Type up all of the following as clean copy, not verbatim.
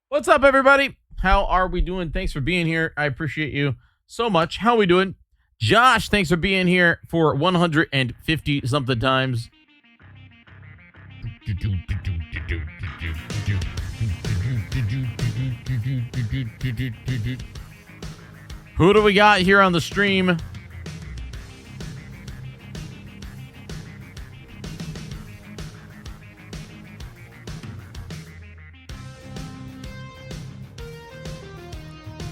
What's up, everybody? How are we doing? Thanks for being here. I appreciate you so much. How are we doing? Josh, thanks for being here for 150 something times. Who do we got here on the stream?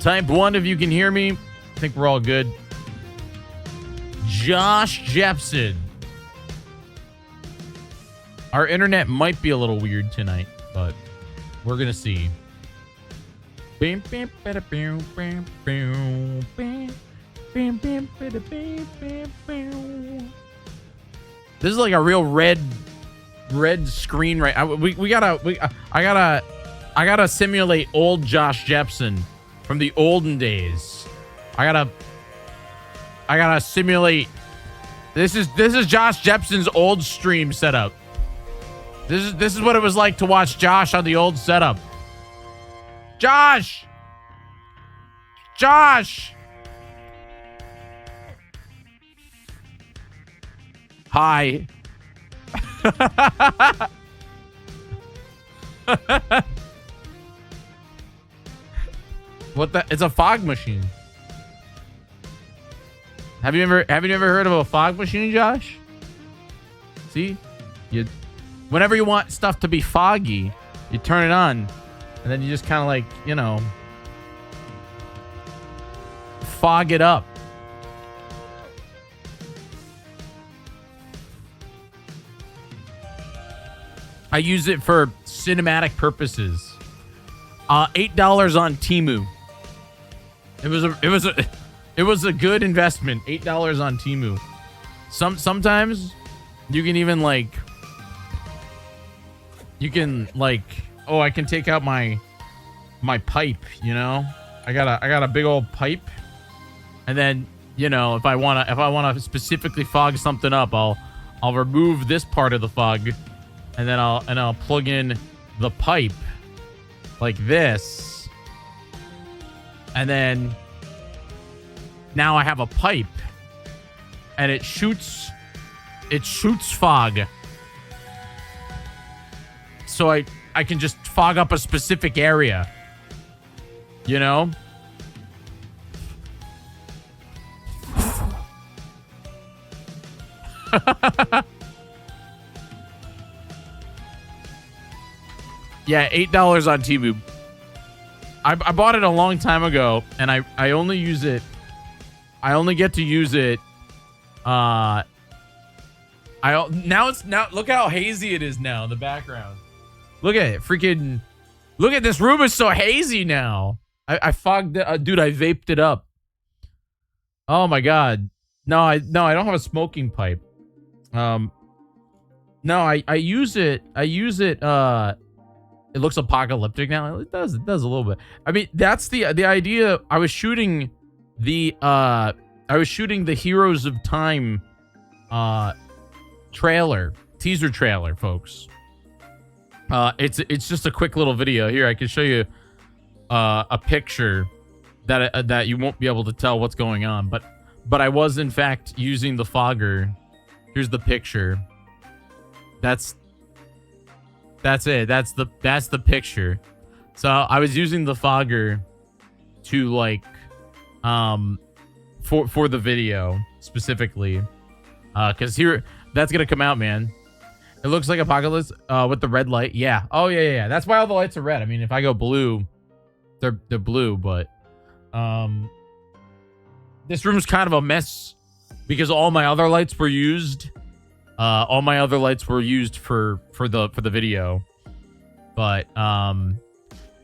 Type 1 if you can hear me. I think we're all good. Josh Jepson. Our internet might be a little weird tonight, but we're going to see. This is like a real red screen, right? I gotta simulate old Josh Jepson from the olden days. I gotta simulate. This is Josh Jepson's old stream setup. This is what it was like to watch Josh on the old setup. Josh! Hi. What the? It's a fog machine. Have you ever heard of a fog machine, Josh? See, whenever you want stuff to be foggy, you turn it on, and then you just kind of like, you know, fog it up. I use it for cinematic purposes. $8 on Temu. It was a good investment. $8 on Temu. Sometimes you can even like, oh, I can take out my pipe, you know? I got a big old pipe. And then, you know, if I wanna specifically fog something up, I'll remove this part of the fog, and then I'll plug in the pipe like this. And then now I have a pipe, and it shoots fog. So I can just fog up a specific area. You know? Yeah, $8 on Temu. I bought it a long time ago, and I only use it. I only get to use it. Now look how hazy it is now in the background. Look at it, freaking. Look at this room is so hazy now. I fogged it, dude. I vaped it up. Oh my god. No, I don't have a smoking pipe. No, I use it. It looks apocalyptic now. It does a little bit. I mean, that's the idea. I was shooting the Heroes of Time teaser trailer, folks. It's just a quick little video. Here, I can show you a picture that you won't be able to tell what's going on, but I was in fact using the fogger. Here's the picture. That's it. That's the picture. So I was using the fogger to like for the video specifically, because here that's gonna come out, man. It looks like Apocalypse with the red light. Yeah. Oh yeah. That's why all the lights are red. I mean, if I go blue, they're blue. But this room's kind of a mess because all my other lights were used. All my other lights were used for the video. But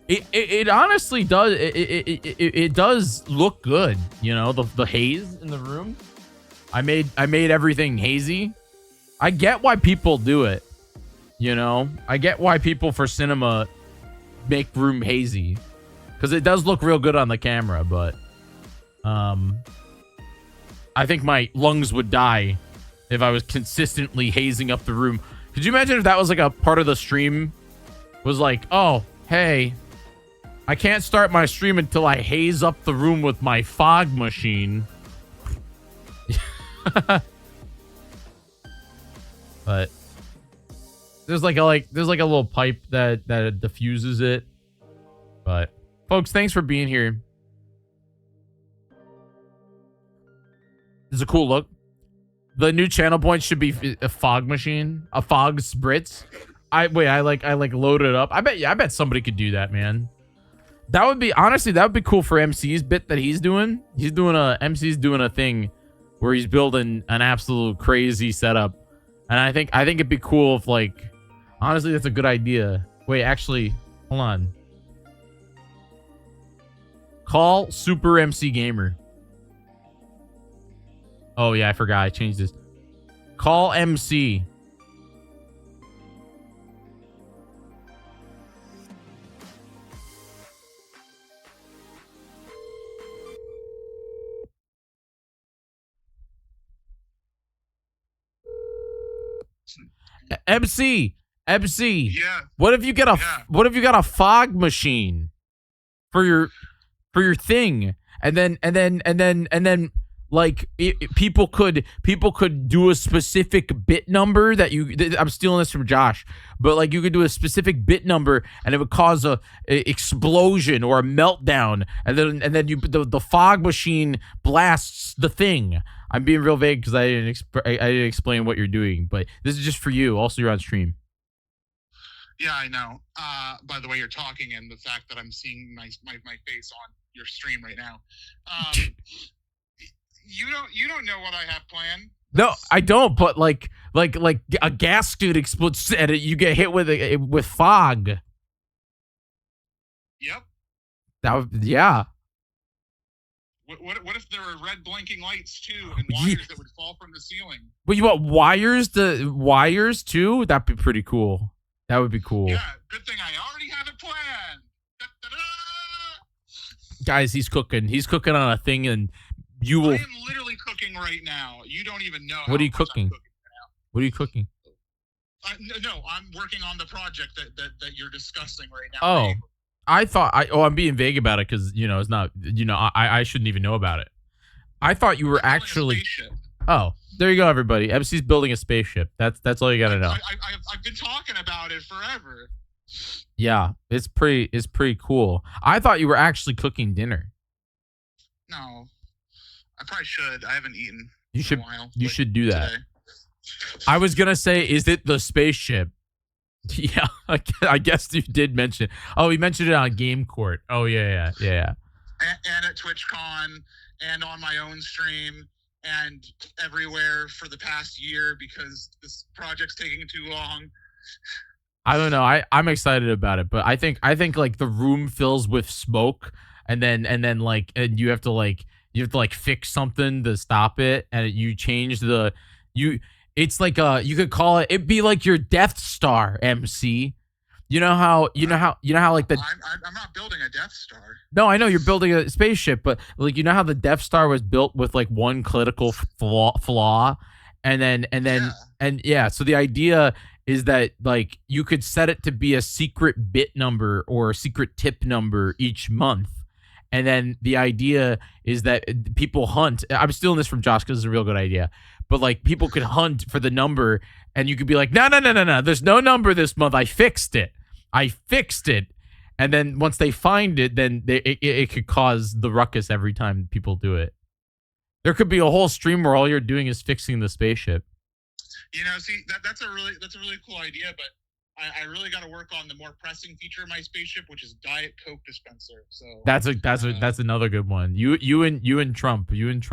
it honestly does it does look good. You know, the haze in the room. I made everything hazy. I get why people do it, you know? I get why people for cinema make room hazy. Because it does look real good on the camera, but I think my lungs would die if I was consistently hazing up the room. Could you imagine if that was like a part of the stream? Was like, oh, hey, I can't start my stream until I haze up the room with my fog machine. But there's like a little pipe that diffuses it. But folks, thanks for being here. This is a cool look. The new channel point should be a fog machine, a fog spritz. I loaded it up. I bet somebody could do that, man. That would be cool for MC's bit that he's doing. MC's doing a thing where he's building an absolute crazy setup. And I think it'd be cool if, like, honestly, that's a good idea. Wait, actually, hold on. Call Super MC Gamer. Oh yeah, I forgot. I changed this. Call MC. MC. Yeah. What if you got a fog machine for your thing, and then like people could do a specific bit number that I'm stealing this from Josh, but like you could do a specific bit number and it would cause a explosion or a meltdown, and then the fog machine blasts the thing. I'm being real vague because I didn't explain what you're doing, but this is just for you. Also, you're on stream. Yeah, I know. By the way you're talking and the fact that I'm seeing my face on your stream right now. You don't know what I have planned. No, I don't. But like a gas dude explodes and you get hit with fog. Yep. Yeah. What if there were red blinking lights too and wires that would fall from the ceiling? But you want wires too? That'd be pretty cool. That would be cool. Yeah, good thing I already have it planned. Da-da-da! Guys, he's cooking. He's cooking on a thing, and you will. I am literally cooking right now. You don't even know. What are you cooking? What are you cooking? No, I'm working on the project that you're discussing right now. Oh, I thought I'm being vague about it because it's not. I shouldn't even know about it. I thought you were actually. Oh, there you go, everybody. MC's building a spaceship. That's all you gotta know. I've been talking about it forever. Yeah, it's pretty cool. I thought you were actually cooking dinner. No, I probably should. I haven't eaten. You should. In a while, you should do that. Today. I was gonna say, is it the spaceship? Yeah, I guess you did mention. Oh, he mentioned it on Game Court. Oh yeah. And at TwitchCon and on my own stream. And everywhere for the past year because this project's taking too long. I don't know. I'm excited about it, but I think like the room fills with smoke, and then you have to fix something to stop it, and you change it's like you could call it'd be like your Death Star, MC. You know how like the I'm not building a Death Star. No, I know you're building a spaceship, but like how the Death Star was built with like one critical flaw, and so the idea is that like you could set it to be a secret bit number or a secret tip number each month, and then the idea is that people hunt. I'm stealing this from Josh because it's a real good idea, but like people could hunt for the number, and you could be like, no, there's no number this month. I fixed it. And then once they find it, then it could cause the ruckus every time people do it. There could be a whole stream where all you're doing is fixing the spaceship. See, that's a really cool idea, but I really got to work on the more pressing feature of my spaceship, which is Diet Coke dispenser. So that's another good one. You and Trump. You got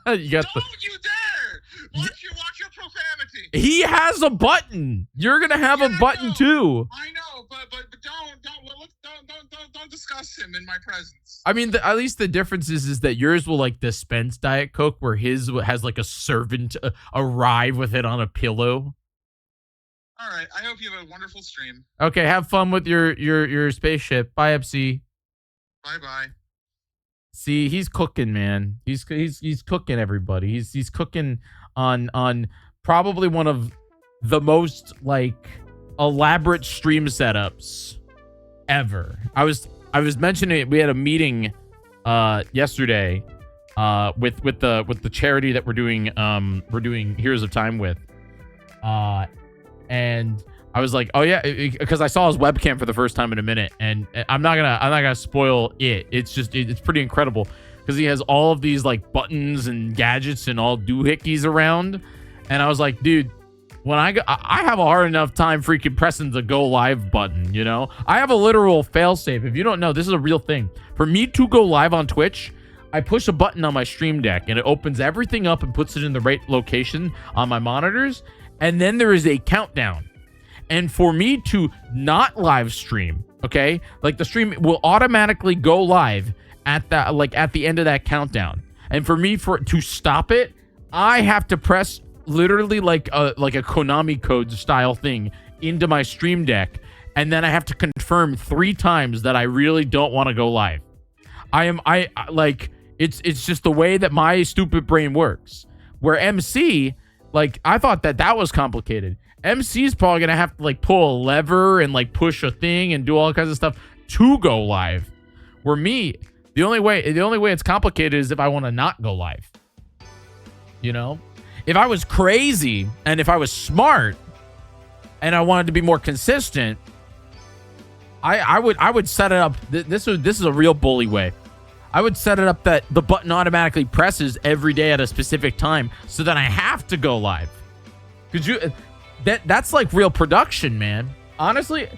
don't you dare! Watch your profanity. He has a button. You're gonna have a button too. I know, but don't discuss him in my presence. I mean, at least the difference is that yours will like dispense Diet Coke, where his has like a servant arrive with it on a pillow. All right. I hope you have a wonderful stream. Okay, have fun with your spaceship. Bye, FC. Bye. See, he's cooking, man. He's cooking, everybody. He's cooking on probably one of the most like elaborate stream setups ever. I was mentioning it. We had a meeting yesterday with the charity that we're doing Heroes of Time with. And I was like, oh yeah, because I saw his webcam for the first time in a minute, and I'm not gonna spoil it. It's pretty incredible because he has all of these like buttons and gadgets and all doohickeys around, and I was like, dude, when I have a hard enough time freaking pressing the go live button, I have a literal failsafe. If you don't know, this is a real thing. For me to go live on Twitch, I push a button on my stream deck and it opens everything up and puts it in the right location on my monitors. And then there is a countdown. And for me to not live stream, okay, like the stream will automatically go live at the end of that countdown. And for me to stop it, I have to press literally like a Konami code style thing into my stream deck, and then I have to confirm 3 times that I really don't want to go live. It's just the way that my stupid brain works. Where MC, like, I thought that was complicated. MC is probably gonna have to like pull a lever and like push a thing and do all kinds of stuff to go live. Where me, the only way it's complicated is if I want to not go live. You know, if I was crazy and if I was smart and I wanted to be more consistent, I would set it up. This is a real bully way. I would set it up that the button automatically presses every day at a specific time, so that I have to go live. Because that's like real production, man. Honestly,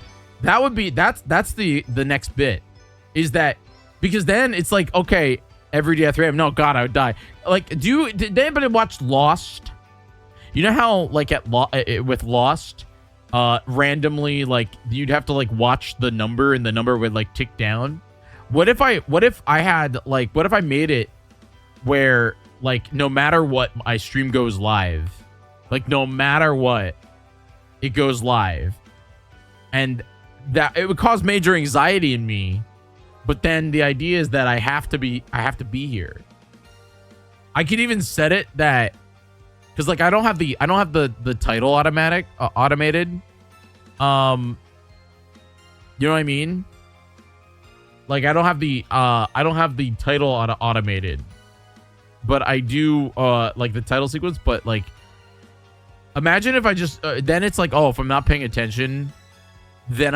that's the next bit, is that, because then it's like, okay, every day at 3 a.m. No, God, I would die. Like, did anybody watch Lost? You know how like with Lost, randomly, like, you'd have to like watch the number and the number would like tick down. What if I made it where, like, no matter what, my stream goes live, like, no matter what, it goes live, and that it would cause major anxiety in me. But then the idea is that I have to be here. I could even set it that, because like I don't have the title automated. You know what I mean? Like I don't have the title automated, but I do like the title sequence. But like, imagine if I just then it's like, oh, if I'm not paying attention, then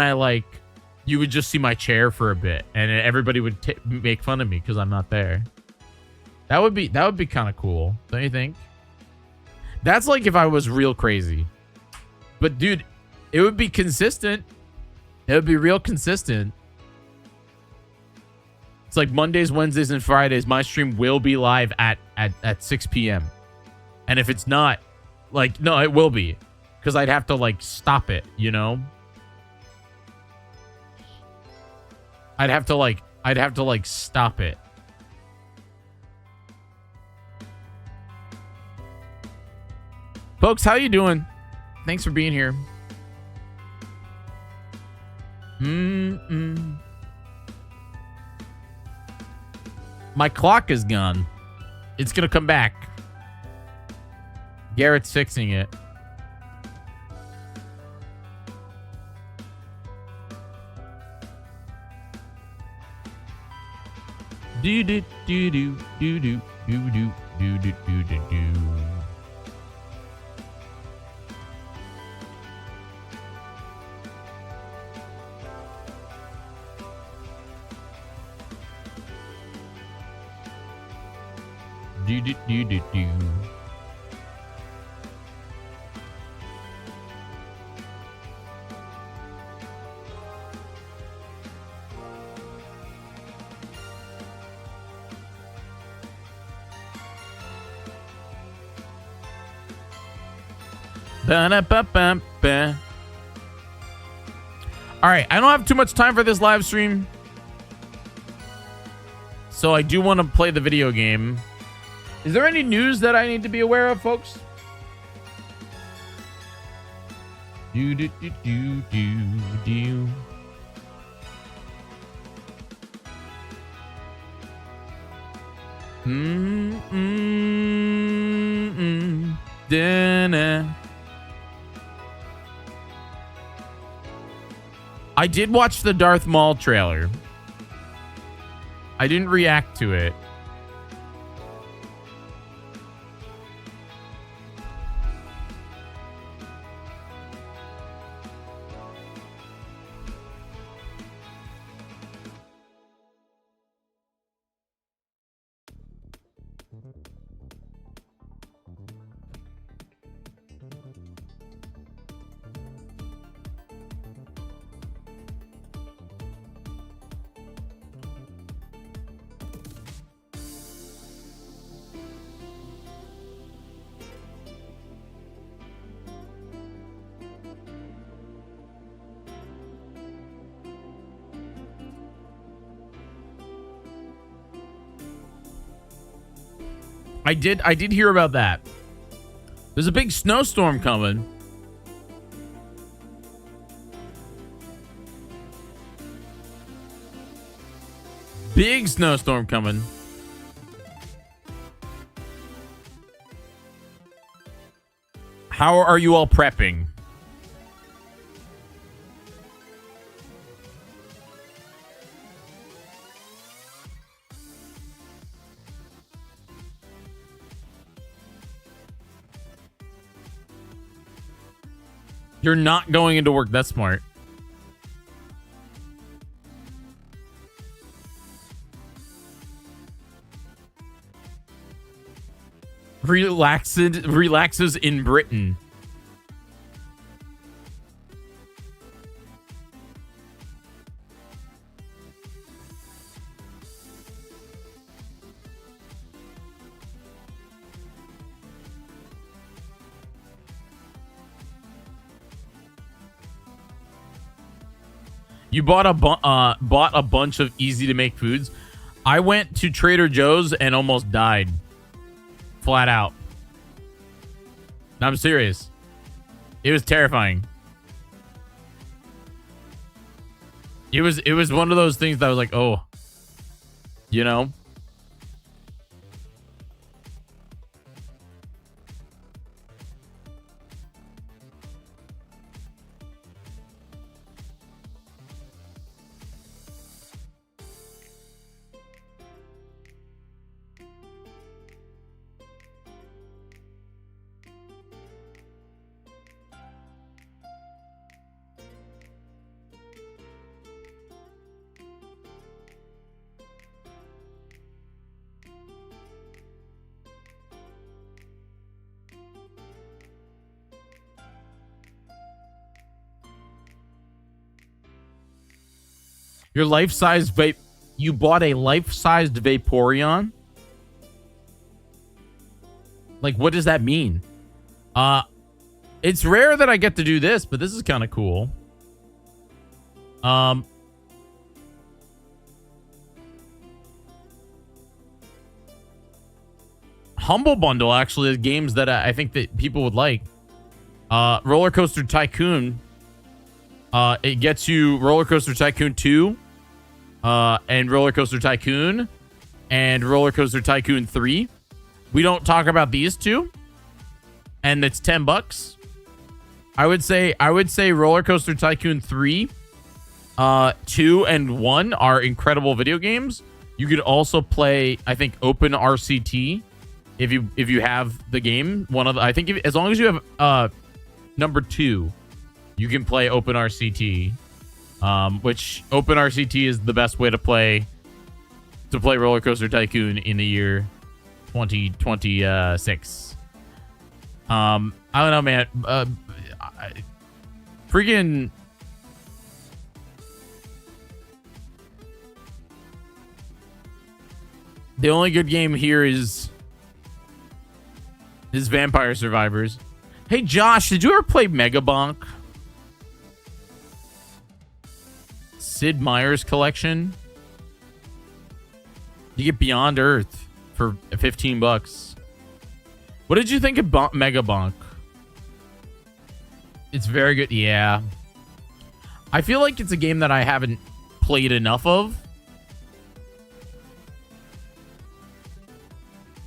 you would just see my chair for a bit, and everybody would make fun of me because I'm not there. That would be kind of cool, don't you think? That's like if I was real crazy. But dude, it would be consistent. It would be real consistent. It's like Mondays, Wednesdays, and Fridays, my stream will be live at 6 p.m. And if it's not, like, no, it will be. Because I'd have to, like, stop it, you know? I'd have to stop it. Folks, how you doing? Thanks for being here. My clock is gone. It's gonna come back. Garrett's fixing it. Do do do do do do do do do do do do do. Do do do do do. Ba-da-ba-ba-ba. All right, I don't have too much time for this live stream, so I do want to play the video game. Is there any news that I need to be aware of, folks? Do do do do do do. Dinner. I did watch the Darth Maul trailer. I didn't react to it. I did hear about that. There's a big snowstorm coming. Big snowstorm coming. How are you all prepping? You're not going into work. That's smart. Relaxes in Britain. You bought a bunch of easy to make foods. I went to Trader Joe's and almost died. Flat out. I'm serious. It was terrifying. It was one of those things that I was like, oh, you know. Your life-sized vape. You bought a life-sized Vaporeon? Like, what does that mean? It's rare that I get to do this, but this is kind of cool. Humble Bundle actually is games that I think that people would like. Roller Coaster Tycoon. It gets you Roller Coaster Tycoon 2. And Roller Coaster Tycoon and Roller Coaster Tycoon 3. We don't talk about these two. And it's $10. I would say Roller Coaster Tycoon 3, 2 and 1 are incredible video games. You could also play, I think, Open RCT if you have the game. I think as long as you have number 2, you can play Open RCT. Which Open RCT is the best way to play Roller Coaster Tycoon in the year 2026. I don't know, man. Freaking the only good game here is Vampire Survivors. Hey Josh, did you ever play Megabonk? Sid Meier's collection. You get Beyond Earth for $15. What did you think of Megabonk? It's very good. Yeah. I feel like it's a game that I haven't played enough of.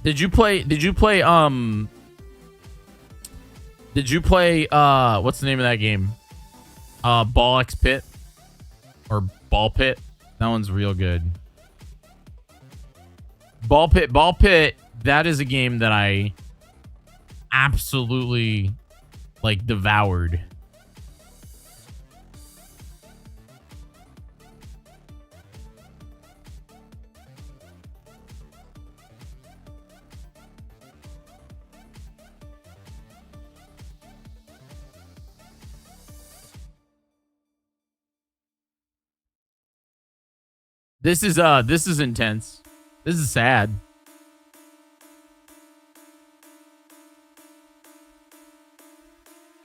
Did you play what's the name of that game? Ball X Pit? Or Ball Pit. That one's real good. Ball Pit, that is a game that I absolutely like devoured. This is intense. This is sad.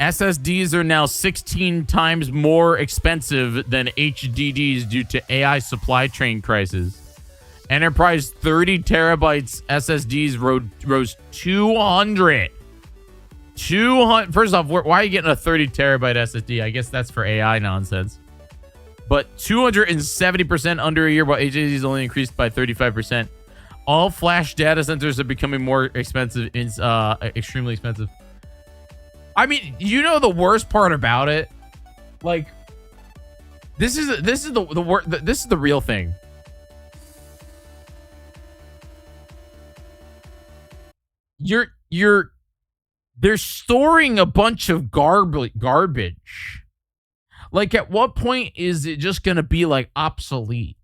SSDs are now 16 times more expensive than HDDs due to AI supply chain crisis. Enterprise 30 terabytes SSDs rose 200. First off, why are you getting a 30 terabyte SSD? I guess that's for AI nonsense. But 270% under a year, while HDDs only increased by 35%. All flash data centers are becoming more expensive. It's extremely expensive. I mean, you know the worst part about it, like this is the real thing. You're they're storing a bunch of garbage. Like, at what point is it just going to be like obsolete?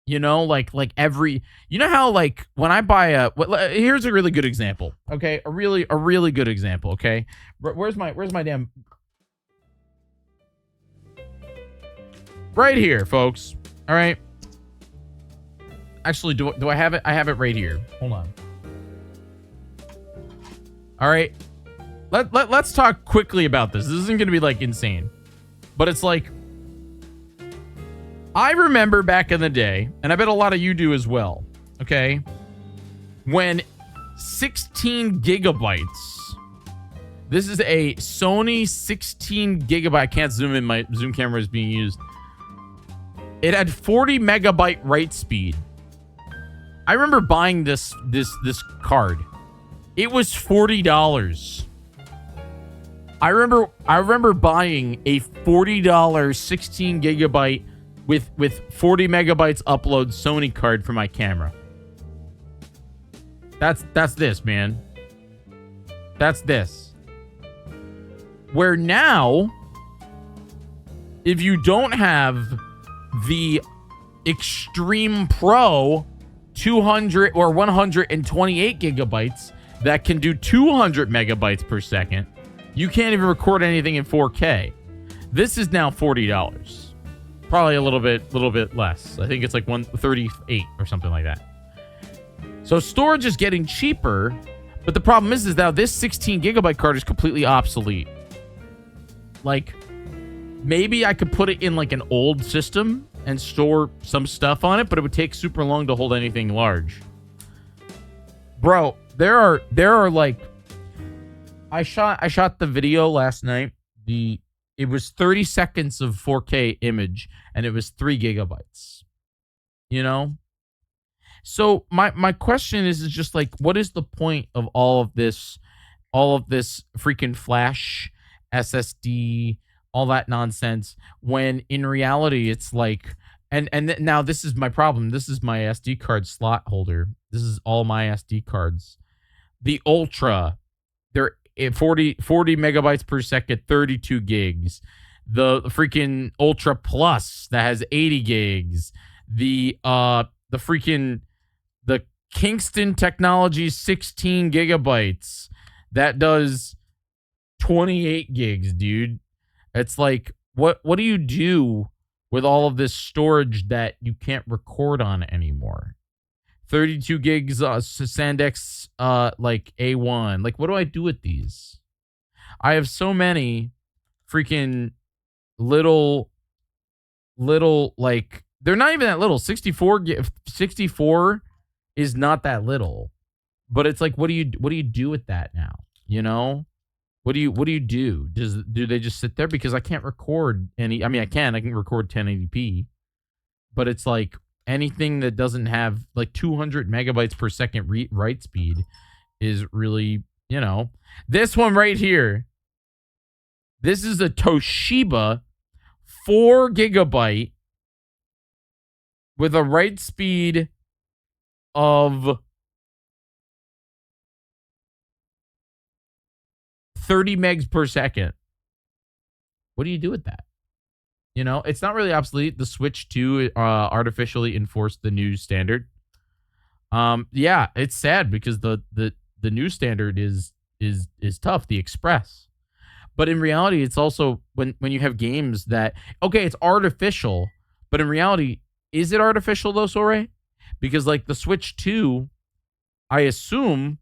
You know, like every, you know how, like, when I buy here's a really good example. Okay. A really good example. Okay. Where's my damn, right here, folks. All right. Actually, do I have it? I have it right here. Hold on. All right. Let's talk quickly about this. This isn't going to be like insane, but it's like, I remember back in the day, and I bet a lot of you do as well, okay, when 16 gigabytes, this is a Sony 16 gigabyte, I can't zoom in, my zoom camera is being used. It had 40 megabyte write speed. I remember buying this card. It was $40. I remember buying a $40 16 gigabyte with 40 megabytes upload Sony card for my camera. That's this, man. That's this. Where now, if you don't have the Extreme Pro 200 or 128 gigabytes that can do 200 megabytes per second, you can't even record anything in 4K. This is now $40. Probably a little bit less. I think it's like 138 or something like that. So storage is getting cheaper, but the problem is now this 16 gigabyte card is completely obsolete. Like, maybe I could put it in like an old system and store some stuff on it, but it would take super long to hold anything large. Bro, there are like, I shot the video last night. It was 30 seconds of 4K image, and it was 3 gigabytes. You know? So my question is just like, what is the point of all of this freaking flash, SSD, all that nonsense, when in reality it's like, and now this is my problem. This is my SD card slot holder. This is all my SD cards. The Ultra, they're 40 megabytes per second, 32 gigs. The freaking Ultra Plus that has 80 gigs. The Kingston Technologies 16 gigabytes that does 28 gigs, dude. It's like, what do you do with all of this storage that you can't record on anymore? 32 gigs SanDisk like A1. Like, what do I do with these? I have so many freaking little like, they're not even that little. 64 is not that little. But it's like, what do you do with that now? You know? What do you do? Do they just sit there? Because I can't record any, I mean, I can record 1080p, but it's like, anything that doesn't have like 200 megabytes per second write speed is really, you know. This one right here, this is a Toshiba 4 gigabyte with a write speed of 30 megs per second. What do you do with that? You know, it's not really obsolete. The Switch 2 artificially enforced the new standard. Yeah, it's sad because the new standard is tough, the Express. But in reality, it's also when you have games that, okay, it's artificial, but in reality, is it artificial though, Sore? Because like the Switch 2, I assume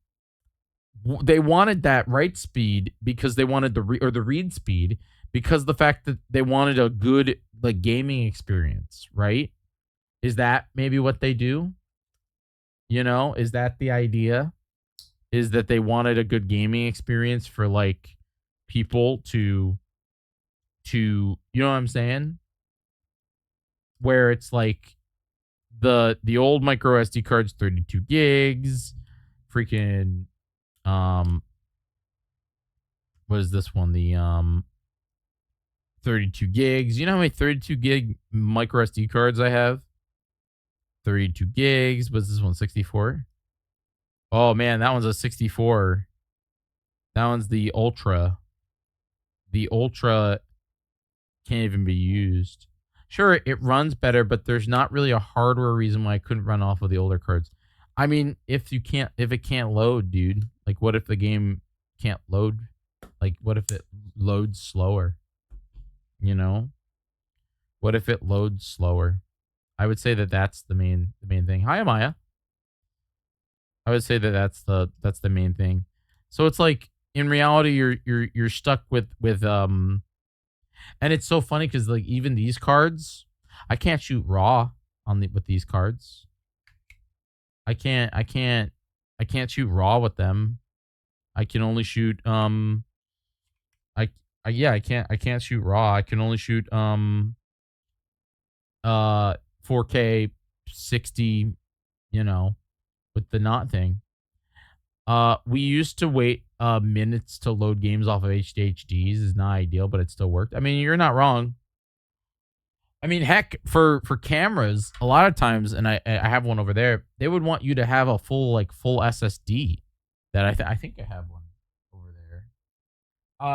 they wanted that write speed because they wanted the read speed, because the fact that they wanted a good like gaming experience, right? Is that maybe what they do? You know, is that the idea? Is that they wanted a good gaming experience for like people to you know what I'm saying? Where it's like the old micro SD cards, 32 gigs, freaking what is this one? The 32 gigs. You know how many 32 gig micro SD cards I have? 32 gigs. What's this one? 64? Oh man, that one's a 64. That one's the Ultra. The Ultra can't even be used. Sure, it runs better, but there's not really a hardware reason why I couldn't run off of the older cards. I mean, if it can't load, dude, like what if the game can't load? Like what if it loads slower? You know? What if it loads slower? I would say that that's the main thing. Hi, Amaya. I would say that that's the main thing. So it's like in reality you're stuck with and it's so funny because like even these cards, I can't shoot raw with these cards. I can't shoot raw with them. I can only shoot I can't shoot raw. I can only shoot 4K 60, with the not thing. We used to wait minutes to load games off of HDHDs. Is not ideal, but it still worked. I mean, you're not wrong. I mean, heck, for cameras, a lot of times, and I have one over there, they would want you to have a full SSD. That I think I have one over there.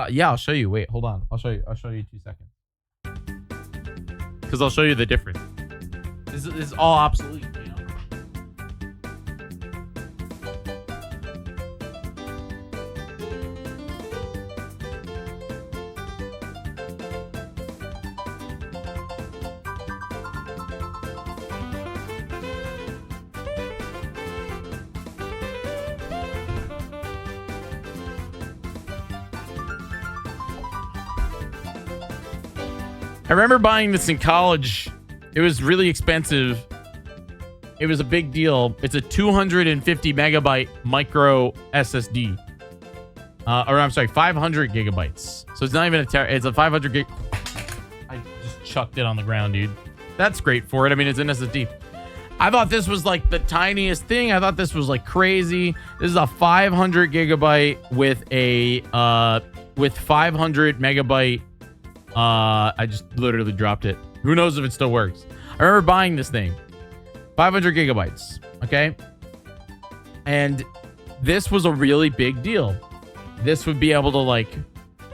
Yeah, I'll show you. Wait, hold on. I'll show you 2 seconds. Because I'll show you the difference. This is all obsolete. I remember buying this in college. It was really expensive. It was a big deal. It's a 250 megabyte micro SSD. Or I'm sorry, 500 gigabytes. So it's not even a tera. It's a 500 gig. I just chucked it on the ground, dude. That's great for it. I mean, it's an SSD. I thought this was like the tiniest thing. I thought this was like crazy. This is a 500 gigabyte with a with 500 megabyte. I just literally dropped it. Who knows if it still works? I remember buying this thing. 500 gigabytes. Okay. And this was a really big deal. This would be able to like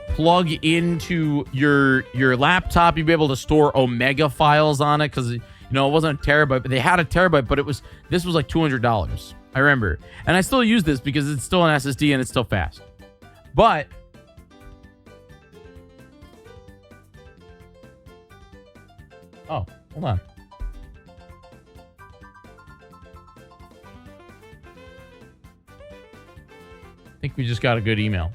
plug into your laptop. You'd be able to store Omega files on it because, it wasn't a terabyte, but they had a terabyte, but this was like $200. I remember. And I still use this because it's still an SSD and it's still fast. But oh, hold on. I think we just got a good email.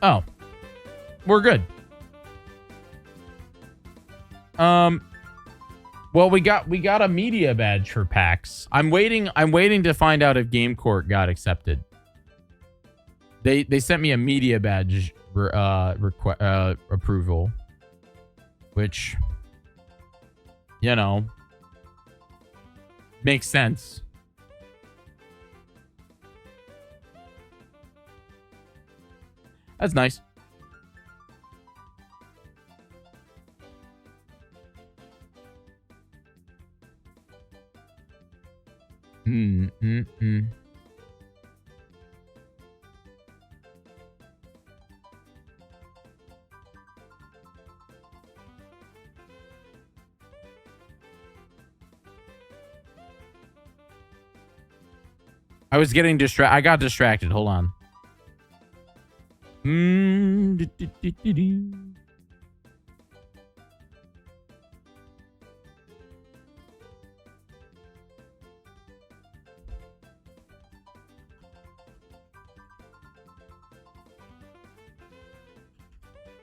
Oh, we're good. Well, we got a media badge for PAX. I'm waiting to find out if Game Court got accepted. They sent me a media badge approval, which makes sense. That's nice. I was getting distracted. I got distracted. Hold on. There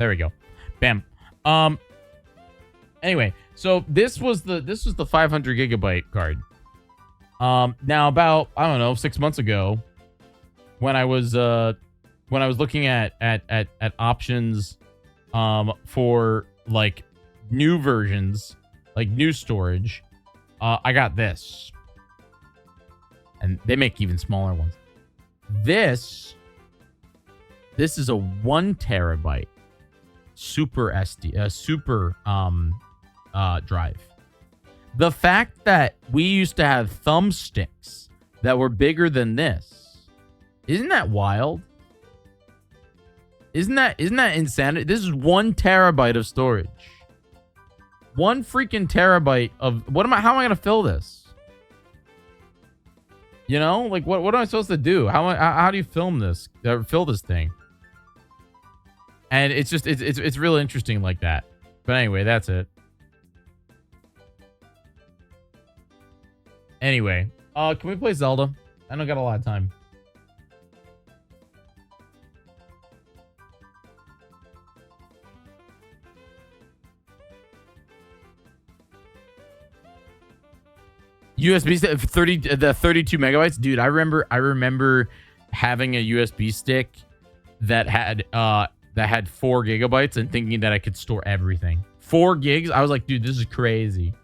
we go. Bam. Anyway, so this was the 500 gigabyte card. Now about, I don't know, 6 months ago, when I was looking at options for like new versions like new storage, I got this. And they make even smaller ones. This is a 1 terabyte super drive. The fact that we used to have thumbsticks that were bigger than this, isn't that wild? Isn't that insanity? This is 1 terabyte of storage. 1 freaking terabyte of how am I gonna fill this? You know, like what am I supposed to do? How do you fill this thing? And it's just it's really interesting like that. But anyway, that's it. Anyway, can we play Zelda? I don't got a lot of time. USB stick, 32 megabytes, dude. I remember having a USB stick that had 4 gigabytes and thinking that I could store everything. 4 gigs. I was like, dude, this is crazy.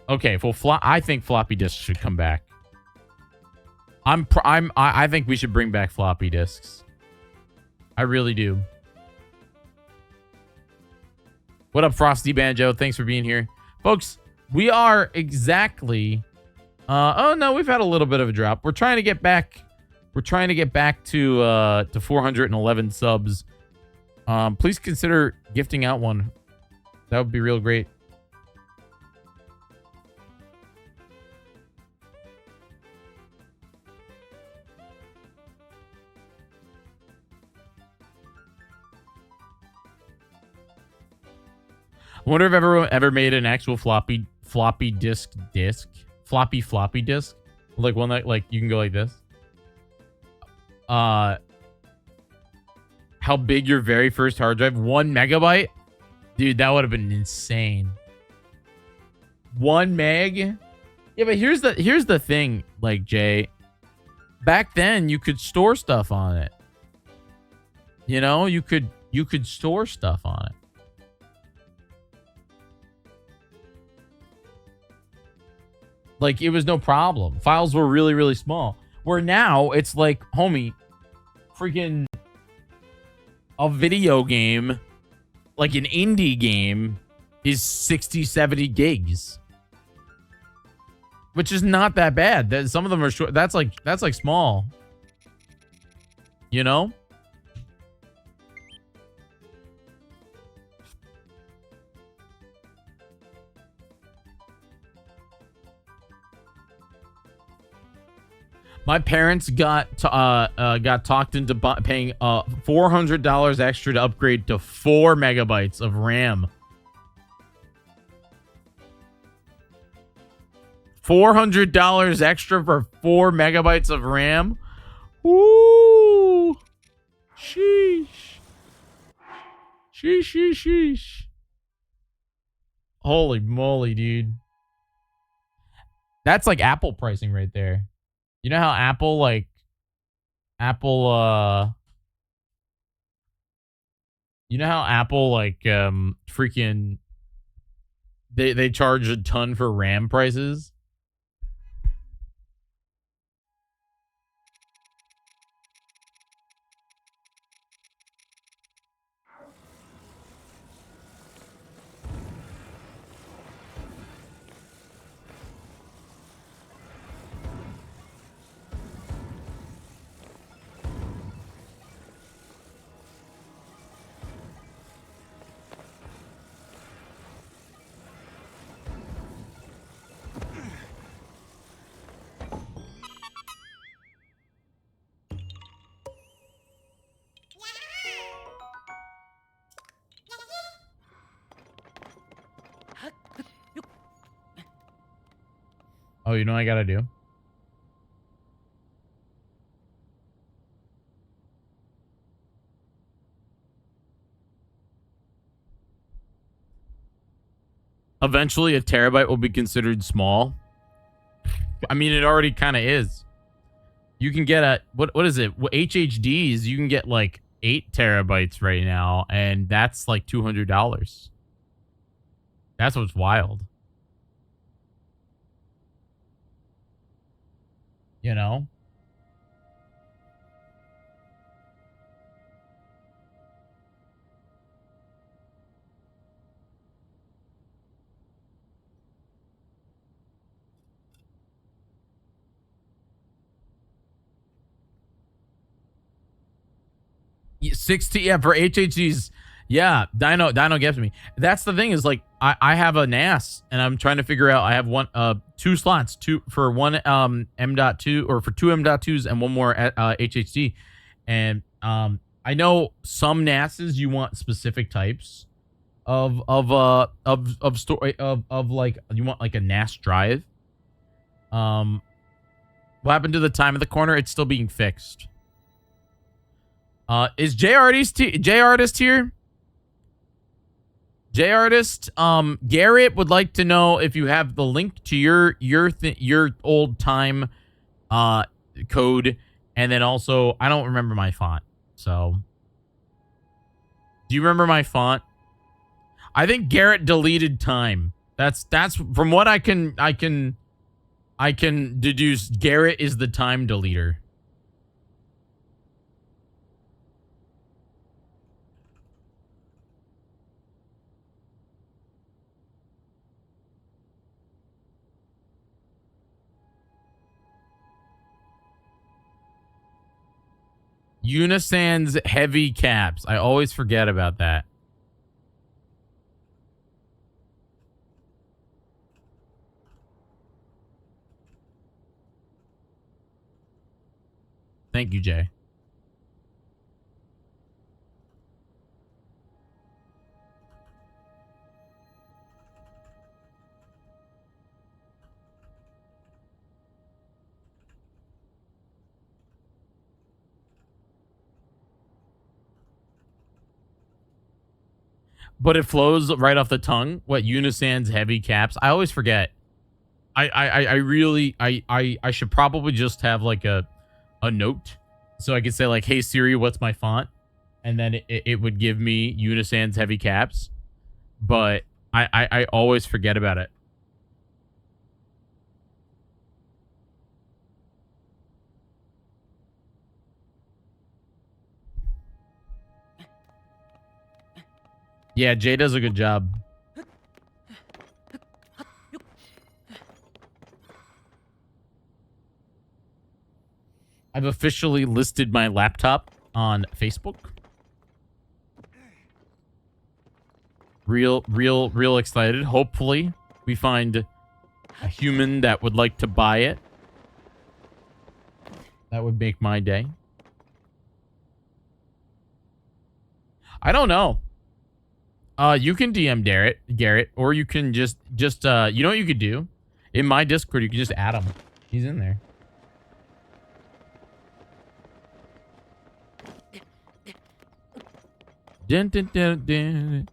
Okay, well, I think floppy disks should come back. I think we should bring back floppy disks. I really do. What up, Frosty Banjo? Thanks for being here, folks. We are exactly. Oh no, we've had a little bit of a drop. We're trying to get back. We're trying to get back to 411 subs. Please consider gifting out one. That would be real great. I wonder if everyone ever made an actual floppy disk, floppy disk, like one that like you can go like this. How big your very first hard drive? 1 megabyte, dude. That would have been insane. 1 meg. Yeah, but here's the thing, like Jay. Back then, you could store stuff on it. You know, you could store stuff on it. Like, it was no problem. Files were really, really small. Where now, it's like, homie, freaking a video game, like an indie game, is 60, 70 gigs. Which is not that bad. Some of them are short. That's like small. You know? My parents got talked into paying $400 extra to upgrade to 4 megabytes of RAM. $400 extra for 4 megabytes of RAM. Woo! Sheesh. Sheesh. Holy moly, dude. That's like Apple pricing right there. You know how Apple freaking they charge a ton for RAM prices? Oh, you know what I gotta do? Eventually, a terabyte will be considered small. I mean, it already kind of is. You can get what is it? HHDs, you can get like 8 terabytes right now, and that's like $200. That's what's wild. You know? Yeah, 16, yeah, for HHGs. Yeah, Dino gets me. That's the thing is like I have a NAS and I'm trying to figure out I have two slots, two for one M.2 or for two M.2s and one more HHD. And I know some NASs you want specific types of story of like you want like a NAS drive. What happened to the time of the corner? It's still being fixed. Is J Artist here? J Artist, Garrett would like to know if you have the link to your old time code, and then also I don't remember my font. So, do you remember my font? I think Garrett deleted time. That's from what I can deduce. Garrett is the time deleter. Unisan's heavy caps. I always forget about that. Thank you, Jay. But it flows right off the tongue. What Unisan's heavy caps? I always forget. I really I should probably just have like a note so I could say like, hey Siri, what's my font? And then it would give me Unisan's heavy caps. But I always forget about it. Yeah, Jay does a good job. I've officially listed my laptop on Facebook. Real excited. Hopefully, we find a human that would like to buy it. That would make my day. I don't know. You can DM Garrett, or you can just you know what you could do? In my Discord, you can just add him. He's in there. Dun, dun, dun, dun.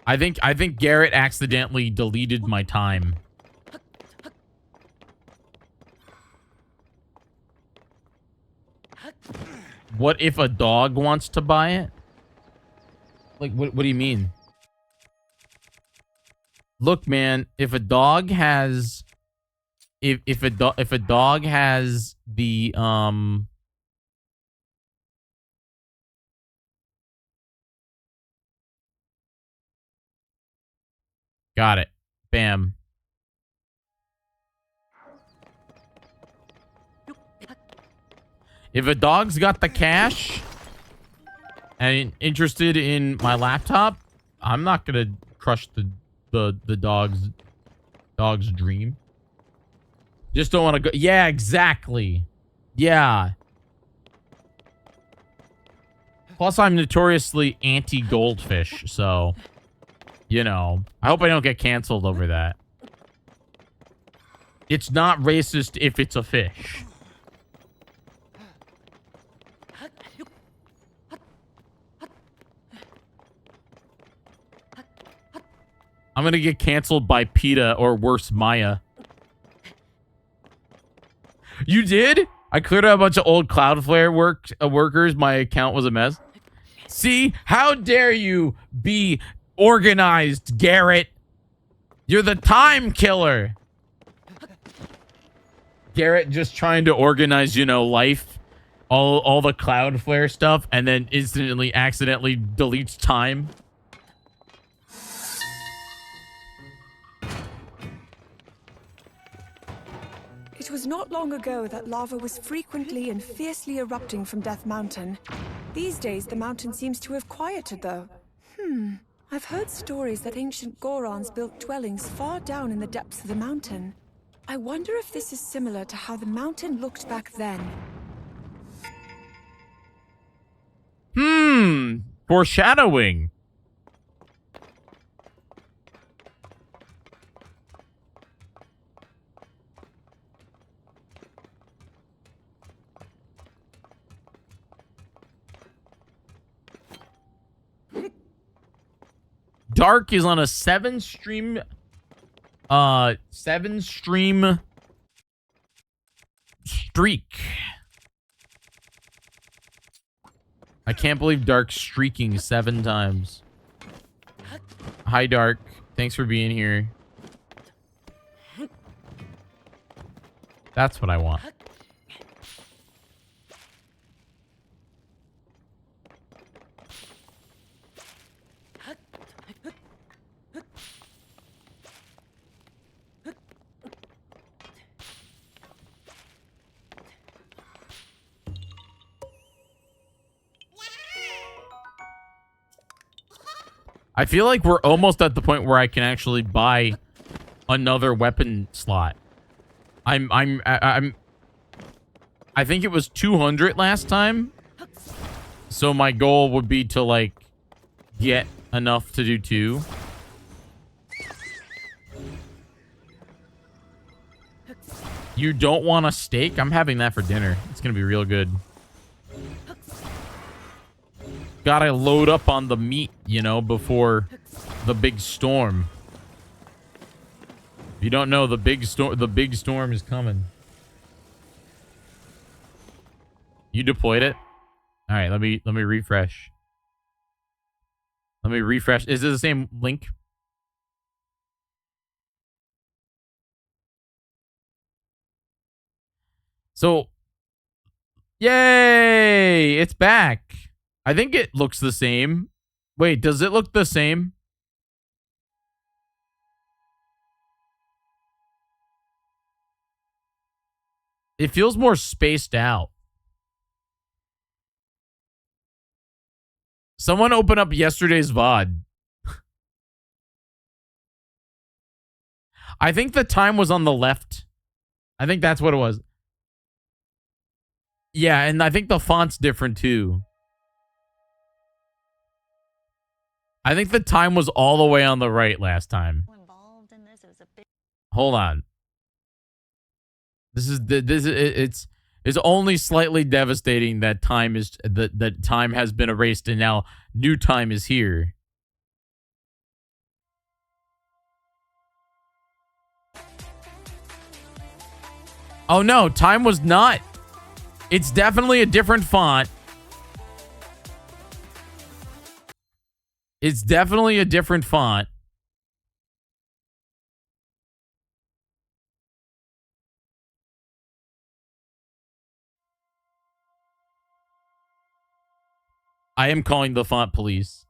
I think Garrett accidentally deleted my time. What if a dog wants to buy it? Like, what do you mean? Look, man, if a dog has if a dog has the got it. Bam. If a dog's got the cash and interested in my laptop, I'm not gonna crush the dog's dream. Just don't want to go. Yeah, exactly. Yeah. Plus, I'm notoriously anti-goldfish, so you know. I hope I don't get canceled over that. It's not racist if it's a fish. I'm gonna get canceled by PETA or worse, Maya. You did? I cleared out a bunch of old Cloudflare workers. My account was a mess. See? How dare you be organized, Garrett. You're the time killer. Garrett just trying to organize, you know, life. All the Cloudflare stuff, and then instantly accidentally deletes time. It was not long ago that lava was frequently and fiercely erupting from Death Mountain. These days, the mountain seems to have quieted, though. I've heard stories that ancient Gorons built dwellings far down in the depths of the mountain. I wonder if this is similar to how the mountain looked back then. Foreshadowing. Dark is on a 7-stream streak. I can't believe Dark's streaking 7 times. Hi, Dark. Thanks for being here. That's what I want. I feel like we're almost at the point where I can actually buy another weapon slot. I think it was 200 last time. So my goal would be to like get enough to do 2. You don't want a steak? I'm having that for dinner. It's going to be real good. Gotta load up on the meat, you know, before the big storm. If you don't know, the big storm is coming. You deployed it? All right, let me refresh. Let me refresh. Is it the same link? So, yay! It's back. I think it looks the same. Wait, does it look the same? It feels more spaced out. Someone open up yesterday's VOD. I think the time was on the left. I think that's what it was. Yeah, and I think the font's different too. I think the time was all the way on the right last time. Hold on. It's only slightly devastating that time is that time has been erased and now new time is here. Oh no, time was not. It's definitely a different font. It's definitely a different font. I am calling the font police.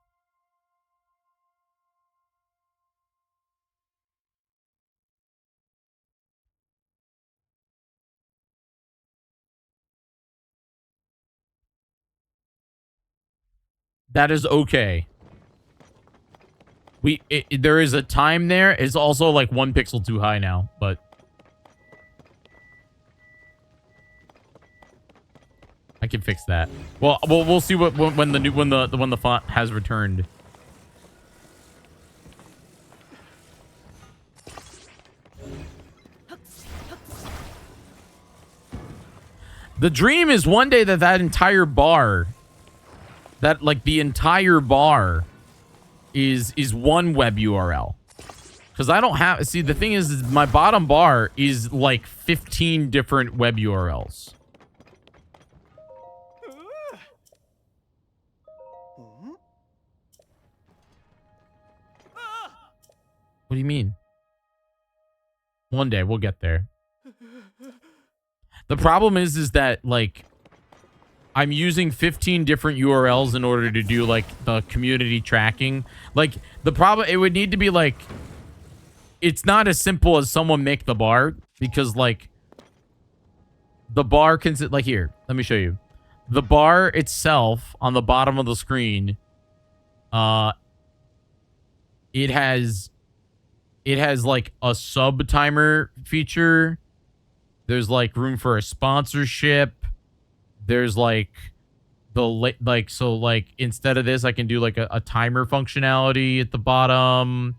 That is okay. There is a time there. It's also like 1 pixel too high now, but I can fix that. Well, we'll see what when the font has returned. The dream is one day that entire bar, the entire bar is one web URL. Because I don't have... See, the thing is my bottom bar is like 15 different web URLs. What do you mean? One day we'll get there. The problem is that like I'm using 15 different URLs in order to do like the community tracking. Like the problem, it would need to be like, it's not as simple as someone make the bar, because like the bar can sit like here. Let me show you. The bar itself on the bottom of the screen, it has like a sub timer feature. There's like room for a sponsorship. There's like so like instead of this, I can do like a timer functionality at the bottom.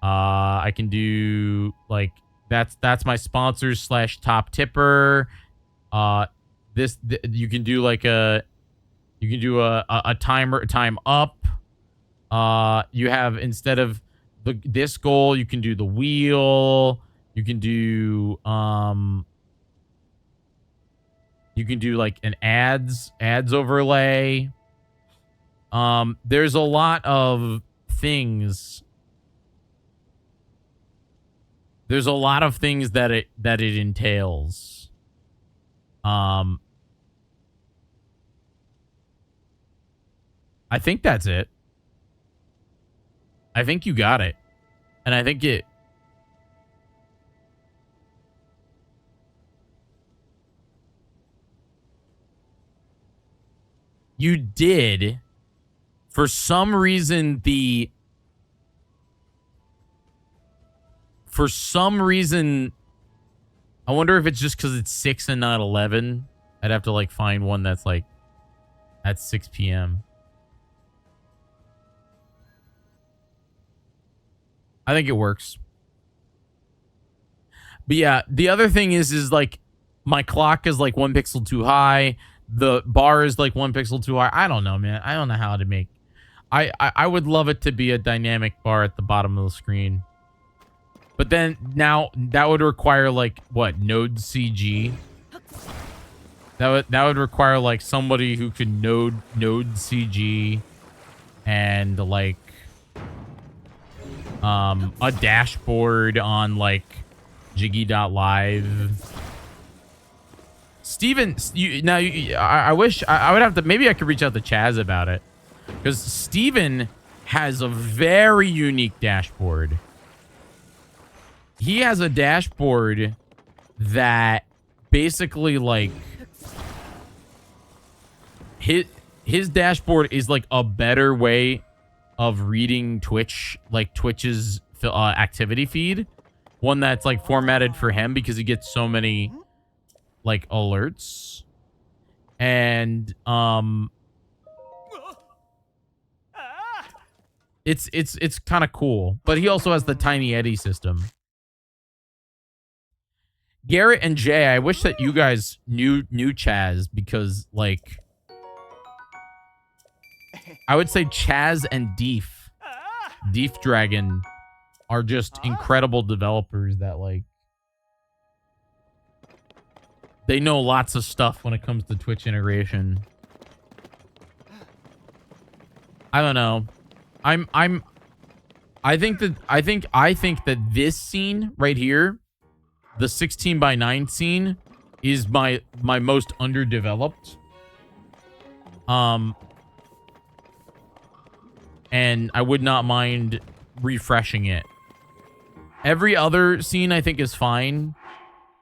I can do like that's my sponsors / top tipper. You can do like a timer time up. You have, instead of this goal, you can do the wheel. You can do like an ads overlay. There's a lot of things. There's a lot of things that it entails. I think that's it. I think you got it. And I think it... You did. For some reason, I wonder if it's just because it's 6 and not 11. I'd have to like find one that's like at 6 p.m. I think it works. But yeah, the other thing is like my clock is like 1 pixel too high. The bar is like 1 pixel too high. I don't know, man. I don't know how to make... I would love it to be a dynamic bar at the bottom of the screen. But then now that would require like what? Node CG? That would require like somebody who could node CG and like a dashboard on like Jyggy.live. Steven, I wish I would have to, maybe I could reach out to Chaz about it, because Steven has a very unique dashboard. He has a dashboard that basically like his dashboard is like a better way of reading Twitch's activity feed, one that's like formatted for him, because he gets so many like alerts. And it's kind of cool. But he also has the Tiny Eddie system. Garrett and Jay, I wish that you guys knew Chaz, because like I would say Chaz and Deef Dragon are just incredible developers that like they know lots of stuff when it comes to Twitch integration. I don't know. I think that this scene right here, the 16:9 scene, is my most underdeveloped. And I would not mind refreshing it. Every other scene I think is fine.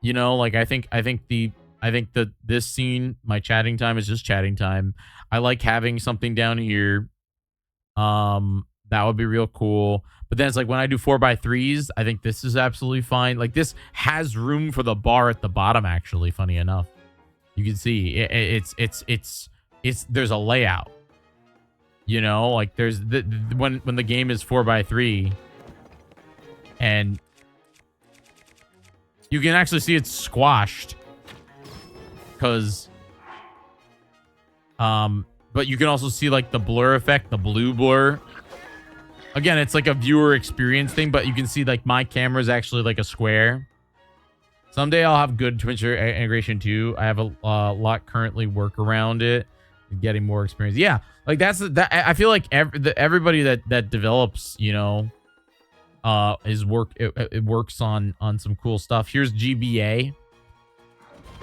You know, like I think that this scene, my chatting time, is just chatting time. I like having something down here. That would be real cool. But then it's like when I do 4x3s, I think this is absolutely fine. Like this has room for the bar at the bottom, actually, funny enough. You can see it's there's a layout. You know, like there's when the game is 4x3 and you can actually see it's squashed, because but you can also see like the blur effect, the blue blur. Again, it's like a viewer experience thing, but you can see like my camera is actually like a square. Someday I'll have good Twitch integration too. I have a lot currently work around it, getting more experience. Yeah, like that. I feel like everybody that develops, you know, it works on some cool stuff. Here's GBA.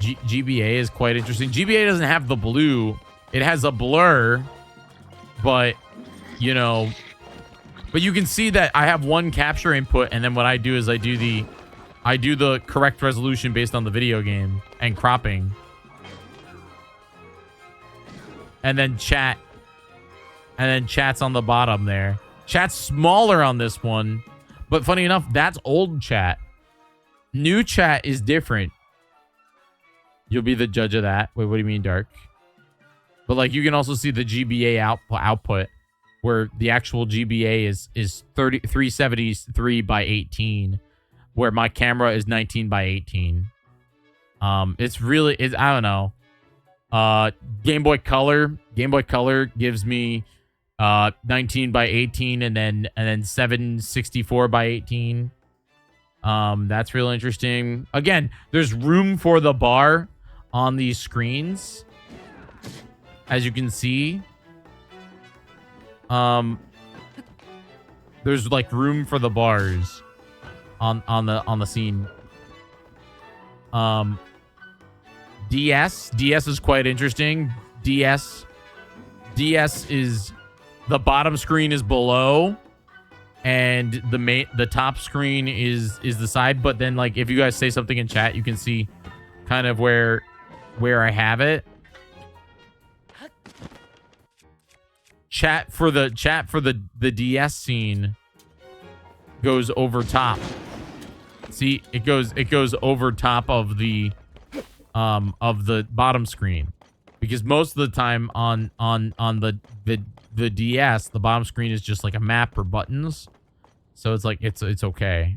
GBA is quite interesting. GBA doesn't have the blue. It has a blur, but you know, but you can see that I have one capture input, and then what I do is I do the correct resolution based on the video game and cropping. And then chat's on the bottom there. Chat's smaller on this one, but funny enough, that's old chat. New chat is different. You'll be the judge of that. Wait, what do you mean, Dark? But like, you can also see the GBA output, where the actual GBA is 373 by 18, where my camera is 19 by 18. It's I don't know. Game Boy Color gives me 19 by 18 and then 764 by 18. That's real interesting. Again, there's room for the bar on these screens, as you can see. There's like room for the bars on the scene. DS is quite interesting. DS is the bottom screen is below, and the top screen is the side. But then, like, if you guys say something in chat, you can see kind of where I have it. Chat for the DS scene goes over top. See, it goes over top of the bottom screen, because most of the time on the DS, the bottom screen is just like a map or buttons, so it's like it's okay.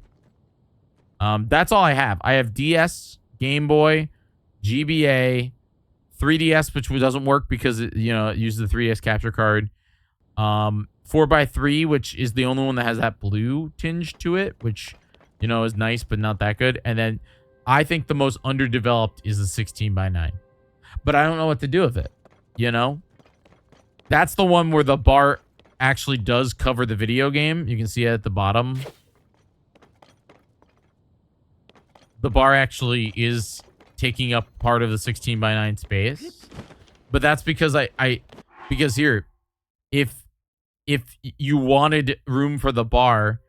That's all I have. I have DS, Game Boy, GBA, 3DS, which doesn't work because it uses the 3DS capture card. 4x3, which is the only one that has that blue tinge to it, which is nice but not that good. And then I think the most underdeveloped is the 16:9, but I don't know what to do with it. That's the one where the bar actually does cover the video game. You can see it at the bottom. The bar actually is taking up part of the 16:9 space, but that's because because here, if you wanted room for the bar,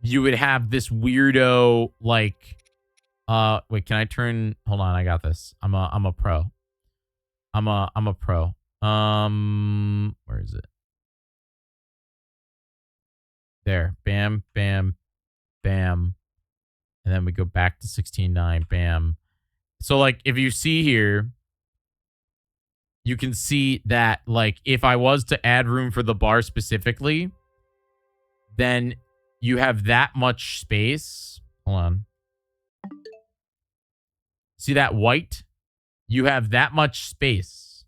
you would have this weirdo like, wait, can I turn? Hold on, I got this. I'm a pro. I'm a pro. Where is it? There. Bam, bam, bam. And then we go back to 16:9. Bam. So like, if you see here, you can see that like, if I was to add room for the bar specifically, then you have that much space. Hold on. See that white? You have that much space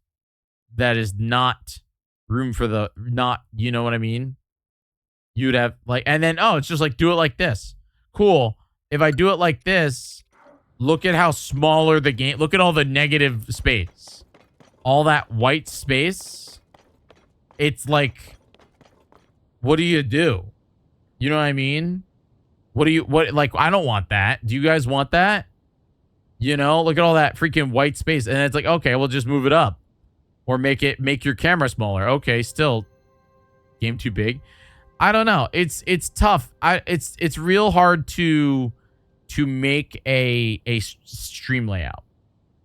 that is not room for the, you know what I mean? You'd have like, and then, it's just like, do it like this. Cool. If I do it like this, look at how smaller the game, look at all the negative space. All that white space. It's like, what do you do? You know what I mean? Like, I don't want that. Do you guys want that? Look at all that freaking white space. And it's like, okay, we'll just move it up. Or make your camera smaller. Okay, still game too big. I don't know. It's tough. It's real hard to make a stream layout.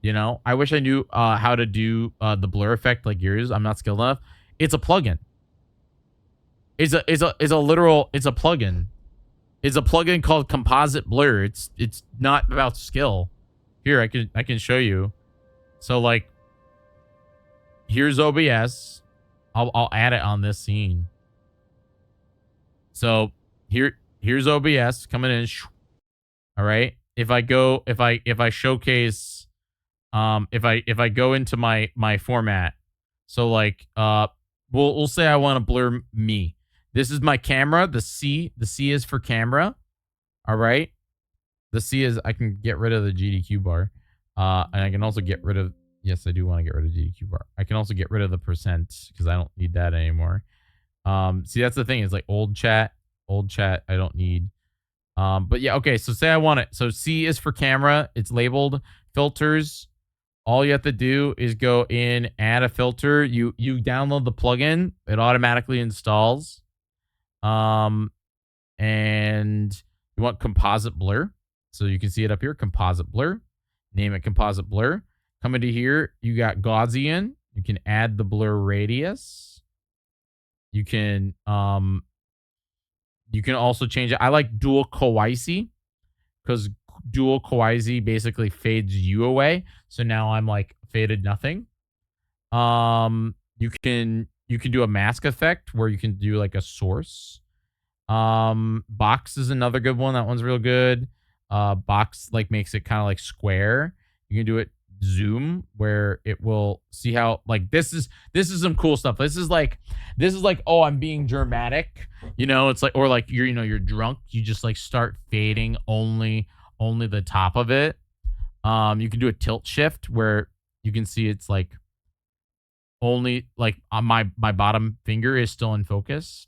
I wish I knew how to do the blur effect like yours. I'm not skilled enough. It's a plugin. It's a plugin. It's a plugin called Composite Blur. It's not about skill. Here, I can show you. So like, here's OBS. I'll add it on this scene. So here's OBS coming in. All right. If I showcase, if I go into my format, so like, we'll say I want to blur me. This is my camera. The C is for camera. All right. The C is, I can get rid of the GDQ bar. And I can also get rid of, yes, I do want to get rid of GDQ bar. I can also get rid of the percent because I don't need that anymore. See, that's the thing, is like old chat, I don't need. But yeah, okay. So say I want it. So C is for camera. It's labeled filters. All you have to do is go in, add a filter. You download the plugin. It automatically installs. And you want composite blur. So you can see it up here, composite blur. Name it composite blur. Come into here, you got Gaussian. You can add the blur radius. You can also change it. I like dual Kawaii because dual Kawaii basically fades you away. So now I'm like faded nothing. You can do a mask effect where you can do like a source. Box is another good one. That one's real good. Box like makes it kind of like square. You can do it zoom where it will see how like this is some cool stuff. This is like oh, I'm being dramatic, it's like, or like you're drunk, you just like start fading only the top of it. You can do a tilt shift where you can see it's like only like on my bottom finger is still in focus.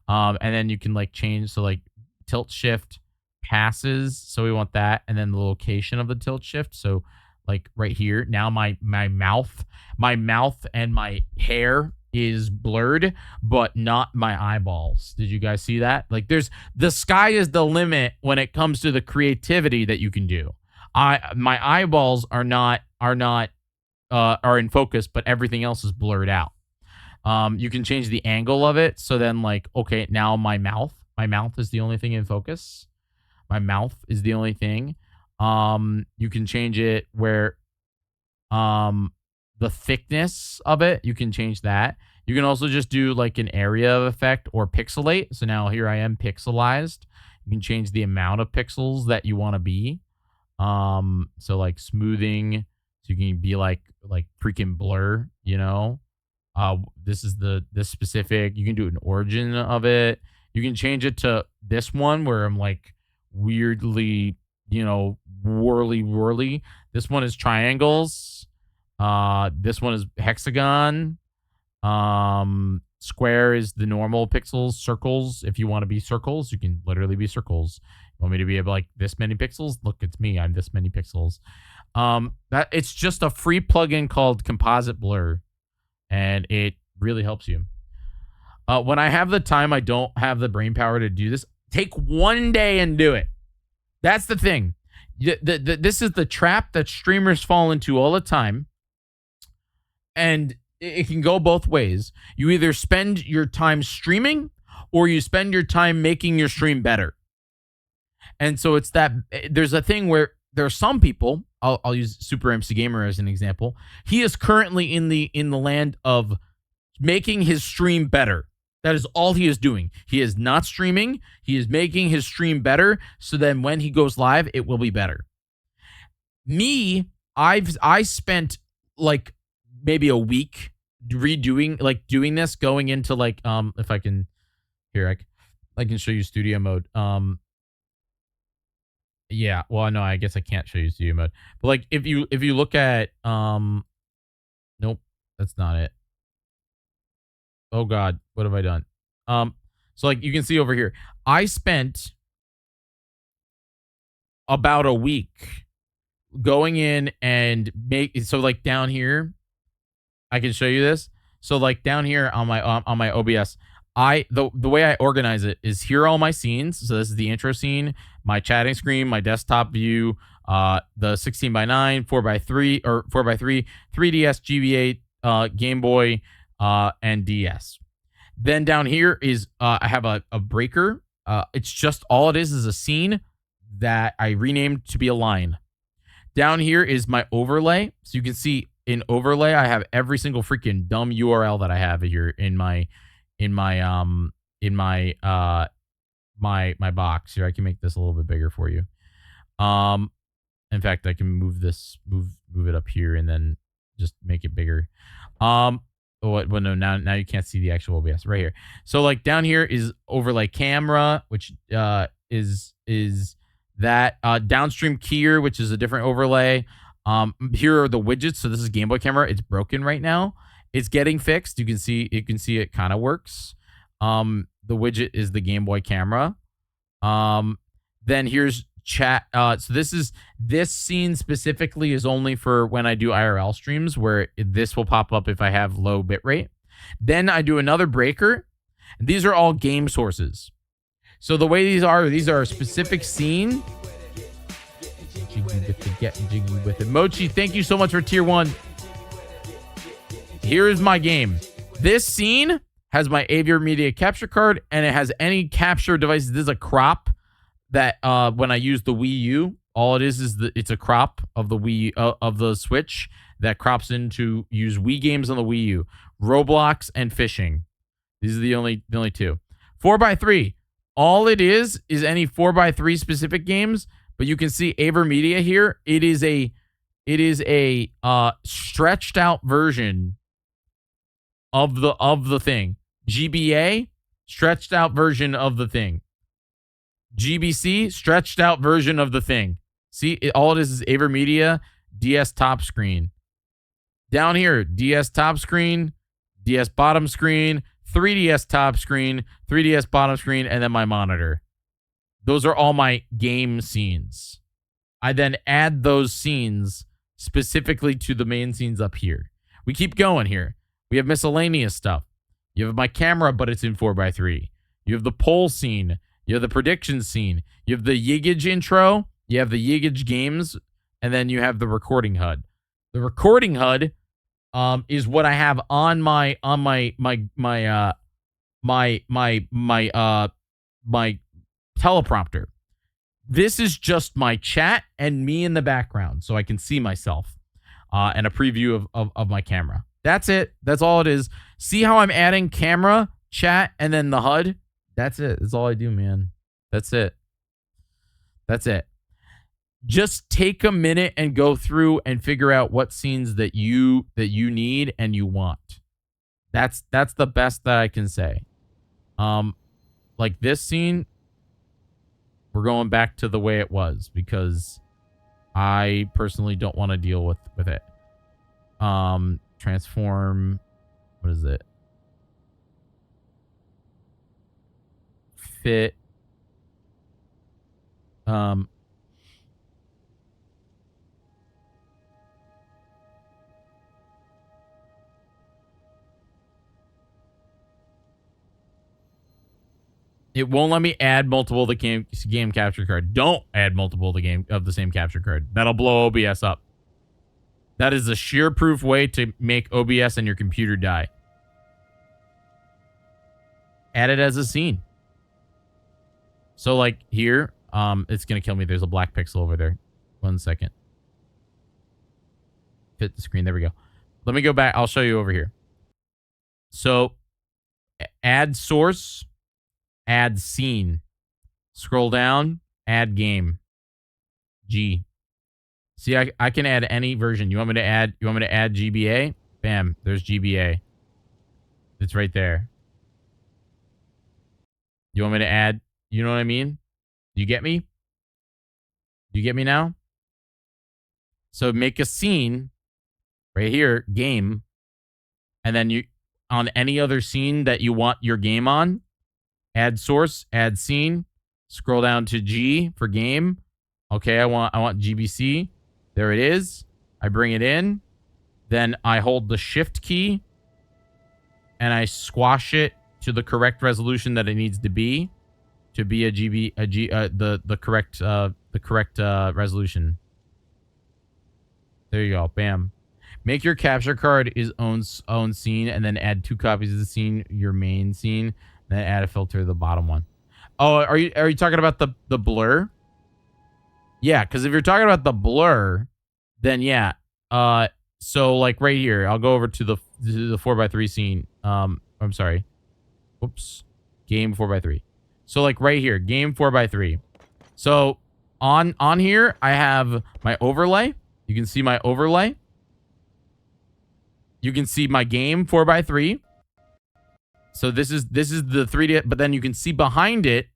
And then you can like change, so like tilt shift passes, so we want that, and then the location of the tilt shift. So like right here, now my mouth and my hair is blurred, but not my eyeballs. Did you guys see that? Like the sky is the limit when it comes to the creativity that you can do. My eyeballs are in focus, but everything else is blurred out. You can change the angle of it. So then like, okay, now my mouth is the only thing in focus. My mouth is the only thing. You can change it where, the thickness of it, you can change that. You can also just do like an area effect or pixelate. So now here I am pixelized. You can change the amount of pixels that you want to be. So like smoothing, so you can be like freaking blur, this is this specific. You can do an origin of it. You can change it to this one where I'm like weirdly, whirly. This one is triangles. This one is hexagon. Square is the normal pixels. Circles, if you want to be circles, you can literally be circles. You want me to be like this many pixels? Look, it's me. I'm this many pixels. That it's just a free plugin called Composite Blur, and it really helps you. When I have the time, I don't have the brain power to do this. Take one day and do it. That's the thing. This is the trap that streamers fall into all the time. And it can go both ways. You either spend your time streaming or you spend your time making your stream better. And so it's that there's a thing where there are some people, I'll use Super MC Gamer as an example. He is currently in the land of making his stream better. That is all he is doing. He is not streaming. He is making his stream better. So then when he goes live, it will be better. Me, I spent like maybe a week doing this, going into like, if I can, here, I can show you studio mode. Yeah, well, no, I guess I can't show you studio mode. But like, if you look at, nope, that's not it. Oh God, what have I done? So like you can see over here, I spent about a week going in and so like down here, I can show you this. So like down here on my OBS, the way I organize it is here are all my scenes. So this is the intro scene, my chatting screen, my desktop view, the 16:9, 4:3 or 4:3, 3DS, GBA, Game Boy, and DS. Then down here is I have a breaker. It's just all it is a scene that I renamed to be a line. Down here is my overlay. So you can see in overlay, I have every single freaking dumb URL that I have here in my box here. I can make this a little bit bigger for you. In fact, I can move it up here and then just make it bigger. Well, no, now you can't see the actual OBS right here. So like down here is overlay camera, which is that downstream keyer, which is a different overlay. Here are the widgets. So this is Game Boy camera. It's broken right now. It's getting fixed. You can see it kind of works. The widget is the Game Boy camera. Then here's chat. So this scene specifically is only for when I do IRL streams, where this will pop up if I have low bitrate. Then I do another breaker. These are all game sources. So the way these are a specific scene. Get jiggy with it. Mochi, thank you so much for tier 1. Here is my game. This scene has my Aviar Media capture card, and it has any capture devices. This is a crop that when I use the Wii U, all it is it's a crop of the of the Switch that crops in to use Wii games on the Wii U, Roblox and fishing. These are the only two. 4x3. All it is any 4x3 specific games, but you can see Aviar Media here. It is a stretched out version of the thing. GBA, stretched out version of the thing. GBC, stretched out version of the thing. See, all it is Aviar Media, DS top screen. Down here, DS top screen, DS bottom screen, 3DS top screen, 3DS bottom screen, and then my monitor. Those are all my game scenes. I then add those scenes specifically to the main scenes up here. We keep going here. We have miscellaneous stuff. You have my camera, but it's in 4x3. You have the poll scene. You have the prediction scene. You have the Yiggage intro. You have the Yiggage games, and then you have the recording HUD. The recording HUD is what I have on my teleprompter. This is just my chat and me in the background, so I can see myself, and a preview of my camera. That's it. That's all it is. See how I'm adding camera, chat, and then the HUD? That's it. That's all I do, man. That's it. That's it. Just take a minute and go through and figure out what scenes that you need and you want. That's the best that I can say. Like this scene, we're going back to the way it was because I personally don't want to deal with it. Transform. What is it? Fit. It won't let me add multiple of the game capture card. Don't add multiple of the same capture card. That'll blow OBS up. That is a sheer proof way to make OBS and your computer die. Add it as a scene. So like here, it's gonna kill me. There's a black pixel over there. 1 second. Fit the screen. There we go. Let me go back. I'll show you over here. So add source, add scene. Scroll down, add game. G. See, I can add any version. You want me to add GBA? Bam, there's GBA. It's right there. You want me to add, you know what I mean? Do you get me? Do you get me now? So make a scene right here, game, and then you on any other scene that you want your game on, add source, add scene, scroll down to G for game. Okay, I want GBC. There it is. I bring it in. Then I hold the shift key and I squash it to the correct resolution that it needs to be a the correct resolution. There you go. Bam. Make your capture card its own scene and then add 2 copies of the scene, your main scene, then add a filter to the bottom one. Oh, are you talking about the blur? Yeah, because if you're talking about the blur, then yeah. So like right here, I'll go over to the 4x3 scene. I'm sorry. Whoops. Game 4x3. So like right here, game 4x3. So on here, I have my overlay. You can see my overlay. You can see my game 4x3. So this is the 3D, but then you can see behind it,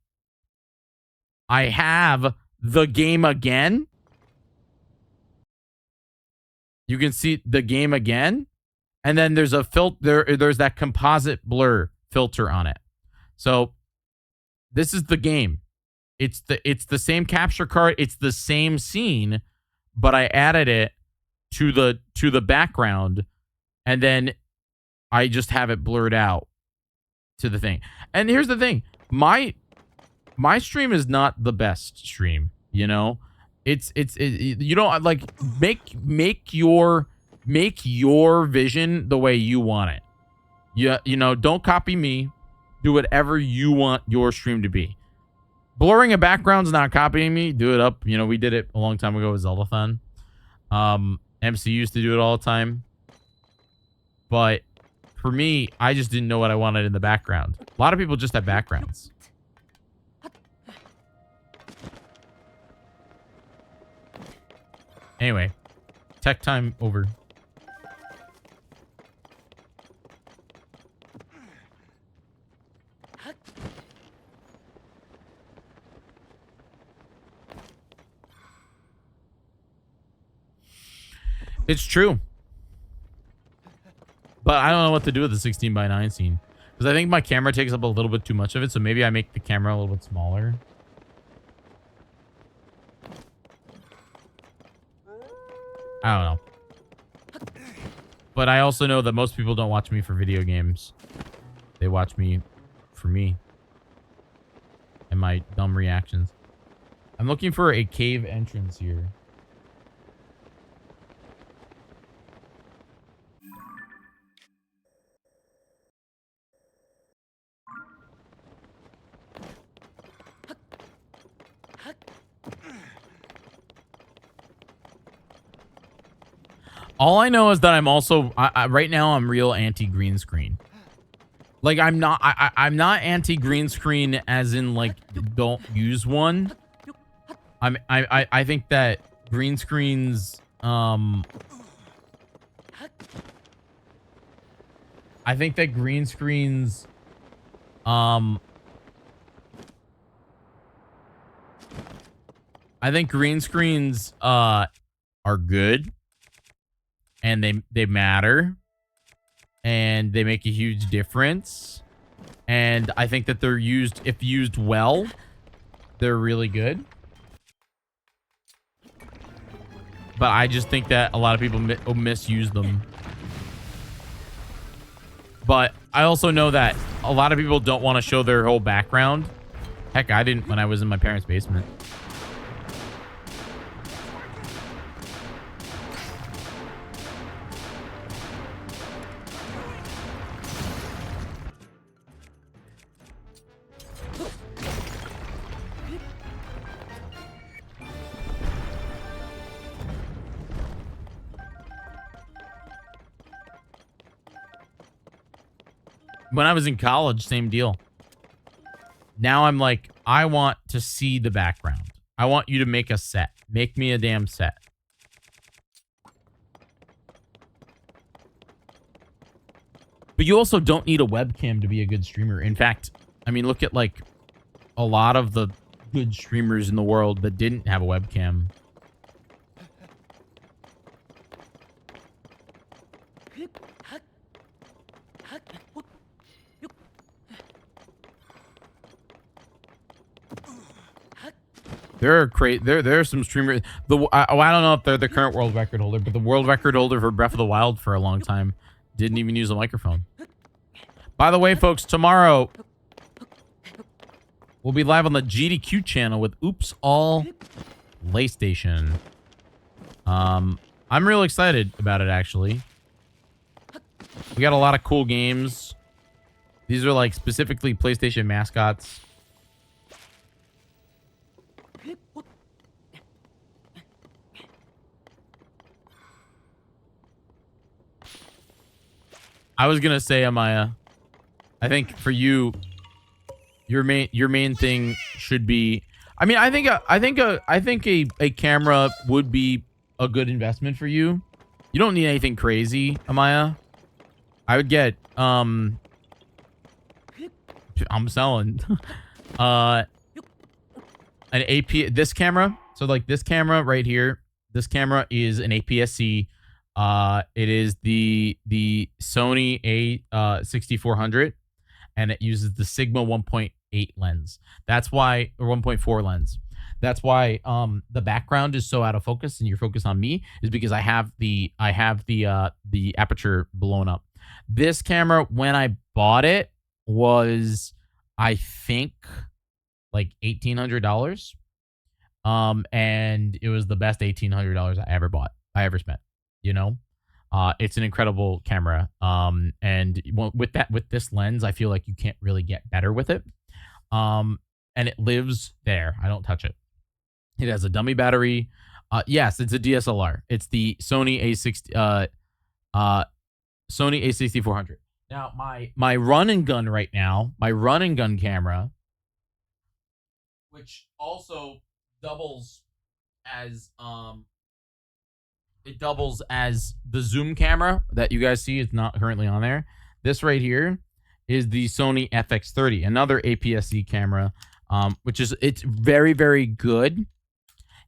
I have the game again. You can see the game again. And then there's a filter, there's that composite blur filter on it. So this is the game. It's the same capture card. It's the same scene, but I added it to the background, and then I just have it blurred out to the thing. And here's the thing. My stream is not the best stream, you know? It's you don't like make your vision the way you want it. You know, don't copy me. Do whatever you want your stream to be. Blurring a background's not copying me. Do it up. You know, we did it a long time ago with Zelda-thon. MC used to do it all the time. But for me, I just didn't know what I wanted in the background. A lot of people just have backgrounds. Anyway, tech time over. It's true. But I don't know what to do with the 16:9 scene. Because I think my camera takes up a little bit too much of it. So maybe I make the camera a little bit smaller. I don't know. But I also know that most people don't watch me for video games. They watch me for me. And my dumb reactions. I'm looking for a cave entrance here. All I know is that I'm also right now I'm real anti green screen. Like I'm not not anti green screen as in like don't use one. I think that green screens I think that green screens I think green screens are good. And they matter, and they make a huge difference. And I think that they're used, if used well, they're really good. But I just think that a lot of people misuse them. But I also know that a lot of people don't want to show their whole background. Heck, I didn't when I was in my parents' basement. When I was in college, same deal. Now I'm like, I want to see the background. I want you to make a set. Make me a damn set. But you also don't need a webcam to be a good streamer. In fact, I mean, look at like a lot of the good streamers in the world that didn't have a webcam. There are some streamers. I don't know if they're the current world record holder, but the world record holder for Breath of the Wild for a long time didn't even use a microphone. By the way, folks, tomorrow we'll be live on the GDQ channel with Oops All PlayStation. I'm real excited about it, actually. We got a lot of cool games. These are like specifically PlayStation mascots. I was gonna say, Amaya, I think for you, your main thing should be. I mean, I think a camera would be a good investment for you. You don't need anything crazy, Amaya. I would get I'm selling an AP this camera. So like this camera right here. This camera is an APS-C. It is the Sony A6400, and it uses the Sigma 1.8 1.8 lens. That's why, or 1.4 lens. That's why the background is so out of focus and you're focused on me, is because I have the aperture blown up. This camera, when I bought it, was, I think, like $1,800. And it was the best $1,800 I ever spent, you know? It's an incredible camera. And with this lens, I feel like you can't really get better with it. And it lives there. I don't touch it. It has a dummy battery. Yes, it's a DSLR. It's the Sony A6400. Now, my run and gun right now, my run and gun camera, which also doubles as it doubles as the zoom camera that you guys see. It's not currently on there. This right here is the Sony FX30, another APS-C camera, which is, it's very, very good.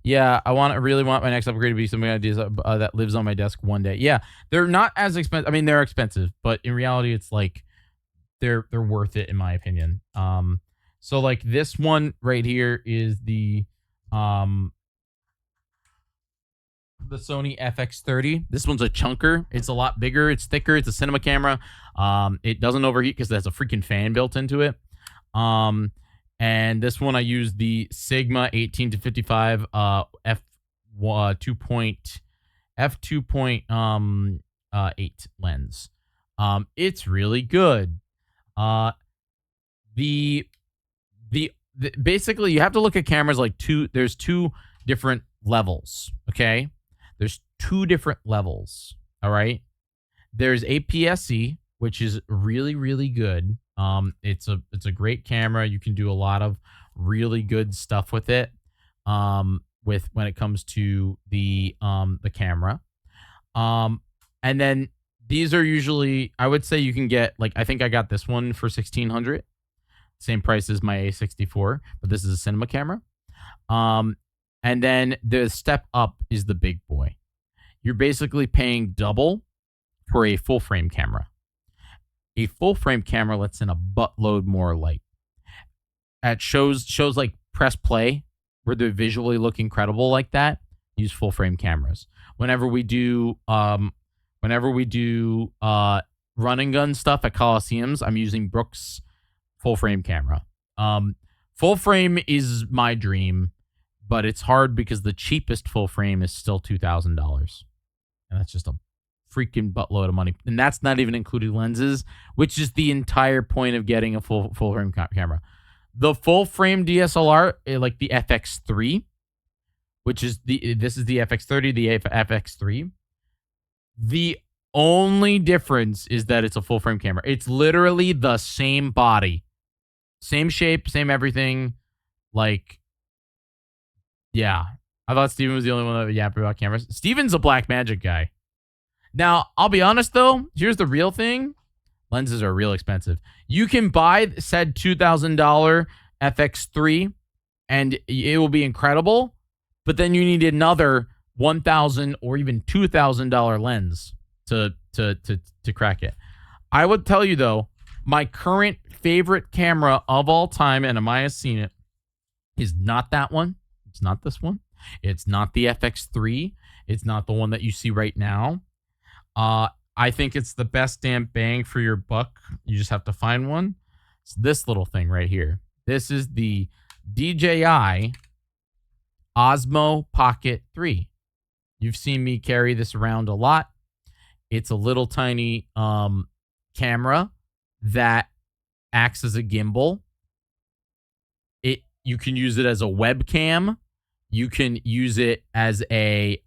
Yeah, I really want my next upgrade to be something that lives on my desk one day. Yeah, they're not as expensive. I mean, they're expensive, but in reality, it's like they're worth it in my opinion. So like this one right here is the Sony FX30. This one's a chunker. It's a lot bigger. It's thicker. It's a cinema camera. It doesn't overheat because it has a freaking fan built into it. And this one I use the Sigma 18-55 f2.8 lens. It's really good. Basically you have to look at cameras like there's two different levels, okay? There's two different levels, all right? There's APS-C, which is really, really good. It's a great camera. You can do a lot of really good stuff with it. When it comes to the camera. And then these are usually, I would say you can get, like, I think I got this one for $1,600. Same price as my A64, but this is a cinema camera. And then the step up is the big boy. You're basically paying double for a full frame camera. A full frame camera lets in a buttload more light. At shows like Press Play, where they visually look incredible like that, use full frame cameras. Whenever we do run and gun stuff at Coliseums, I'm using Brooks full frame camera. Full frame is my dream, but it's hard because the cheapest full frame is still $2,000. And that's just a freaking buttload of money. And that's not even including lenses, which is the entire point of getting a full frame camera. The full frame DSLR, like the FX3, which is this is the FX30, the FX3. The only difference is that it's a full frame camera. It's literally the same body, same shape, same everything. Like, yeah. I thought Steven was the only one that would yap about cameras. Steven's a Black Magic guy. Now, I'll be honest, though. Here's the real thing. Lenses are real expensive. You can buy said $2,000 FX3, and it will be incredible. But then you need another $1,000 or even $2,000 lens to crack it. I would tell you, though, my current favorite camera of all time, and Amaya's seen it, is not that one. It's not this one. It's not the FX3. It's not the one that you see right now. I think it's the best damn bang for your buck. You just have to find one. It's this little thing right here. This is the DJI Osmo Pocket 3. You've seen me carry this around a lot. It's a little tiny camera that acts as a gimbal. You can use it as a webcam. You can use it as a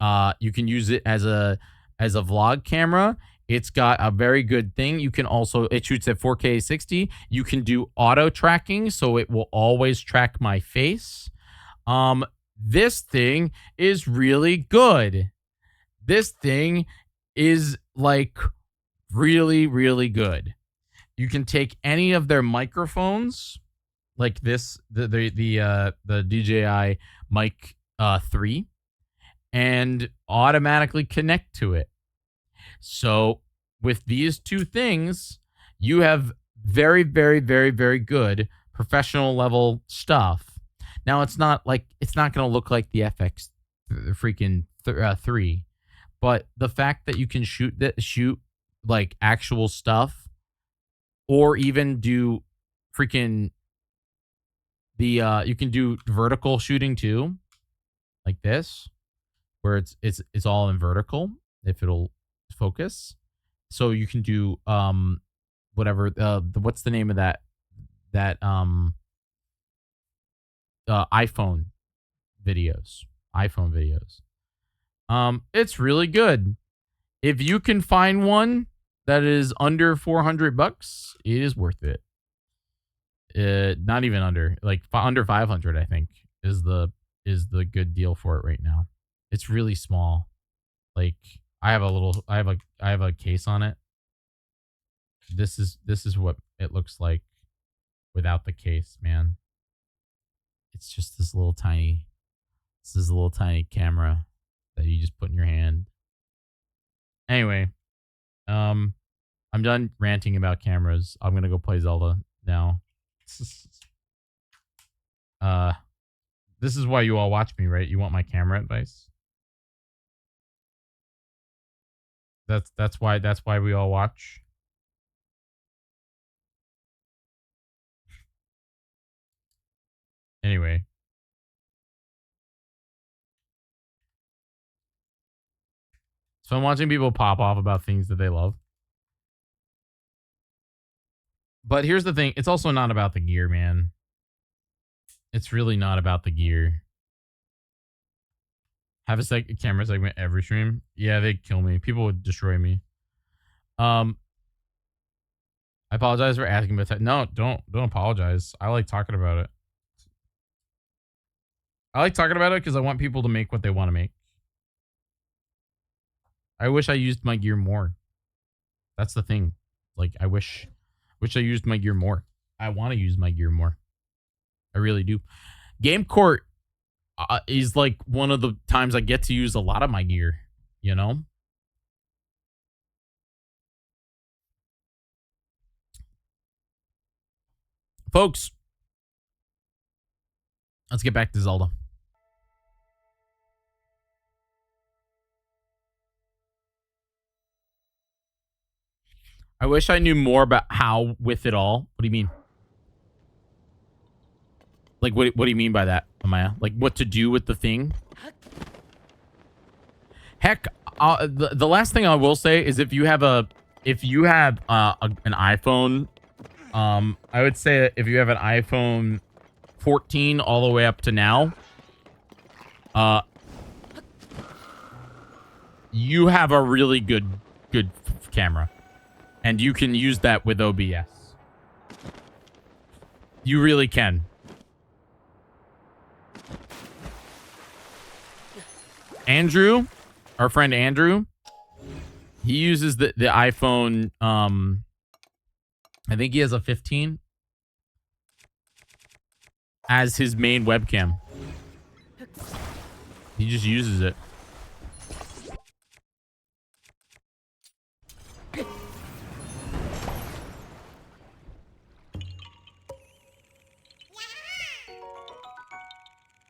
vlog camera. It's got a very good thing. You can also, it shoots at 4K 60. You can do auto tracking, so it will always track my face. This thing is really good. This thing is like really, really good. You can take any of their microphones, like this, the DJI Mic 3, and automatically connect to it. So with these two things, you have very, very, very, very good professional level stuff. Now it's not going to look like the FX freaking 3, but the fact that you can shoot like actual stuff, or even do freaking you can do vertical shooting too, like this, where it's all in vertical if it'll focus. So you can do whatever what's the name of that iPhone videos. It's really good. If you can find one that is under $400, it is worth it. Not even under, like under 500, I think is the good deal for it right now. It's really small. Like I have a case on it. This is what it looks like without the case, man. It's just this little tiny camera that you just put in your hand. Anyway, I'm done ranting about cameras. I'm gonna go play Zelda now. This is why you all watch me, right? You want my camera advice? That's why we all watch. Anyway. So I'm watching people pop off about things that they love. But here's the thing. It's also not about the gear, man. It's really not about the gear. Have a camera segment every stream. Yeah, they'd kill me. People would destroy me. I apologize for asking about that. No, don't apologize. I like talking about it. I like talking about it because I want people to make what they want to make. I wish I used my gear more. That's the thing. Like, I wish I used my gear more. I want to use my gear more. I really do. Game Court is like one of the times I get to use a lot of my gear, you know? Folks, let's get back to Zelda. I wish I knew more about how with it all. What do you mean? Like, what do you mean by that, Amaya? Like, what to do with the thing? Heck, the last thing I will say is if you have an iPhone, I would say if you have an iPhone 14 all the way up to now, you have a really good camera. And you can use that with OBS. You really can. Andrew, our friend Andrew, he uses the iPhone, I think he has a 15 as his main webcam. He just uses it.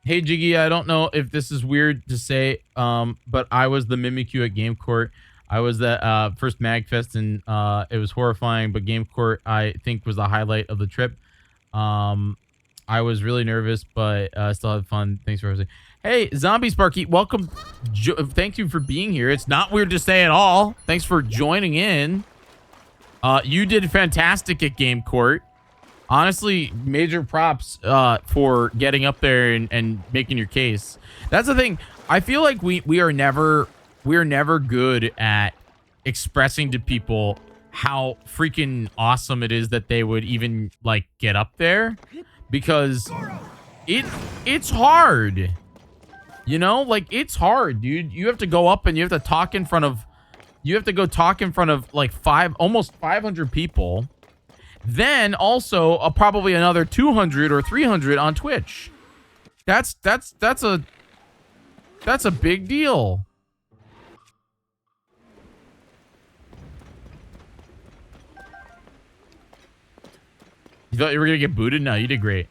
Hey, Jiggy, I don't know if this is weird to say, but I was the Mimikyu at Game Court. I was the first MagFest, and it was horrifying, but Game Court, I think, was the highlight of the trip. I was really nervous, but I still had fun. Thanks for everything. Hey, Zombie Sparky, welcome. Thank you for being here. It's not weird to say at all. Thanks for joining in. You did fantastic at Game Court. Honestly, major props for getting up there and making your case. That's the thing. I feel like we are never good at expressing to people how freaking awesome it is that they would even like get up there, because it's hard. You know, like it's hard, dude. You have to go up and you have to talk in front of like almost 500 people. Then also probably another 200 or 300 on Twitch. That's a big deal. You thought you were gonna get booted? No, you did great.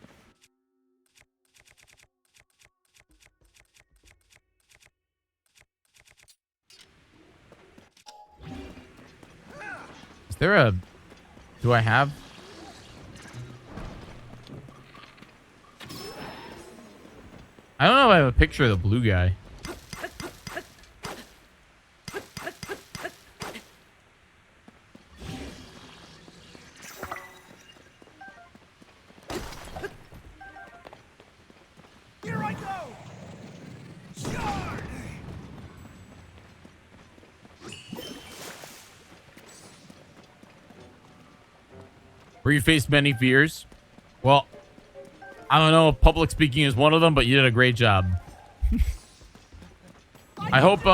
Is there a... Do I have... I don't know if I have a picture of the blue guy. Here I go! Charge! Where you faced many fears? Well, I don't know if public speaking is one of them, but you did a great job. I hope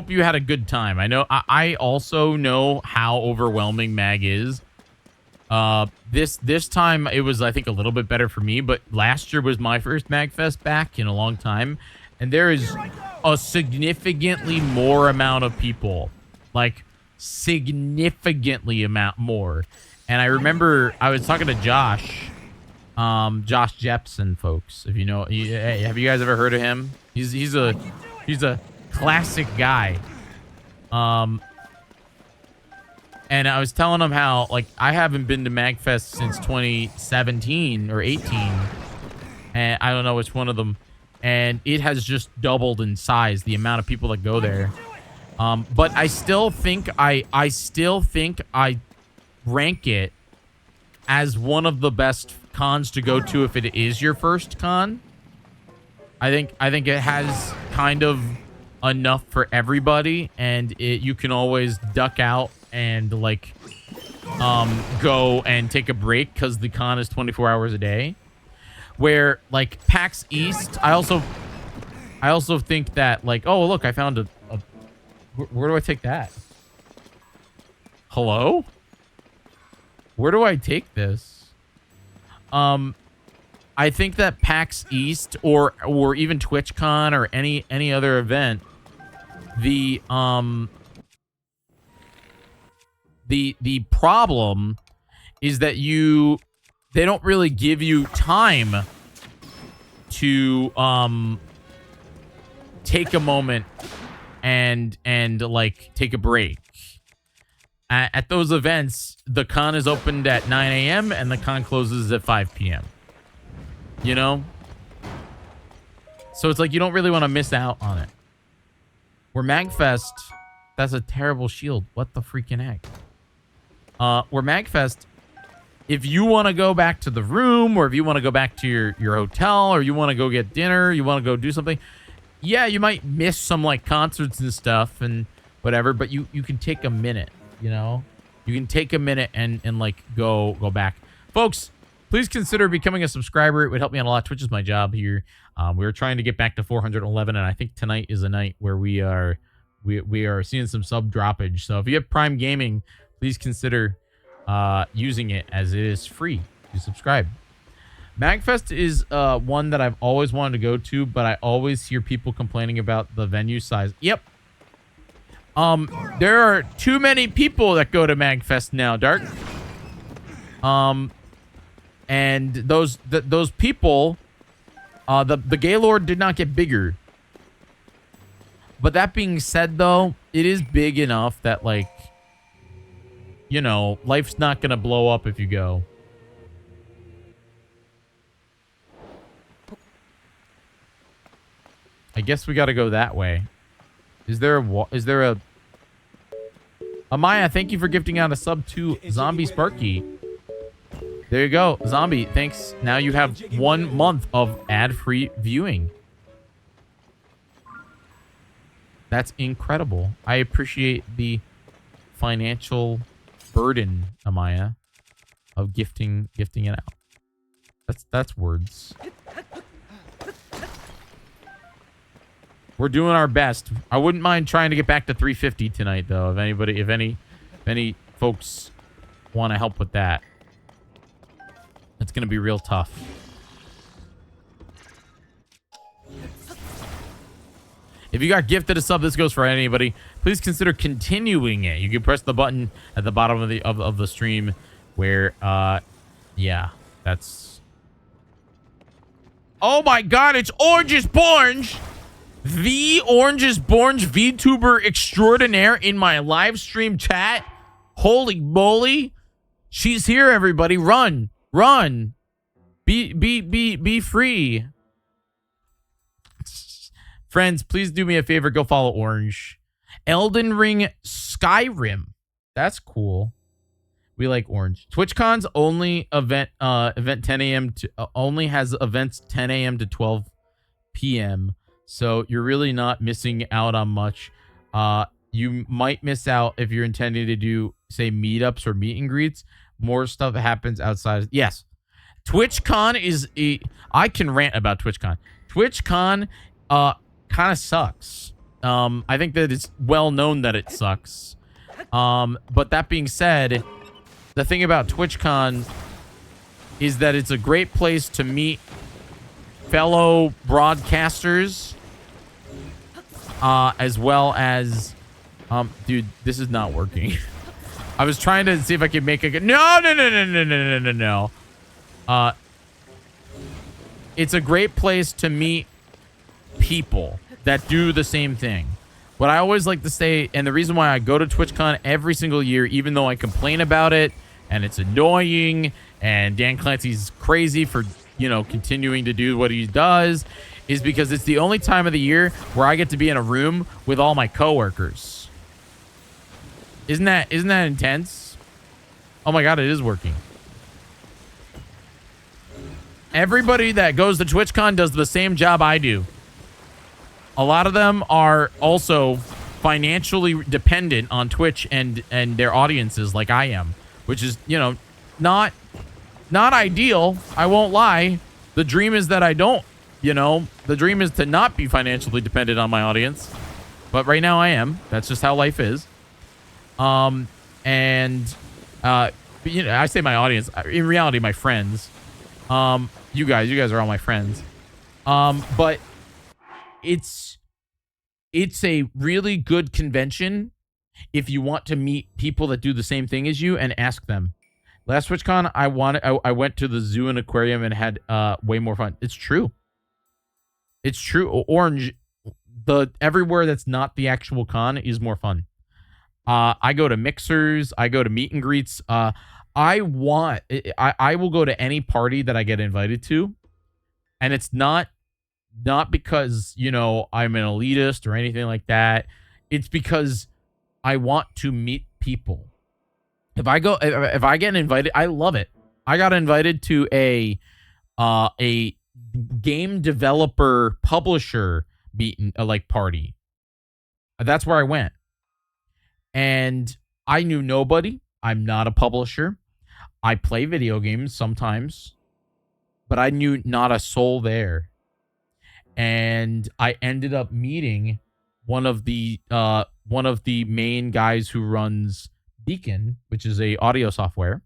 you had a good time. I know I also know how overwhelming MAG is. This time it was, I think, a little bit better for me, but last year was my first MagFest back in a long time, and there is a significantly more amount of people, like significantly amount more. And I remember I was talking to Josh Jepson, folks. If you know, have you guys ever heard of him? He's a classic guy. And I was telling him how, like, I haven't been to MagFest since 2017 or 18, and I don't know which one of them. And it has just doubled in size, the amount of people that go there. But I still think I rank it as one of the best cons to go to if it is your first con. I think it has kind of enough for everybody, and you can always duck out and like go and take a break because the con is 24 hours a day. Where like PAX East, I also think that, like, oh look, I found a where do I take that? Hello? Where do I take this? I think that PAX East or even TwitchCon or any other event, the problem is that they don't really give you time to take a moment and like take a break. At those events, the con is opened at 9 a.m. and the con closes at 5 p.m. You know? So it's like you don't really want to miss out on it. Where MagFest, that's a terrible shield. What the freaking heck? Where MagFest, if you want to go back to the room, or if you want to go back to your hotel, or you want to go get dinner, you want to go do something, yeah, you might miss some like concerts and stuff and whatever, but you can take a minute, you know? You can take a minute and like go back. Folks, please consider becoming a subscriber. It would help me out a lot. Twitch is my job here. We're trying to get back to 411, and I think tonight is a night where we are seeing some sub droppage. So if you have Prime Gaming, please consider using it, as it is free to subscribe. MagFest is one that I've always wanted to go to, but I always hear people complaining about the venue size. Yep. There are too many people that go to MagFest now, Dark. And those people, the Gaylord did not get bigger. But that being said, though, it is big enough that, like, you know, life's not gonna blow up if you go. I guess we got to go that way. Is there a Amaya, thank you for gifting out a sub to Zombie Sparky. There you go, Zombie. Thanks. Now you have 1 month of ad-free viewing. That's incredible. I appreciate the financial burden, Amaya, of gifting it out. That's words. We're doing our best. I wouldn't mind trying to get back to 350 tonight, though. If any folks want to help with that, it's gonna be real tough. If you got gifted a sub, this goes for anybody. Please consider continuing it. You can press the button at the bottom of the stream where, yeah, that's... Oh my god, it's Orange's Borge! The Orange's Borge VTuber extraordinaire in my live stream chat. Holy moly. She's here, everybody. Run. Run. Be free. Friends, please do me a favor. Go follow Orange. Elden Ring Skyrim. That's cool. We like Orange. TwitchCon's only event 10 a.m. to only has events 10 a.m. to 12 p.m. So you're really not missing out on much. You might miss out if you're intending to do, say, meetups or meet and greets. More stuff happens outside. Yes. TwitchCon is a... I can rant about TwitchCon. TwitchCon kind of sucks. I think that it's well known that it sucks. But that being said, the thing about TwitchCon is that it's a great place to meet fellow broadcasters, as well as... dude, this is not working. I was trying to see if I could make a... No. It's a great place to meet people that do the same thing. What I always like to say, and the reason why I go to TwitchCon every single year, even though I complain about it, and it's annoying, and Dan Clancy's crazy for, you know, continuing to do what he does, is because it's the only time of the year where I get to be in a room with all my coworkers. Isn't that intense? Oh my god, it is working. Everybody that goes to TwitchCon does the same job I do. A lot of them are also financially dependent on Twitch and their audiences like I am, which is, you know, not ideal. I won't lie. The dream is that I don't, you know, the dream is to not be financially dependent on my audience. But right now I am. That's just how life is. You know, I say my audience, in reality, my friends. You guys are all my friends. But it's a really good convention if you want to meet people that do the same thing as you and ask them. Last TwitchCon, I went to the zoo and aquarium and had way more fun. It's true. It's true. Orange, everywhere that's not the actual con is more fun. I go to mixers. I go to meet and greets. I will go to any party that I get invited to, and it's not because, you know, I'm an elitist or anything like that. It's because I want to meet people. If I get invited, I love it. I got invited to a game developer publisher party. That's where I went. And I knew nobody. I'm not a publisher. I play video games sometimes, but I knew not a soul there. And I ended up meeting one of the main guys who runs Beacon, which is a audio software.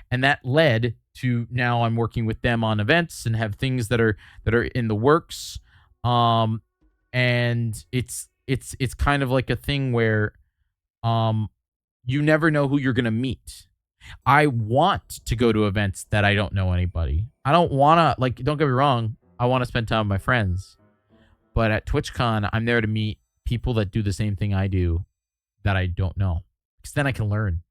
And that led to now I'm working with them on events and have things that are in the works. And it's kind of like a thing where you never know who you're going to meet. I want to go to events that I don't know anybody. I don't want to, like, don't get me wrong, I want to spend time with my friends. But at TwitchCon, I'm there to meet people that do the same thing I do that I don't know. Because then I can learn.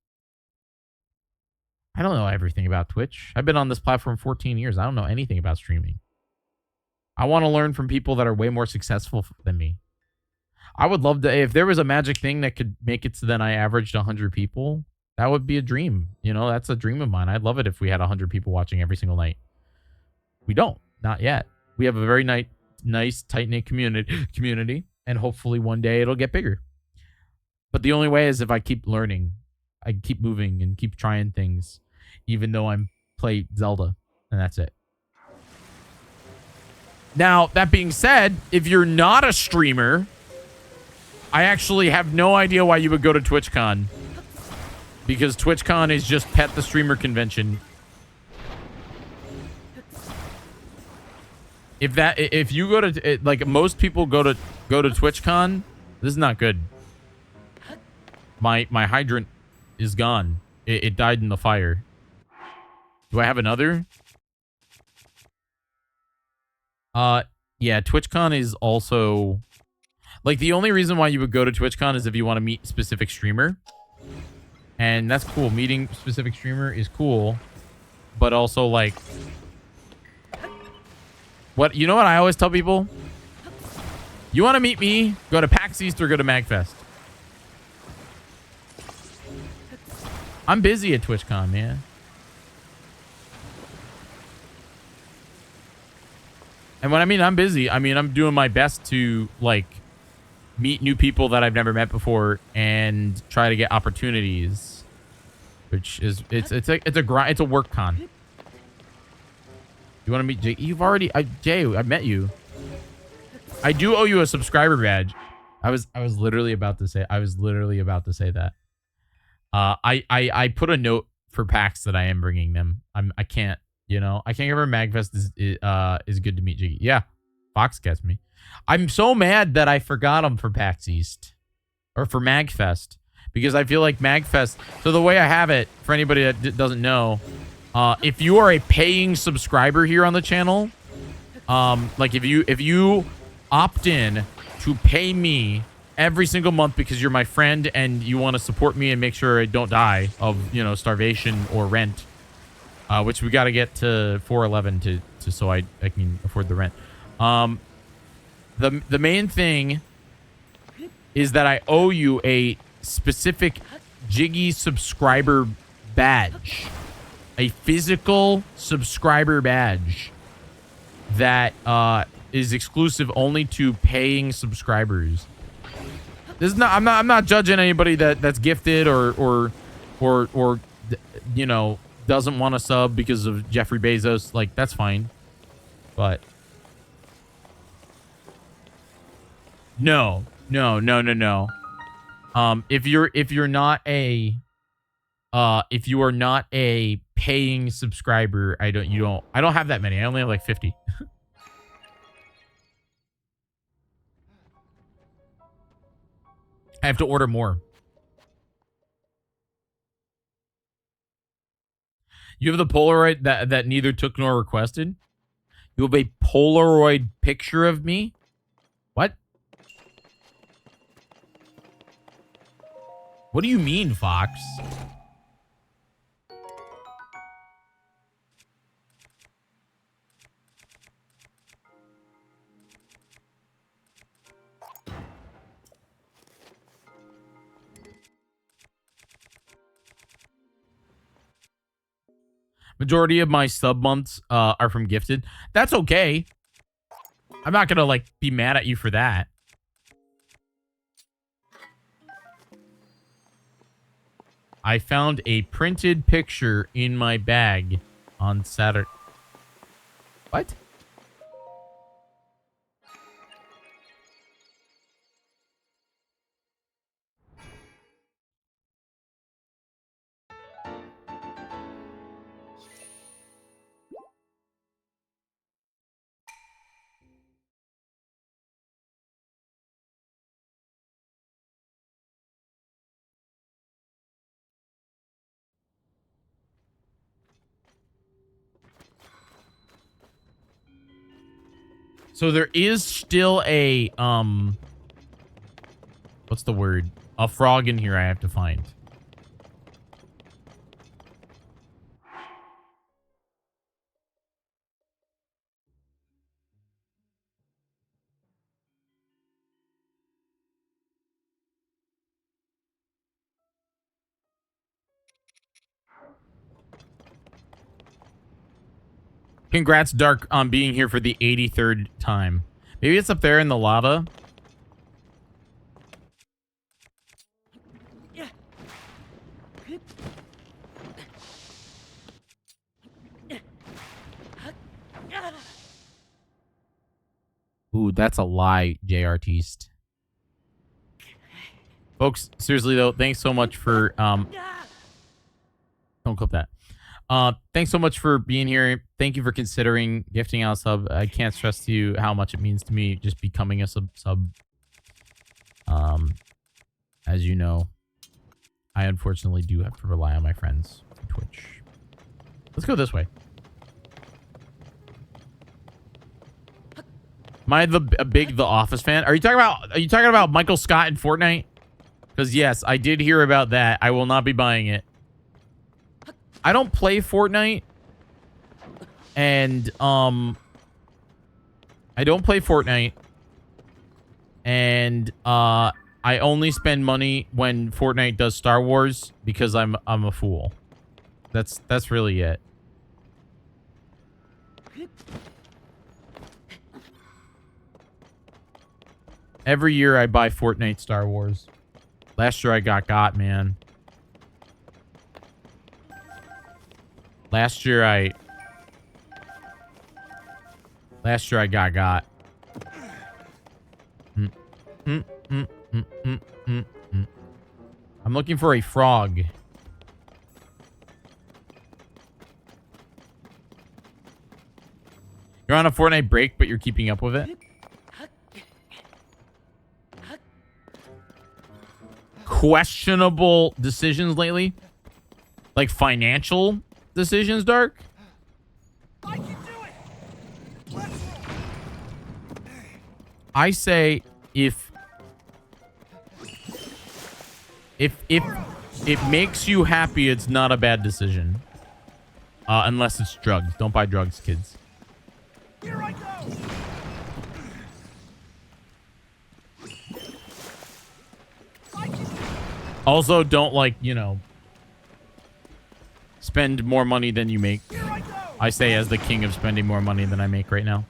I don't know everything about Twitch. I've been on this platform 14 years. I don't know anything about streaming. I want to learn from people that are way more successful than me. I would love to, if there was a magic thing that could make it so then I averaged 100 people, that would be a dream. You know, that's a dream of mine. I'd love it if we had 100 people watching every single night. We don't. Not yet. We have a very nice, tight-knit community, and hopefully one day it'll get bigger. But the only way is if I keep learning. I keep moving and keep trying things, even though I'm play Zelda, and that's it. Now, that being said, if you're not a streamer, I actually have no idea why you would go to TwitchCon. Because TwitchCon is just pet the streamer convention. If you go to, like, most people go to TwitchCon, this is not good. My hydrant is gone. It died in the fire. Do I have another? Yeah, TwitchCon is also... Like, the only reason why you would go to TwitchCon is if you want to meet a specific streamer. And that's cool. Meeting a specific streamer is cool. But also, like... What? You know what I always tell people? You want to meet me? Go to PAX East or go to MagFest. I'm busy at TwitchCon, man. And when I mean I'm busy, I mean I'm doing my best to, like, meet new people that I've never met before and try to get opportunities. Which is it's a work con. You want to meet Jay? You've already Jay, I met you. I do owe you a subscriber badge. I was literally about to say that. I put a note for PAX that I am bringing them. I can't, you know, I can't give her MagFest is good to meet Jiggy. Yeah, Fox gets me. I'm so mad that I forgot him for PAX East or for MagFest because I feel like MagFest. So the way I have it for anybody that doesn't know, if you are a paying subscriber here on the channel, like if you opt in to pay me every single month because you're my friend and you want to support me and make sure I don't die of, you know, starvation or rent, which we got to get to 411 to so I can afford the rent. The main thing is that I owe you a specific Jiggy subscriber badge, a physical subscriber badge that is exclusive only to paying subscribers. This is not. I'm not judging anybody that's gifted or you know, doesn't want to sub because of Jeffrey Bezos. Like, that's fine, but no. If you are not a paying subscriber, I don't have that many. I only have like 50. I have to order more. You have the Polaroid that neither took nor requested? You have a Polaroid picture of me? What? What do you mean, Fox? Majority of my sub months are from gifted. That's okay. I'm not gonna, like, be mad at you for that. I found a printed picture in my bag on Saturday. What? So there is still a, what's the word? A frog in here I have to find. Congrats, Dark, on being here for the 83rd time. Maybe it's up there in the lava. Ooh, that's a lie, J Artiste. Folks, seriously though, thanks so much for don't clip that. Thanks so much for being here. Thank you for considering gifting out a sub. I can't stress to you how much it means to me just becoming a sub. As you know, I unfortunately do have to rely on my friends for Twitch. Let's go this way. Am I a big The Office fan? Are you talking about Michael Scott in Fortnite? Because yes, I did hear about that. I will not be buying it. I don't play Fortnite. And I don't play Fortnite. And I only spend money when Fortnite does Star Wars because I'm a fool. That's really it. Every year I buy Fortnite Star Wars. Last year I got, man. Last year I got. I'm looking for a frog. You're on a Fortnite break, but you're keeping up with it? Questionable decisions lately? Like financial decisions, Dark? I can do it. Let's roll. I say if it makes you happy, it's not a bad decision. Unless it's drugs. Don't buy drugs, kids. Here I go. Also, don't, like, you know, spend more money than you make. Here I go. I say as the king of spending more money than I make right now.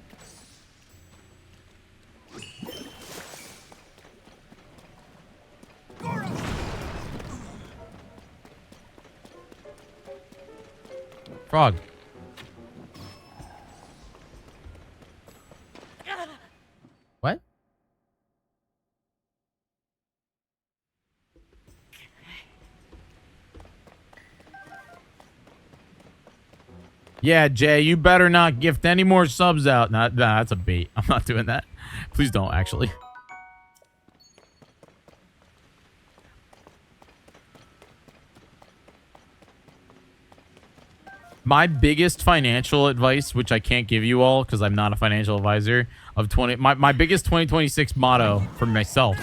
Frog. What? Yeah, Jay, you better not gift any more subs out. Nah, that's a bait. I'm not doing that. Please don't, actually. My biggest financial advice, which I can't give you all because I'm not a financial advisor, my biggest 2026 motto for myself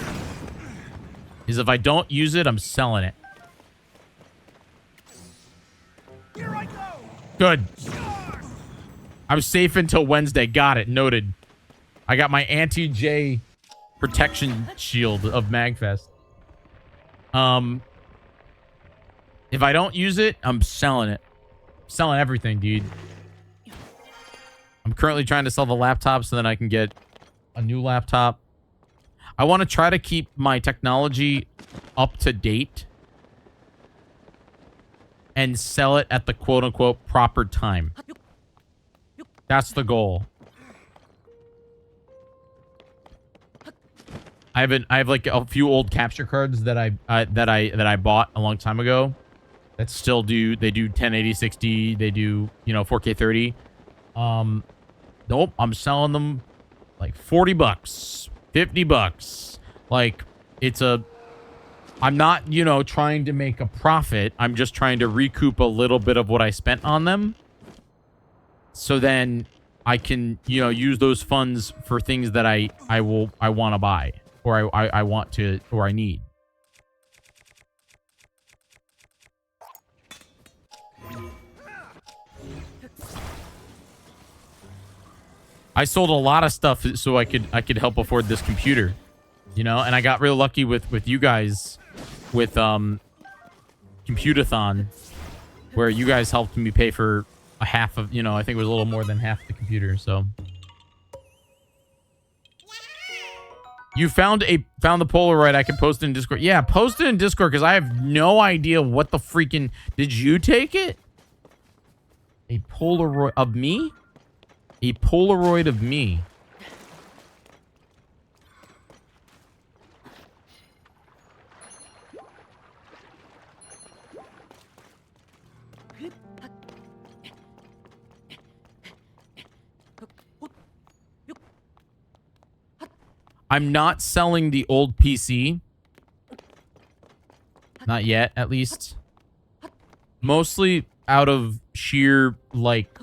is if I don't use it, I'm selling it. Here I go. Good. I'm safe until Wednesday. Got it. Noted. I got my anti-J protection shield of MagFest. If I don't use it, I'm selling it. Selling everything, dude. I'm currently trying to sell the laptop so that I can get a new laptop. I want to try to keep my technology up to date and sell it at the quote-unquote proper time. That's the goal. I have like a few old capture cards that I bought a long time ago that still do 1080 60, they do, you know, 4K 30. Nope, I'm selling them like 40 bucks, 50 bucks. Like, I'm not, you know, trying to make a profit. I'm just trying to recoup a little bit of what I spent on them. So then I can, you know, use those funds for things that I want to buy or I want to, or I need. I sold a lot of stuff so I could help afford this computer, you know, and I got real lucky with you guys with Computathon, where you guys helped me pay for a half of, you know, I think it was a little more than half the computer. So you found the Polaroid. I can post it in Discord. Yeah, post it in Discord because I have no idea what the freaking, did you take it? A Polaroid of me? A Polaroid of me. I'm not selling the old PC. Not yet, at least. Mostly out of sheer, like,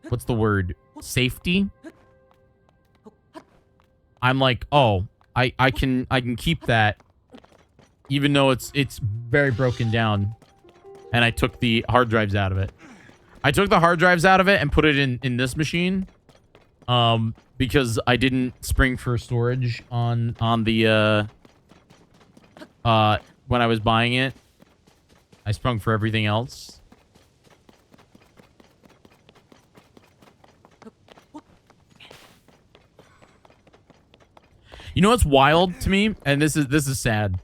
what's the word? Safety. I'm like, oh, I can keep that, even though it's very broken down. And I took the hard drives out of it. I took the hard drives out of it and put it in this machine. Because I didn't spring for storage on the when I was buying it. I sprung for everything else. You know what's wild to me? And this is sad.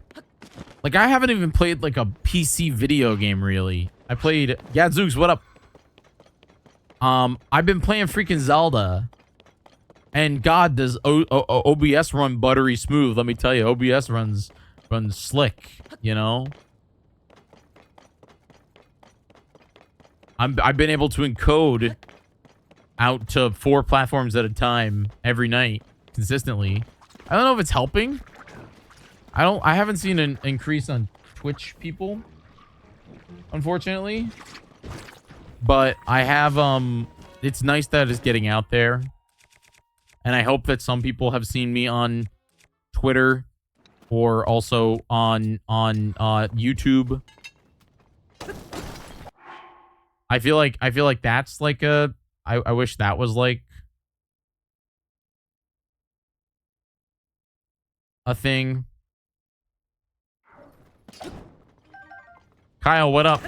Like, I haven't even played like a PC video game really. I played Gadzooks, what up? I've been playing freaking Zelda. And God, does OBS run buttery smooth? Let me tell you, OBS runs slick, you know? I've been able to encode out to 4 platforms at a time every night consistently. I don't know if it's helping. I haven't seen an increase on Twitch people, unfortunately. But I have it's nice that it's getting out there. And I hope that some people have seen me on Twitter or also on YouTube. I feel like that's like I wish that was like a thing. Kyle, what up?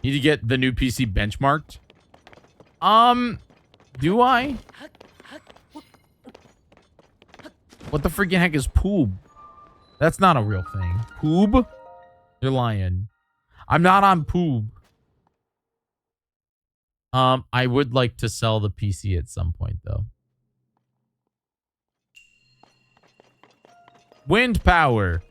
Need to get the new PC benchmarked. Do I? What the freaking heck is poob? That's not a real thing. Poob? You're lying. I'm not on poob. I would like to sell the PC at some point, though. Wind power.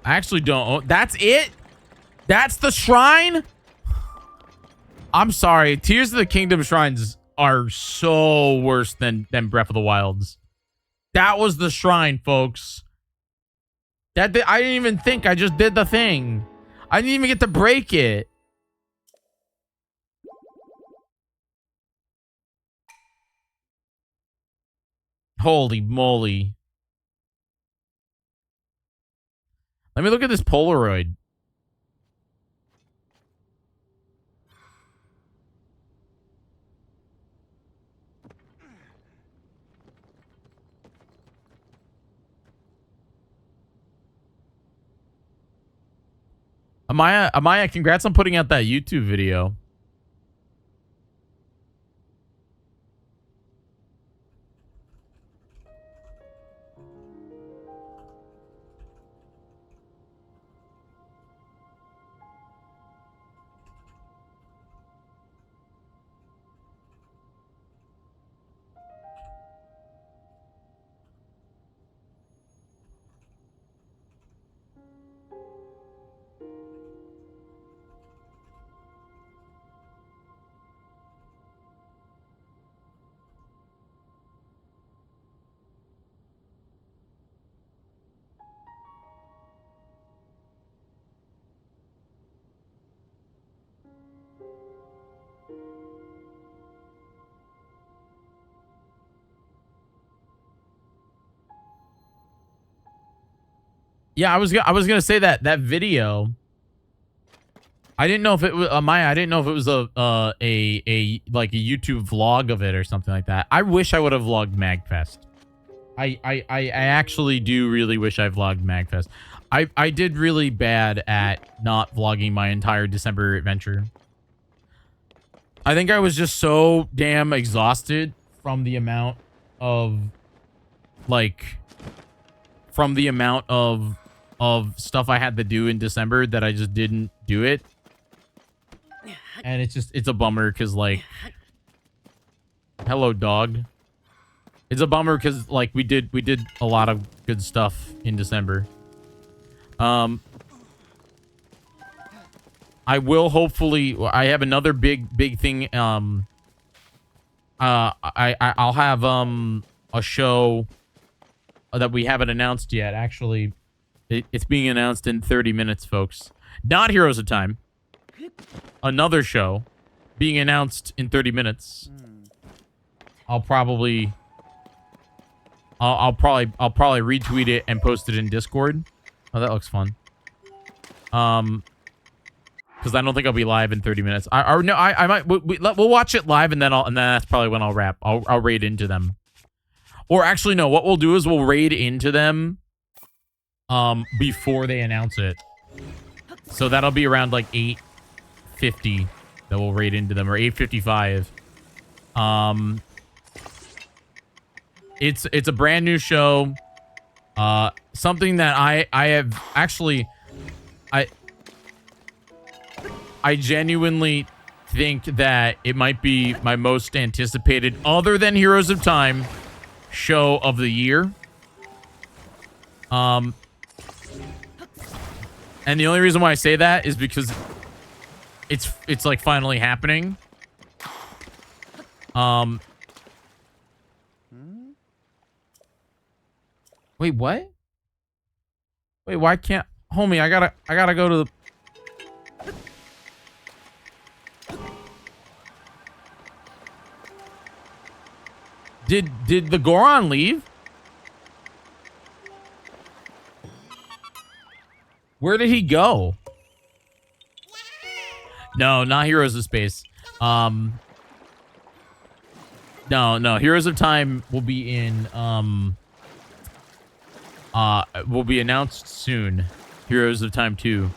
I actually don't. That's it? That's the shrine? I'm sorry. Tears of the Kingdom shrines are so worse than Breath of the Wild's. That was the shrine, folks. I didn't even think. I just did the thing. I didn't even get to break it. Holy moly. Let me look at this Polaroid. Amaya, congrats on putting out that YouTube video. Yeah, I was gonna say that video. I didn't know if it was Maya. I didn't know if it was a like a YouTube vlog of it or something like that. I wish I would have vlogged Magfest. I actually do really wish I vlogged Magfest. I did really bad at not vlogging my entire December adventure. I think I was just so damn exhausted from the amount of stuff I had to do in December that I just didn't do it. And it's a bummer because, like, hello, dog. It's a bummer because, like, we did a lot of good stuff in December. I will hopefully. I have another big thing. I'll have a show that we haven't announced yet. Actually, it's being announced in 30 minutes, folks. Not Heroes of Time. Another show being announced in 30 minutes. I'll probably retweet it and post it in Discord. Oh, that looks fun. Because I don't think I'll be live in 30 minutes. I might. We'll watch it live, and then that's probably when I'll wrap. I'll raid into them. Or actually, no. What we'll do is we'll raid into them, before they announce it. So that'll be around like 8:50 that we'll raid into them, or 8:55. It's a brand new show. Something that I have actually, I genuinely think that it might be my most anticipated, other than Heroes of Time, show of the year. And the only reason why I say that is because it's like finally happening. Wait, what? Wait, why can't... Homie, I gotta go to the... Did the Goron leave? Where did he go? No, not Heroes of Space. No, Heroes of Time will be in, will be announced soon. Heroes of Time 2.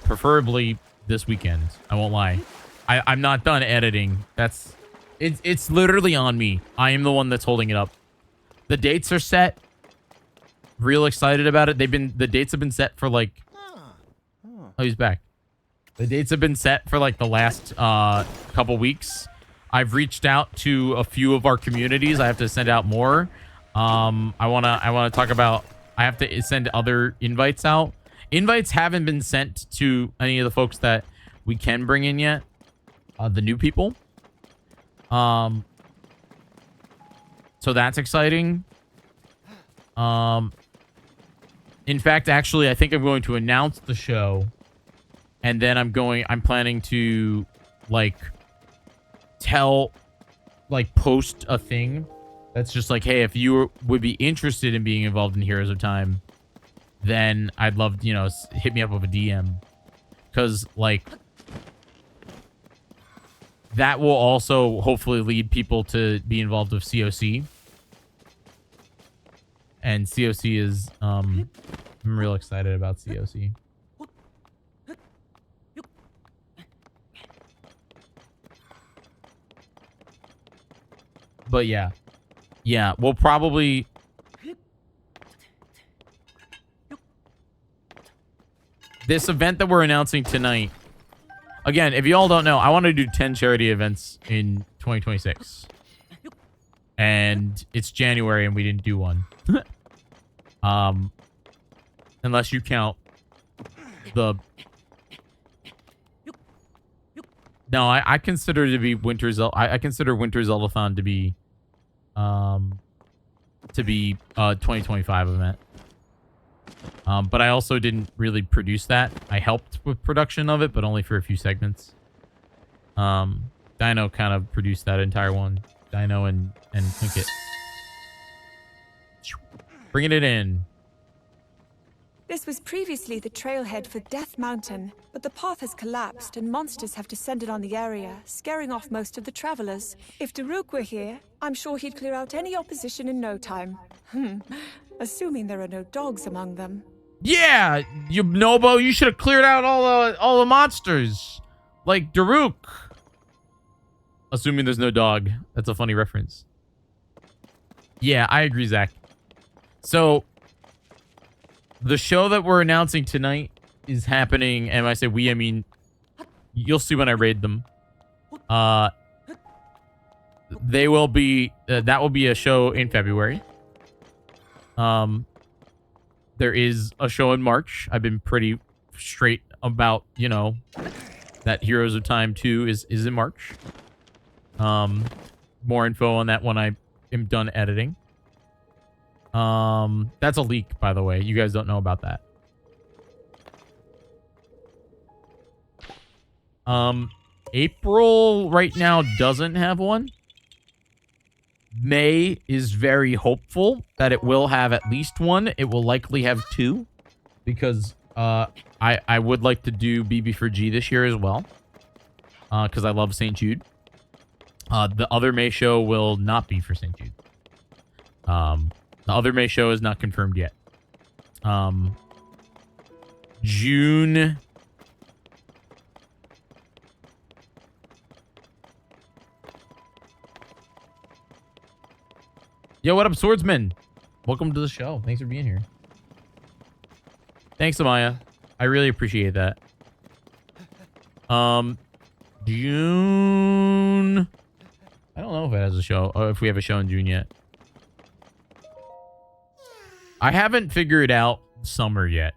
Preferably this weekend. I won't lie. I'm not done editing. It's literally on me. I am the one that's holding it up. The dates are set. Real excited about it. The dates have been set for like... Oh, he's back. The dates have been set for like the last couple weeks. I've reached out to a few of our communities. I have to send out more. I wanna talk about... I have to send other invites out. Invites haven't been sent to any of the folks that we can bring in yet. The new people. So that's exciting. In fact, actually, I think I'm going to announce the show, and then I'm planning to like post a thing that's just like, hey, if you would be interested in being involved in Heroes of Time, then I'd love, hit me up with a DM, because like that will also hopefully lead people to be involved with COC. And COC is, I'm real excited about COC. But yeah, we'll probably... This event that we're announcing tonight, again, if you all don't know, I want to do 10 charity events in 2026. And it's January and we didn't do one. Unless you count the... No, I consider it to be Winter Zelda. I consider Winter Zeldathon to be a 2025 event. But I also didn't really produce that. I helped with production of it, but only for a few segments. Dino kind of produced that entire one. Dino and Plinkett. Bringing it in. This was previously the trailhead for Death Mountain, but the path has collapsed and monsters have descended on the area, scaring off most of the travelers. If Daruk were here, I'm sure he'd clear out any opposition in no time. Assuming there are no dogs among them. Yeah, you Nobo, you should have cleared out all the monsters. Like Daruk. Assuming there's no dog. That's a funny reference. Yeah, I agree, Zach. So, the show that we're announcing tonight is happening, and when I say we, I mean, you'll see when I raid them. They will be, that will be a show in February. There is a show in March. I've been pretty straight about, you know, that Heroes of Time 2 is in March. More info on that when I am done editing. That's a leak, by the way. You guys don't know about that. April right now doesn't have one. May is very hopeful that it will have at least one. It will likely have two because I would like to do BB for G this year as well because I love St. Jude. The other May show will not be for St. Jude. The other May show is not confirmed yet. June. Yo, what up, swordsman? Welcome to the show. Thanks for being here. Thanks, Amaya. I really appreciate that. June. I don't know if it has a show, or if we have a show in June yet. I haven't figured out summer yet.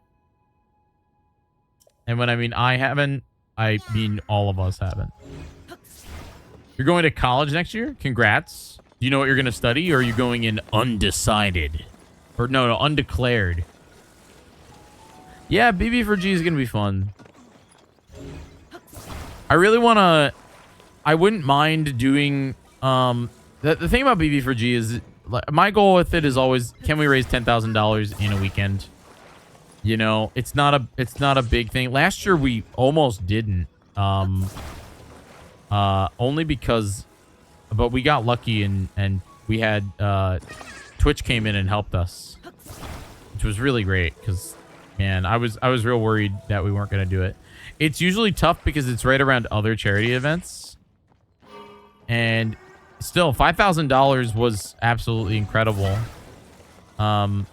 And when I mean I haven't, I mean all of us haven't. You're going to college next year? Congrats. Do you know what you're going to study, or are you going in undecided? Or no, undeclared. Yeah, BB for G is going to be fun. I really want to... I wouldn't mind doing... The thing about BB for G is... My goal with it is always, can we raise $10,000 in a weekend? You know, it's not a big thing. Last year, we almost didn't. Only because... But we got lucky and we had Twitch came in and helped us, which was really great because, man, I was real worried that we weren't going to do it. It's usually tough because it's right around other charity events. And still, $5,000 was absolutely incredible. I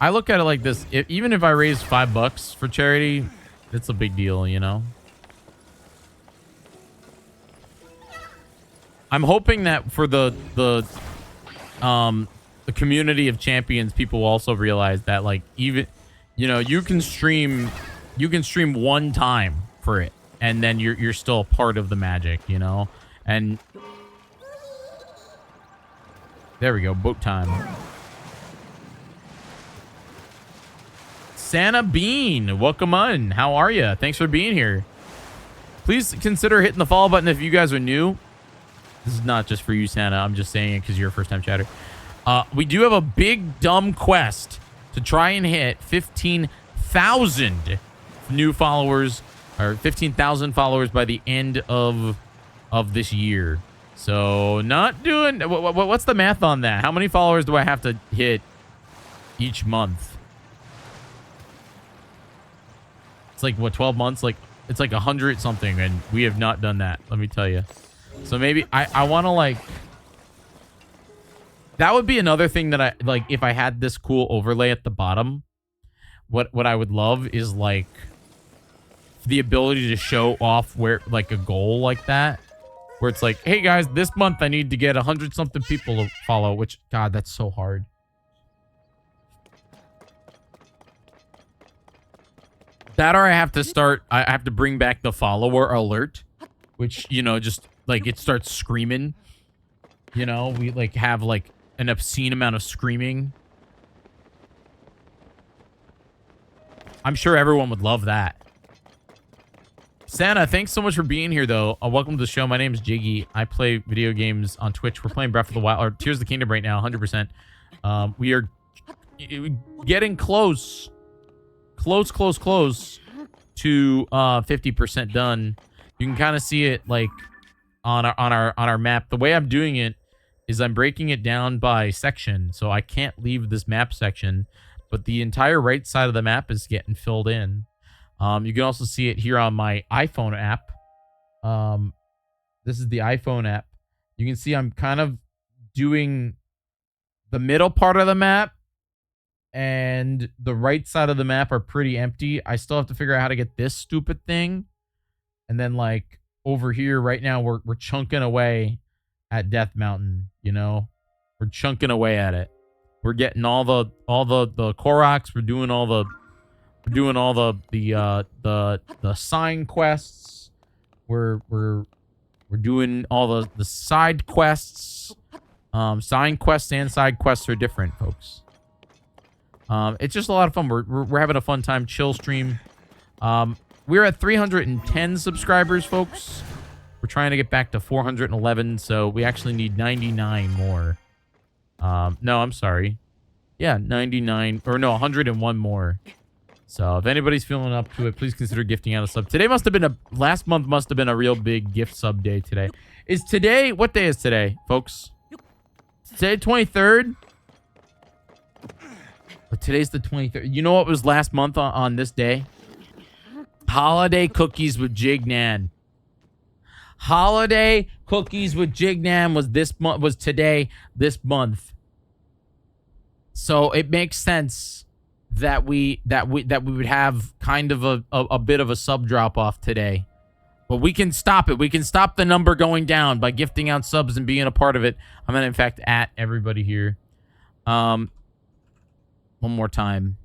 look at it like this. Even if I raise $5 for charity, it's a big deal, you know? I'm hoping that for the community of champions, people will also realize that, like, even, you know, you can stream one time for it, and then you're still a part of the magic, you know. And there we go, boat time. Santa Bean, welcome on. How are you? Thanks for being here. Please consider hitting the follow button if you guys are new. This is not just for you, Santa. I'm just saying it because you're a first-time chatter. We do have a big, dumb quest to try and hit 15,000 new followers, or 15,000 followers by the end of this year. So, not doing... What's the math on that? How many followers do I have to hit each month? It's like, what, 12 months? Like, it's like 100 something, and we have not done that. Let me tell you. So maybe I want to, like, that would be another thing that I like. If I had this cool overlay at the bottom, what I would love is, like, the ability to show off where, like, a goal like that, where it's like, hey guys, this month I need to get 100 something people to follow, which, God, that's so hard. That, or I have to bring back the follower alert, which, you know, just, like, it starts screaming. You know, we, like, have, like, an obscene amount of screaming. I'm sure everyone would love that. Santa, thanks so much for being here, though. Welcome to the show. My name is Jyggy. I play video games on Twitch. We're playing Breath of the Wild, or Tears of the Kingdom right now, 100%. We are getting close to 50% done. You can kind of see it like on our map. The way I'm doing it is I'm breaking it down by section, so I can't leave this map section, but the entire right side of the map is getting filled in. You can also see it here on my iPhone app. This is the iPhone app. You can see I'm kind of doing the middle part of the map, and the right side of the map are pretty empty. I still have to figure out how to get this stupid thing. And then like over here right now, we're chunking away at Death Mountain, you know? We're chunking away at it. We're getting all the Koroks, we're doing all the sign quests. We're doing all the side quests. Sign quests and side quests are different, folks. It's just a lot of fun. We're having a fun time. Chill stream. We're at 310 subscribers, folks. We're trying to get back to 411, so we actually need 99 more. No, I'm sorry. Yeah, 99 or no, 101 more. So if anybody's feeling up to it, please consider gifting out a sub. Today last month must have been a real big gift sub day today. What day is today, folks? Today, 23rd? But today's the 23rd. You know what was last month on this day? Holiday cookies with Jignan. Holiday cookies with Jignan was today, this month. So it makes sense that we would have kind of a bit of a sub drop off today. But we can stop it. We can stop the number going down by gifting out subs and being a part of it. I'm gonna in fact at everybody here. One more time.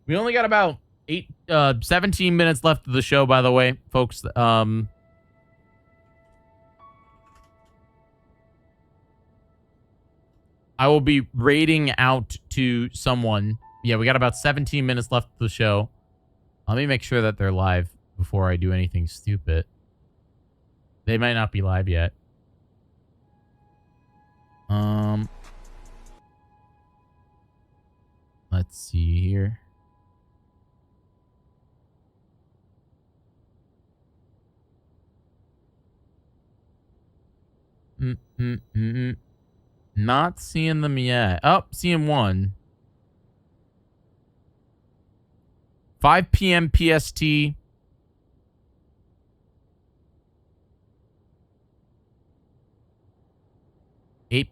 We only got about 17 minutes left of the show, by the way, folks. I will be raiding out to someone. Yeah, we got about 17 minutes left of the show. Let me make sure that they're live before I do anything stupid. They might not be live yet. Let's see here. Not seeing them yet. Oh, seeing one. 5 p.m. PST. 8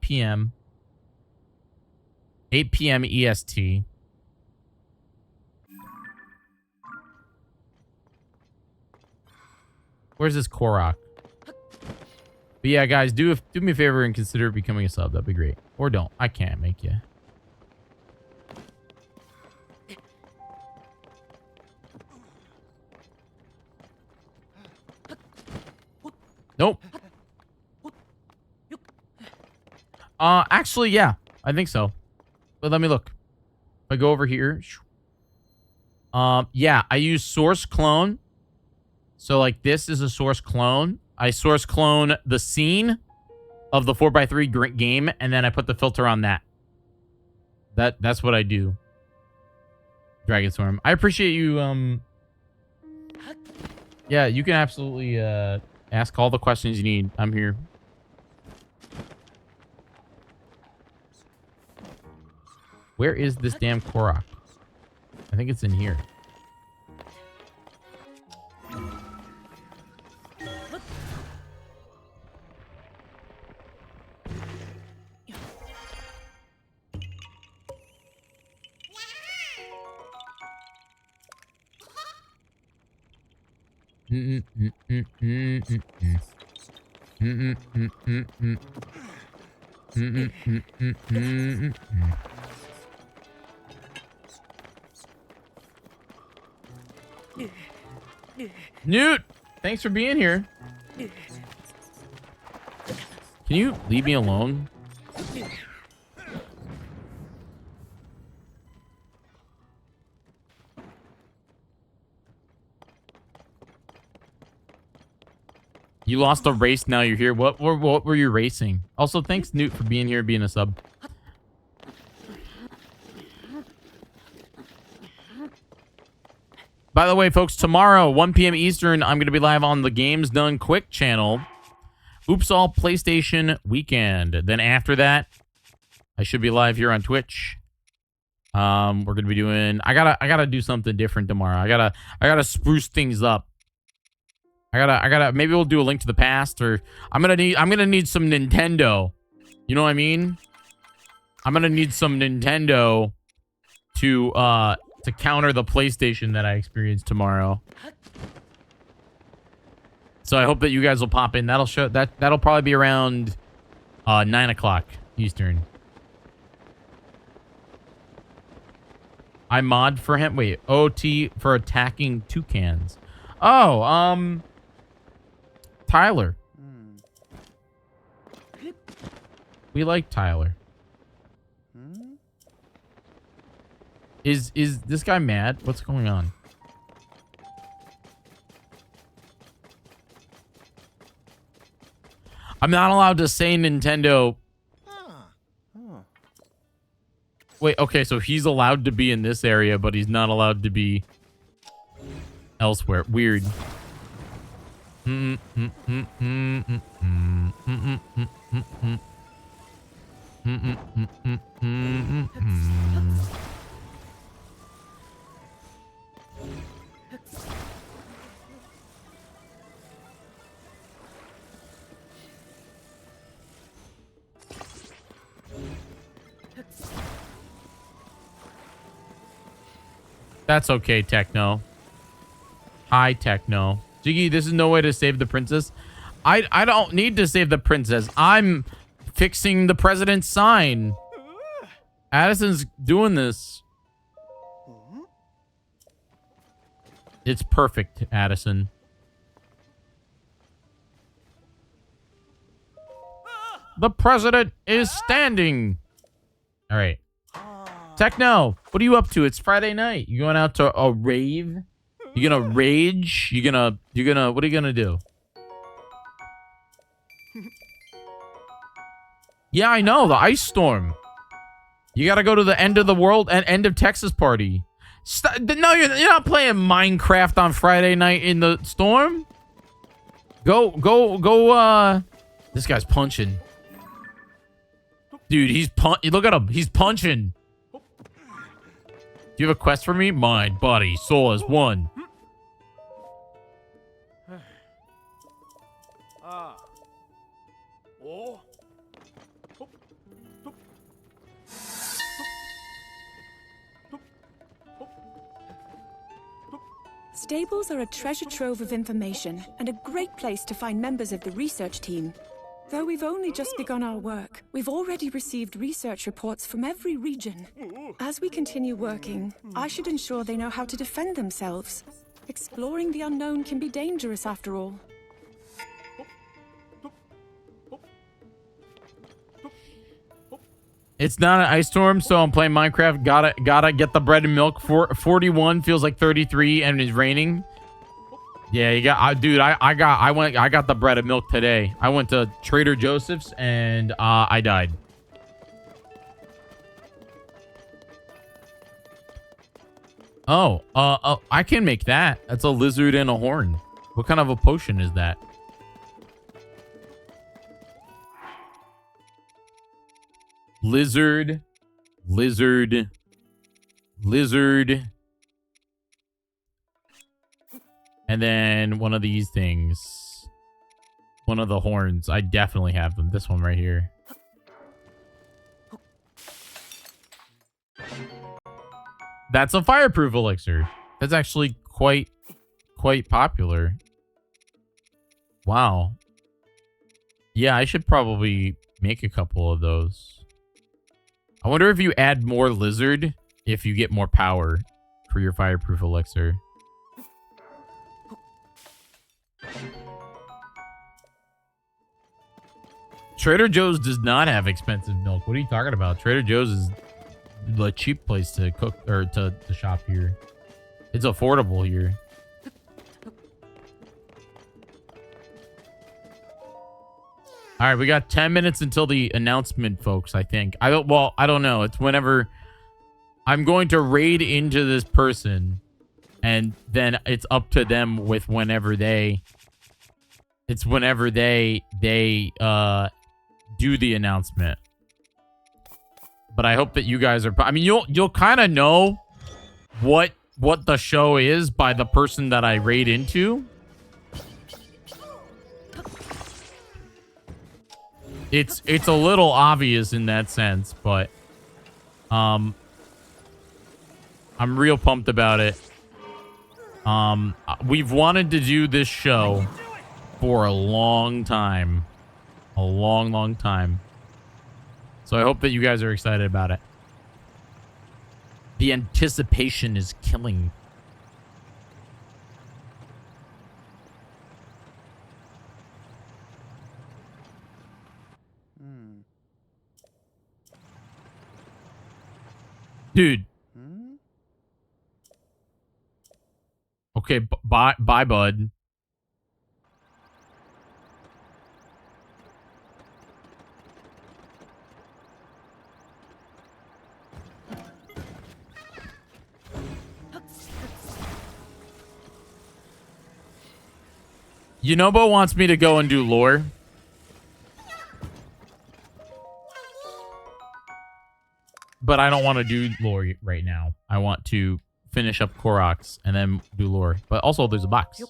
p.m. 8 p.m. EST. Where's this Korok? But yeah, guys, do me a favor and consider becoming a sub. That'd be great. Or don't. I can't make you. Nope. Actually, yeah. I think so. But let me look. If I go over here. Yeah, I use source clone. So, like, this is a source clone. I source clone the scene of the 4x3 game, and then I put the filter on that. That's what I do. Dragon Storm. I appreciate you, yeah, you can absolutely, ask all the questions you need. I'm here. Where is this damn Korok? I think it's in here. Newt, Thanks for being here. Can you leave me alone? You lost a race, now you're here. What were you racing? Also, thanks, Newt, for being here, being a sub. By the way, folks, tomorrow, 1 p.m. Eastern, I'm going to be live on the Games Done Quick channel. Oops All PlayStation Weekend. Then after that, I should be live here on Twitch. We're going to be doing... I gotta do something different tomorrow. I gotta spruce things up. Maybe we'll do a Link to the Past, or I'm gonna need some Nintendo. You know what I mean? I'm gonna need some Nintendo to counter the PlayStation that I experience tomorrow. So I hope that you guys will pop in. That'll probably be around 9 o'clock Eastern. I mod for him. Wait, OT for attacking toucans. Oh, Tyler. We like Tyler. Is this guy mad? What's going on? I'm not allowed to say Nintendo. Wait, okay, so he's allowed to be in this area, but he's not allowed to be elsewhere. Weird. That's okay, Techno. Hi, Techno. Jiggy, this is no way to save the princess. I don't need to save the princess. I'm fixing the president's sign. Addison's doing this. It's perfect, Addison. The president is standing. All right. Techno, what are you up to? It's Friday night. You going out to a rave? You gonna rage? You gonna, what are you gonna do? Yeah, I know, the ice storm. You gotta go to the end of the world and end of Texas party. No, you're not playing Minecraft on Friday night in the storm. Go, this guy's punching. Dude, look at him, he's punching. Do you have a quest for me? Mind, body, soul as one. Stables are a treasure trove of information and a great place to find members of the research team. Though we've only just begun our work, we've already received research reports from every region. As we continue working, I should ensure they know how to defend themselves. Exploring the unknown can be dangerous after all. It's not an ice storm, so I'm playing Minecraft. Gotta get the bread and milk. 41 feels like 33, and it's raining. Yeah, you got, dude. I got the bread and milk today. I went to Trader Joseph's and I died. Oh, I can make that. That's a lizard and a horn. What kind of a potion is that? Lizard. And then one of these things. One of the horns. I definitely have them. This one right here. That's a fireproof elixir. That's actually quite popular. Wow. Yeah, I should probably make a couple of those. I wonder if you add more lizard, if you get more power for your fireproof elixir. Trader Joe's does not have expensive milk. What are you talking about? Trader Joe's is the cheap place to cook or to shop here. It's affordable here. All right, we got 10 minutes until the announcement, folks, I think. I don't know. It's whenever I'm going to raid into this person, and then it's up to them with whenever they do the announcement. But I hope that you guys are, I mean, you'll kind of know what the show is by the person that I raid into. It's a little obvious in that sense, but I'm real pumped about it. We've wanted to do this show for a long time. A long time. So I hope that you guys are excited about it. The anticipation is killing. Dude. Okay, bye, bud. Yunobo wants me to go and do lore. But I don't want to do lore right now. I want to finish up Koroks and then do lore. But also, there's a box. Yep.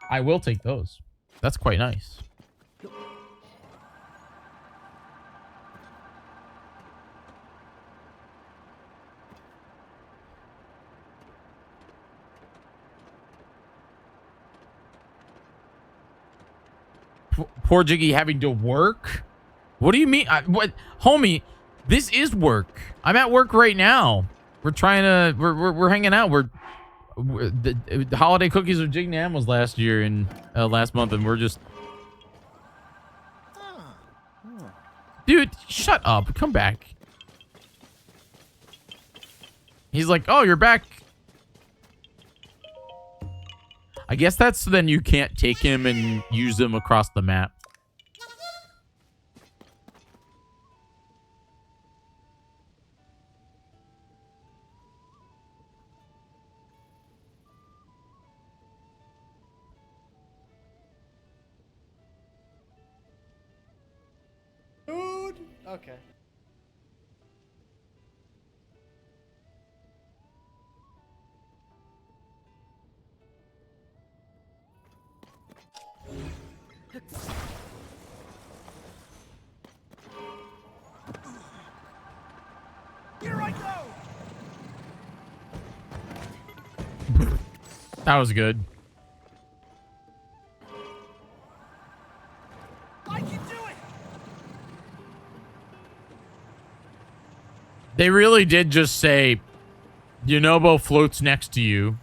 I will take those. That's quite nice. Yep. Poor Jyggy having to work? What do you mean? What, homie? This is work. I'm at work right now. We're trying to. We're hanging out. The holiday cookies with Jig Nam was last year and last month, and we're just. Dude, shut up. Come back. He's like, oh, you're back. I guess that's so then you can't take him and use him across the map. Dude. Okay. Here I go. That was good. I can do it. They really did just say, Yunobo floats next to you.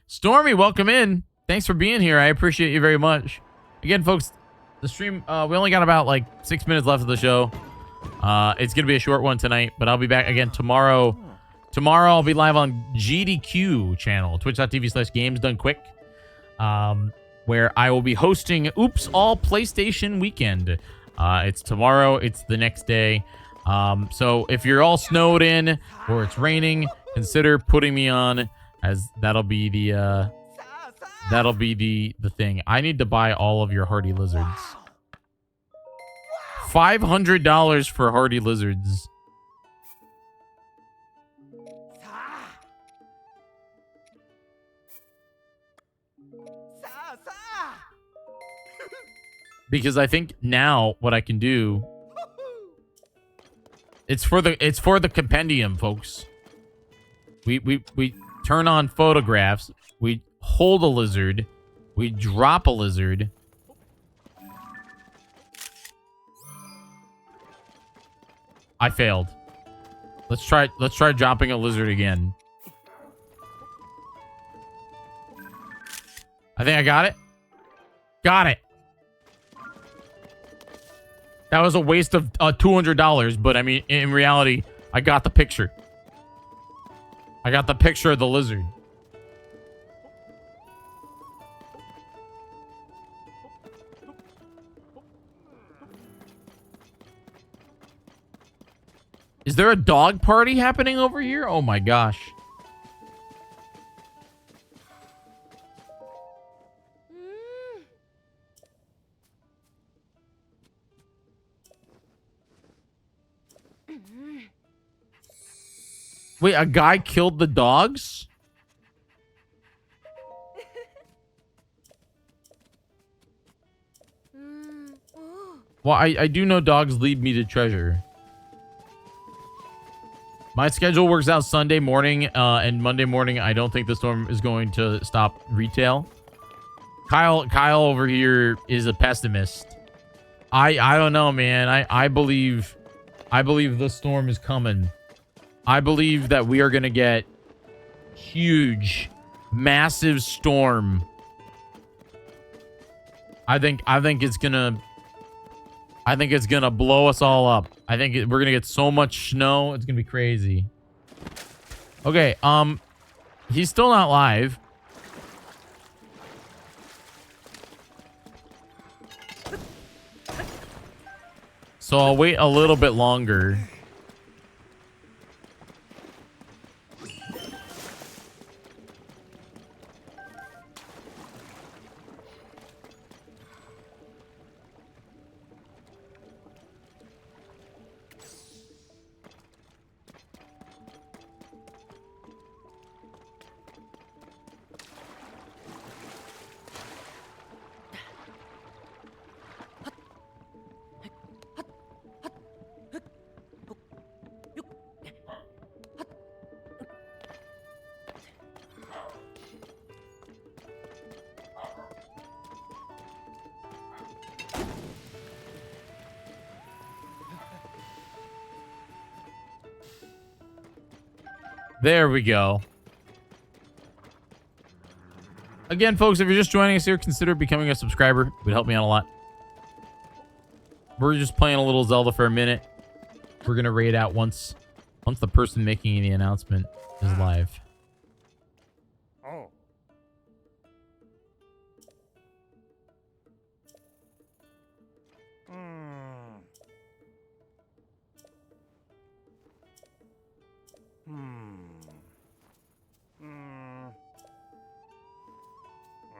Stormy, welcome in. Thanks for being here. I appreciate you very much. Again, folks, the stream, we only got about like 6 minutes left of the show. It's going to be a short one tonight, but I'll be back again tomorrow. Tomorrow, I'll be live on GDQ channel, twitch.tv/games done quick, where I will be hosting Oops All PlayStation Weekend. It's tomorrow. It's the next day. So if you're all snowed in or it's raining, consider putting me on, as that'll be the thing. I need to buy all of your hardy lizards. $500 for hardy lizards. Because I think now what I can do, it's for the compendium, folks. We turn on photographs, we hold a lizard, we drop a lizard. I failed. Let's try dropping a lizard again. I think I got it. Got it. That was a waste of $200, but I mean, in reality, I got the picture. I got the picture of the lizard. Is there a dog party happening over here? Oh my gosh. Wait, a guy killed the dogs? Well, I do know dogs lead me to treasure. My schedule works out Sunday morning and Monday morning. I don't think the storm is going to stop retail. Kyle over here is a pessimist. I don't know, man. I believe the storm is coming. I believe that we are going to get huge, massive storm. I think it's going to blow us all up. I think we're going to get so much snow. It's going to be crazy. Okay, he's still not live. So I'll wait a little bit longer. There we go. Again, folks, if you're just joining us here, consider becoming a subscriber. It would help me out a lot. We're just playing a little Zelda for a minute. We're going to raid out once the person making the announcement is live. Oh.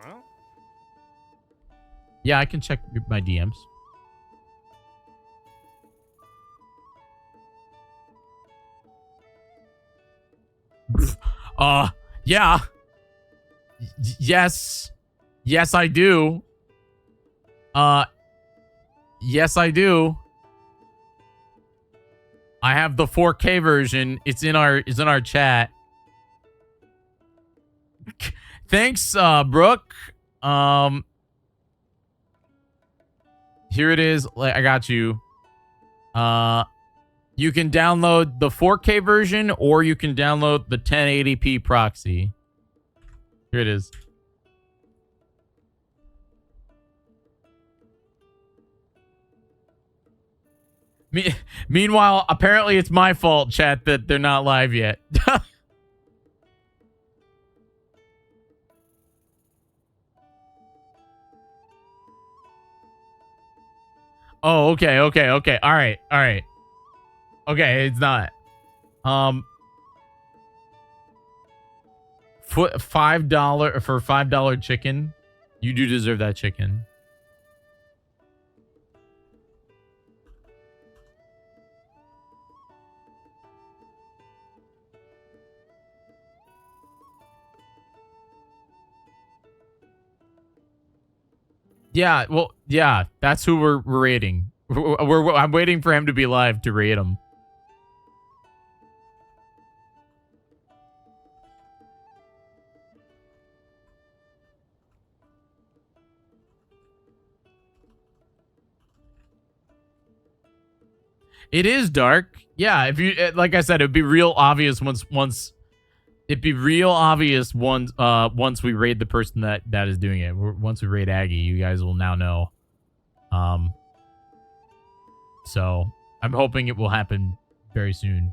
Well? Yeah, I can check my DMs. Yeah. Yes. Yes, I do. Yes, I do. I have the 4K version. It's in our chat. Thanks, Brooke. Here it is. I got you. You can download the 4K version or you can download the 1080p proxy. Here it is. Meanwhile, apparently it's my fault, chat, that they're not live yet. Oh, okay. All right. Okay, it's not. $5 for $5 chicken. You do deserve that chicken. Yeah, well, yeah, that's who we're raiding. I'm waiting for him to be live to raid him. It is dark. Yeah, if you like I said, it'd be real obvious once it'd be real obvious once we raid the person that is doing it. Once we raid Aggie, you guys will now know. So I'm hoping it will happen very soon.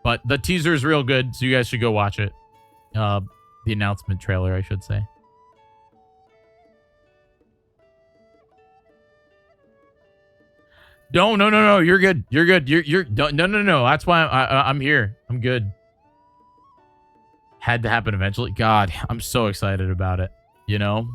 But the teaser is real good, so you guys should go watch it. The announcement trailer, I should say. No. You're good. You're good. No. That's why I'm here. I'm good. Had to happen eventually. God, I'm so excited about it. You know?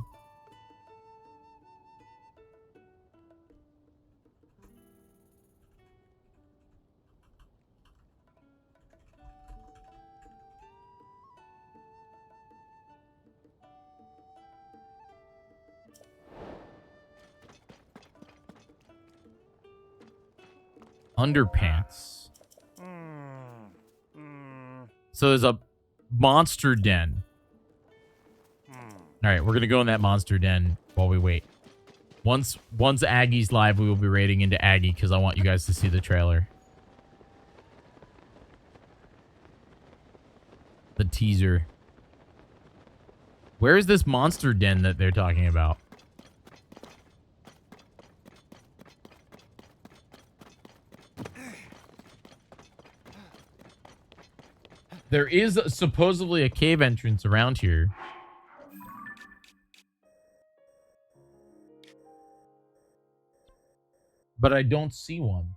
Underpants. So there's a monster den. All right, we're gonna go in that monster den while we wait. Once Aggie's live, we will be raiding into Aggie because I want you guys to see the trailer. The teaser. Where is this monster den that they're talking about? There is supposedly a cave entrance around here. But I don't see one.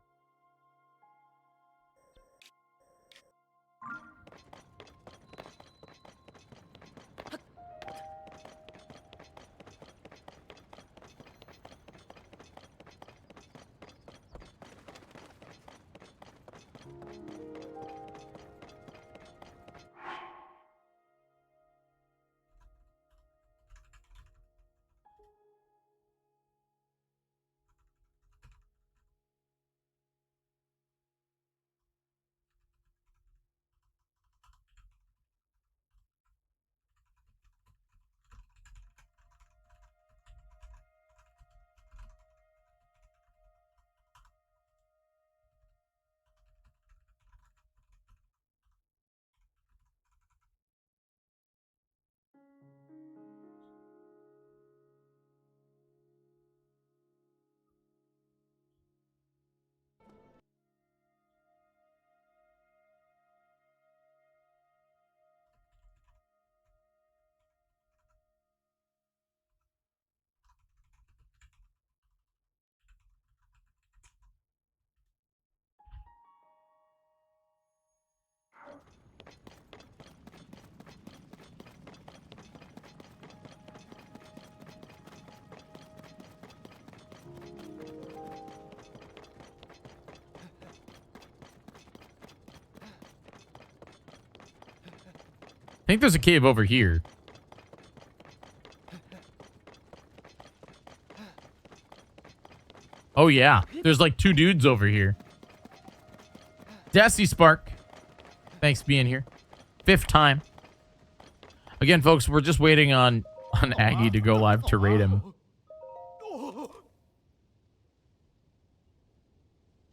I think there's a cave over here. Oh, yeah. There's like 2 dudes over here. Desi Spark. Thanks for being here. 5th time. Again, folks, we're just waiting on Aggie to go live to raid him.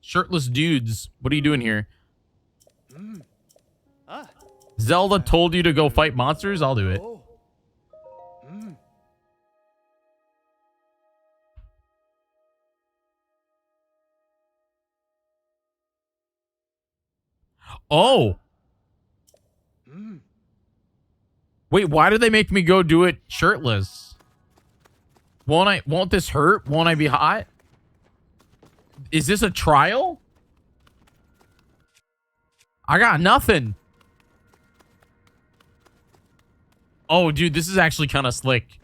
Shirtless dudes. What are you doing here? Zelda told you to go fight monsters? I'll do it. Oh. Wait, why did they make me go do it shirtless? Won't this hurt? Won't I be hot? Is this a trial? I got nothing. Oh, dude, this is actually kind of slick.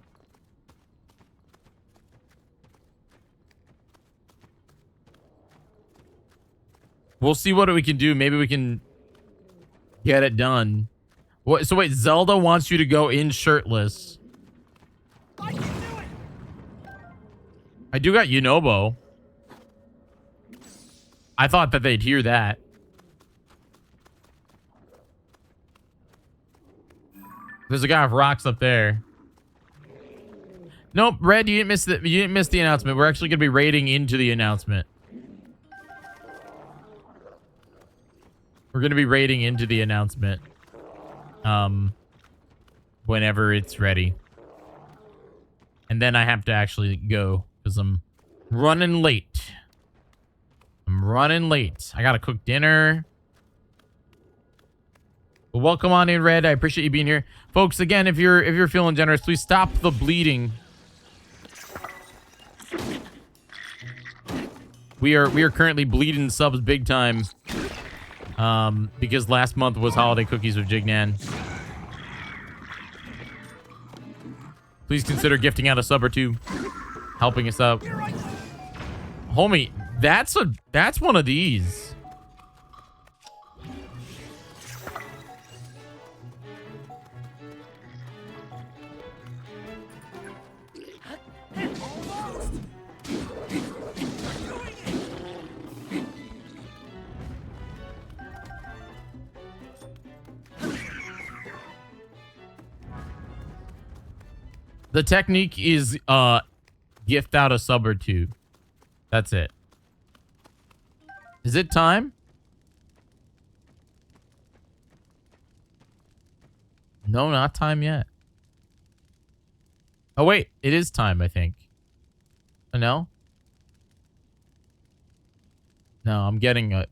We'll see what we can do. Maybe we can get it done. What? So wait, Zelda wants you to go in shirtless. I can do it. I do got Yunobo. I thought that they'd hear that. There's a guy with rocks up there. Nope, Red, you didn't miss the announcement. We're actually gonna be raiding into the announcement. We're gonna be raiding into the announcement. Whenever it's ready. And then I have to actually go because I'm running late. I gotta cook dinner. But welcome on in, Red. I appreciate you being here. Folks, again, if you're feeling generous, please stop the bleeding. We are currently bleeding subs big time. Because last month was holiday cookies with Jignan. Please consider gifting out a sub or two, helping us out. Homie, that's one of these. The technique is gift out a sub or two. That's it. Is it time? No, not time yet. Oh wait, it is time, I think. Oh, no? No, I'm getting a...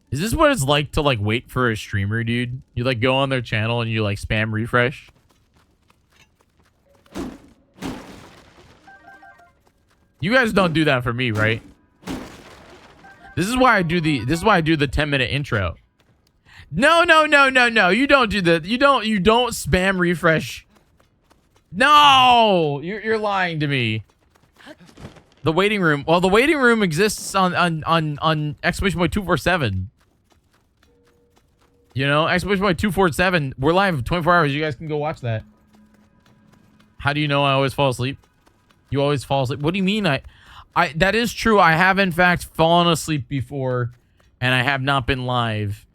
Is this what it's like to like wait for a streamer, dude? You like go on their channel and you like spam refresh? You guys don't do that for me, right? This is why I do the 10-minute intro. No. You don't do that. You don't spam refresh. No, you're lying to me. The waiting room. Well, the waiting room exists on exclamation point 247. You know, exclamation point 247. We're live 24 hours. You guys can go watch that. How do you know I always fall asleep? You always fall asleep. What do you mean? I that is true. I have in fact fallen asleep before, and I have not been live.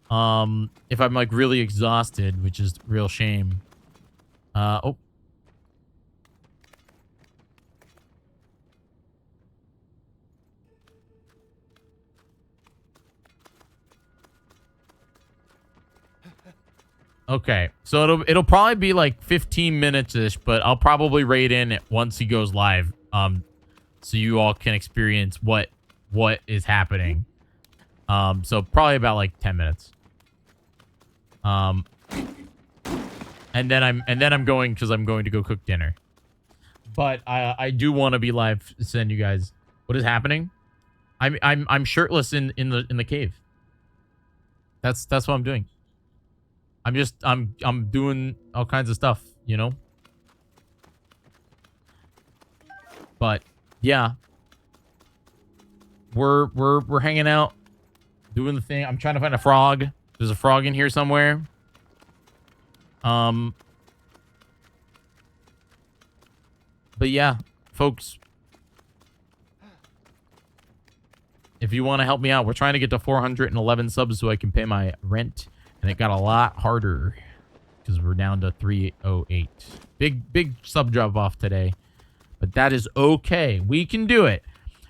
If I'm like really exhausted, which is real shame. Oh. Okay, so it'll probably be like 15 minutes-ish, but I'll probably raid in once he goes live, so you all can experience what is happening. So probably about like 10 minutes. And then I'm going because I'm going to go cook dinner. But I do want to be live to send you guys what is happening. I'm shirtless in the cave. That's what I'm doing. I'm doing all kinds of stuff, you know? But yeah. We're hanging out, doing the thing. I'm trying to find a frog. There's a frog in here somewhere. But yeah, folks, if you want to help me out, we're trying to get to 411 subs so I can pay my rent. And it got a lot harder because we're down to 308. Big sub drop off today. But that is okay. We can do it.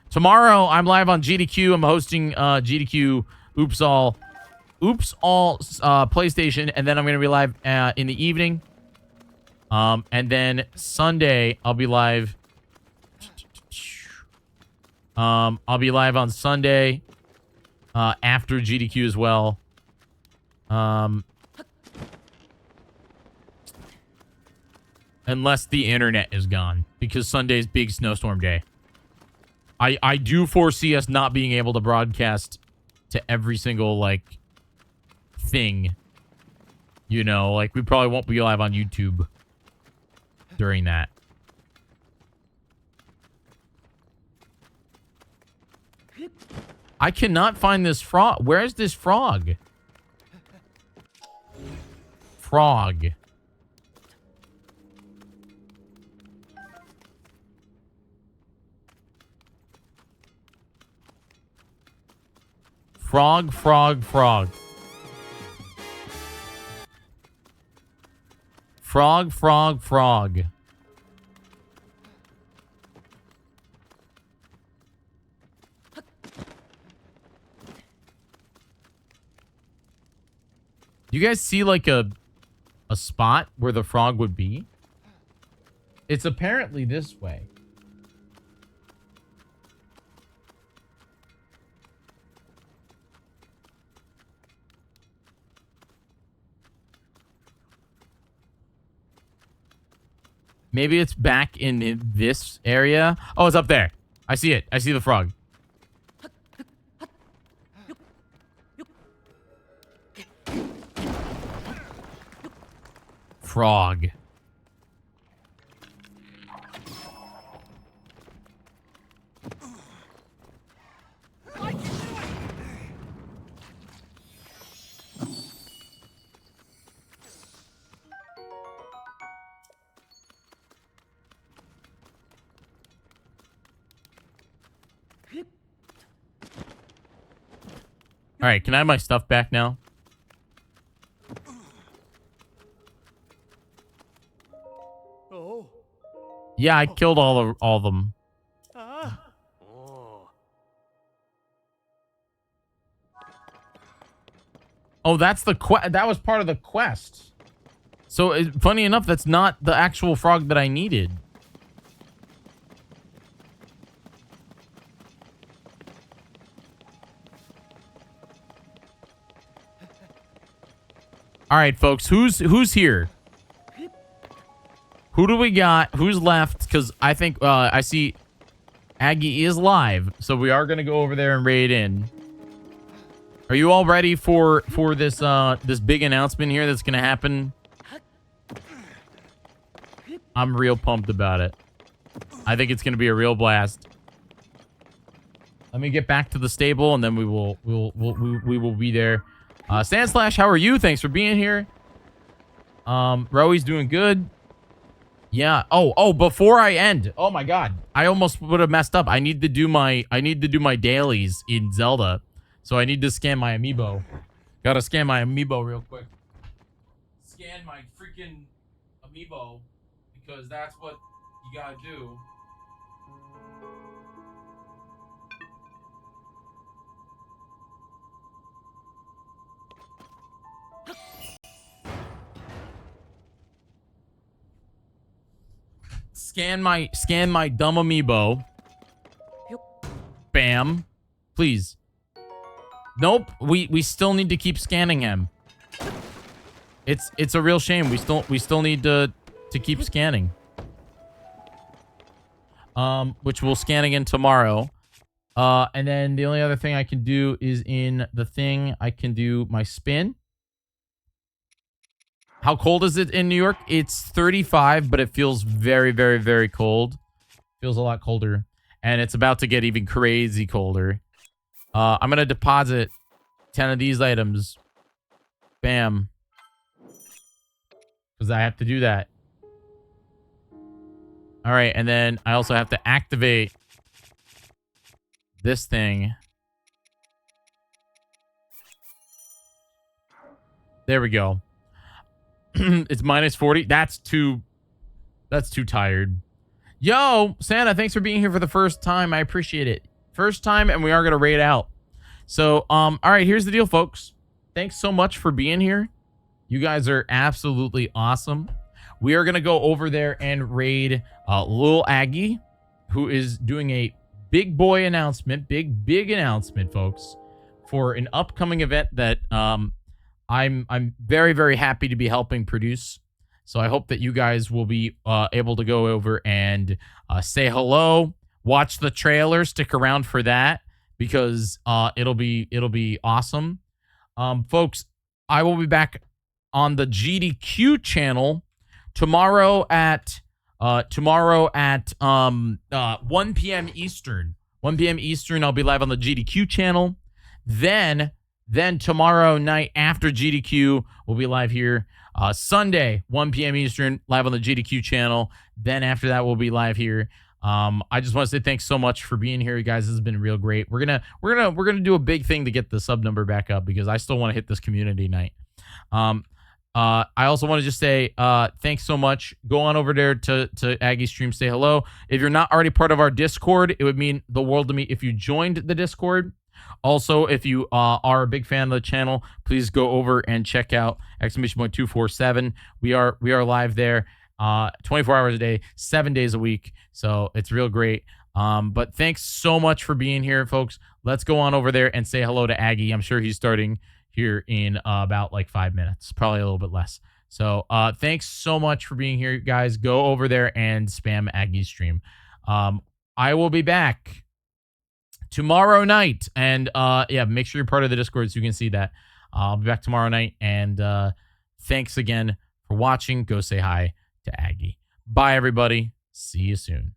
Tomorrow, I'm live on GDQ. I'm hosting GDQ Oops All PlayStation. And then I'm going to be live in the evening. And then Sunday, I'll be live. I'll be live on Sunday after GDQ as well. Unless the internet is gone, because Sunday's big snowstorm day. I do foresee us not being able to broadcast to every single like thing. You know, like we probably won't be live on YouTube during that. I cannot find this frog. Where is this frog? Frog. Frog, frog, frog. Frog, frog, frog. You guys see like a spot where the frog would be? It's apparently this way. Maybe it's back in this area. Oh, it's up there. I see it. I see the frog. Frog. All right, can I have my stuff back now? Oh. Yeah, I killed all of them. Ah. Oh. Oh, that's the that was part of the quest. So, funny enough, that's not the actual frog that I needed. All right, folks, who's here? Who do we got? Who's left? Because I think I see Aggie is live, so we are gonna go over there and raid in. Are you all ready for this this big announcement here that's gonna happen? I'm real pumped about it. I think it's gonna be a real blast. Let me get back to the stable, and then we will be there. Sandslash, how are you? Thanks for being here. Roey's doing good. Yeah. Oh, before I end. Oh my god. I almost would have messed up. I need to do my dailies in Zelda. So I need to scan my amiibo. Gotta scan my amiibo real quick. Scan my freaking amiibo because that's what you gotta do. Scan my dumb amiibo. Bam. Please. Nope. We still need to keep scanning him. It's a real shame. We still need to keep scanning. Which we'll scan again tomorrow. And then the only other thing I can do is in the thing I can do my spin. How cold is it in New York? It's 35, but it feels very, very, very cold. Feels a lot colder. And it's about to get even crazy colder. I'm going to deposit 10 of these items. Bam. Because I have to do that. All right, and then I also have to activate this thing. There we go. It's minus 40. That's too tired. Yo, Santa, thanks for being here for the first time. I appreciate it. First time, and we are going to raid out. So, all right, here's the deal, folks. Thanks so much for being here. You guys are absolutely awesome. We are going to go over there and raid Lil Aggie, who is doing a big boy announcement, big announcement, folks, for an upcoming event that I'm very, very happy to be helping produce. So I hope that you guys will be able to go over and say hello, watch the trailer, stick around for that because it'll be awesome. Folks, I will be back on the GDQ channel tomorrow at 1 p.m. Eastern. 1 p.m. Eastern, I'll be live on the GDQ channel. Then tomorrow night after GDQ, we'll be live here. Sunday, 1 p.m. Eastern, live on the GDQ channel. Then after that, we'll be live here. I just want to say thanks so much for being here, you guys. This has been real great. We're gonna do a big thing to get the sub number back up because I still want to hit this community night. I also want to just say thanks so much. Go on over there to Aggie Stream, say hello. If you're not already part of our Discord, it would mean the world to me if you joined the Discord. Also, if you are a big fan of the channel, please go over and check out exclamation point 247. We are live there 24 hours a day, 7 days a week. So it's real great. But thanks so much for being here, folks. Let's go on over there and say hello to Aggie. I'm sure he's starting here in about like 5 minutes, probably a little bit less. So thanks so much for being here, guys. Go over there and spam Aggie's stream. I will be back tomorrow night. And yeah, make sure you're part of the Discord so you can see that. I'll be back tomorrow night. And thanks again for watching. Go say hi to Aggie. Bye, everybody. See you soon.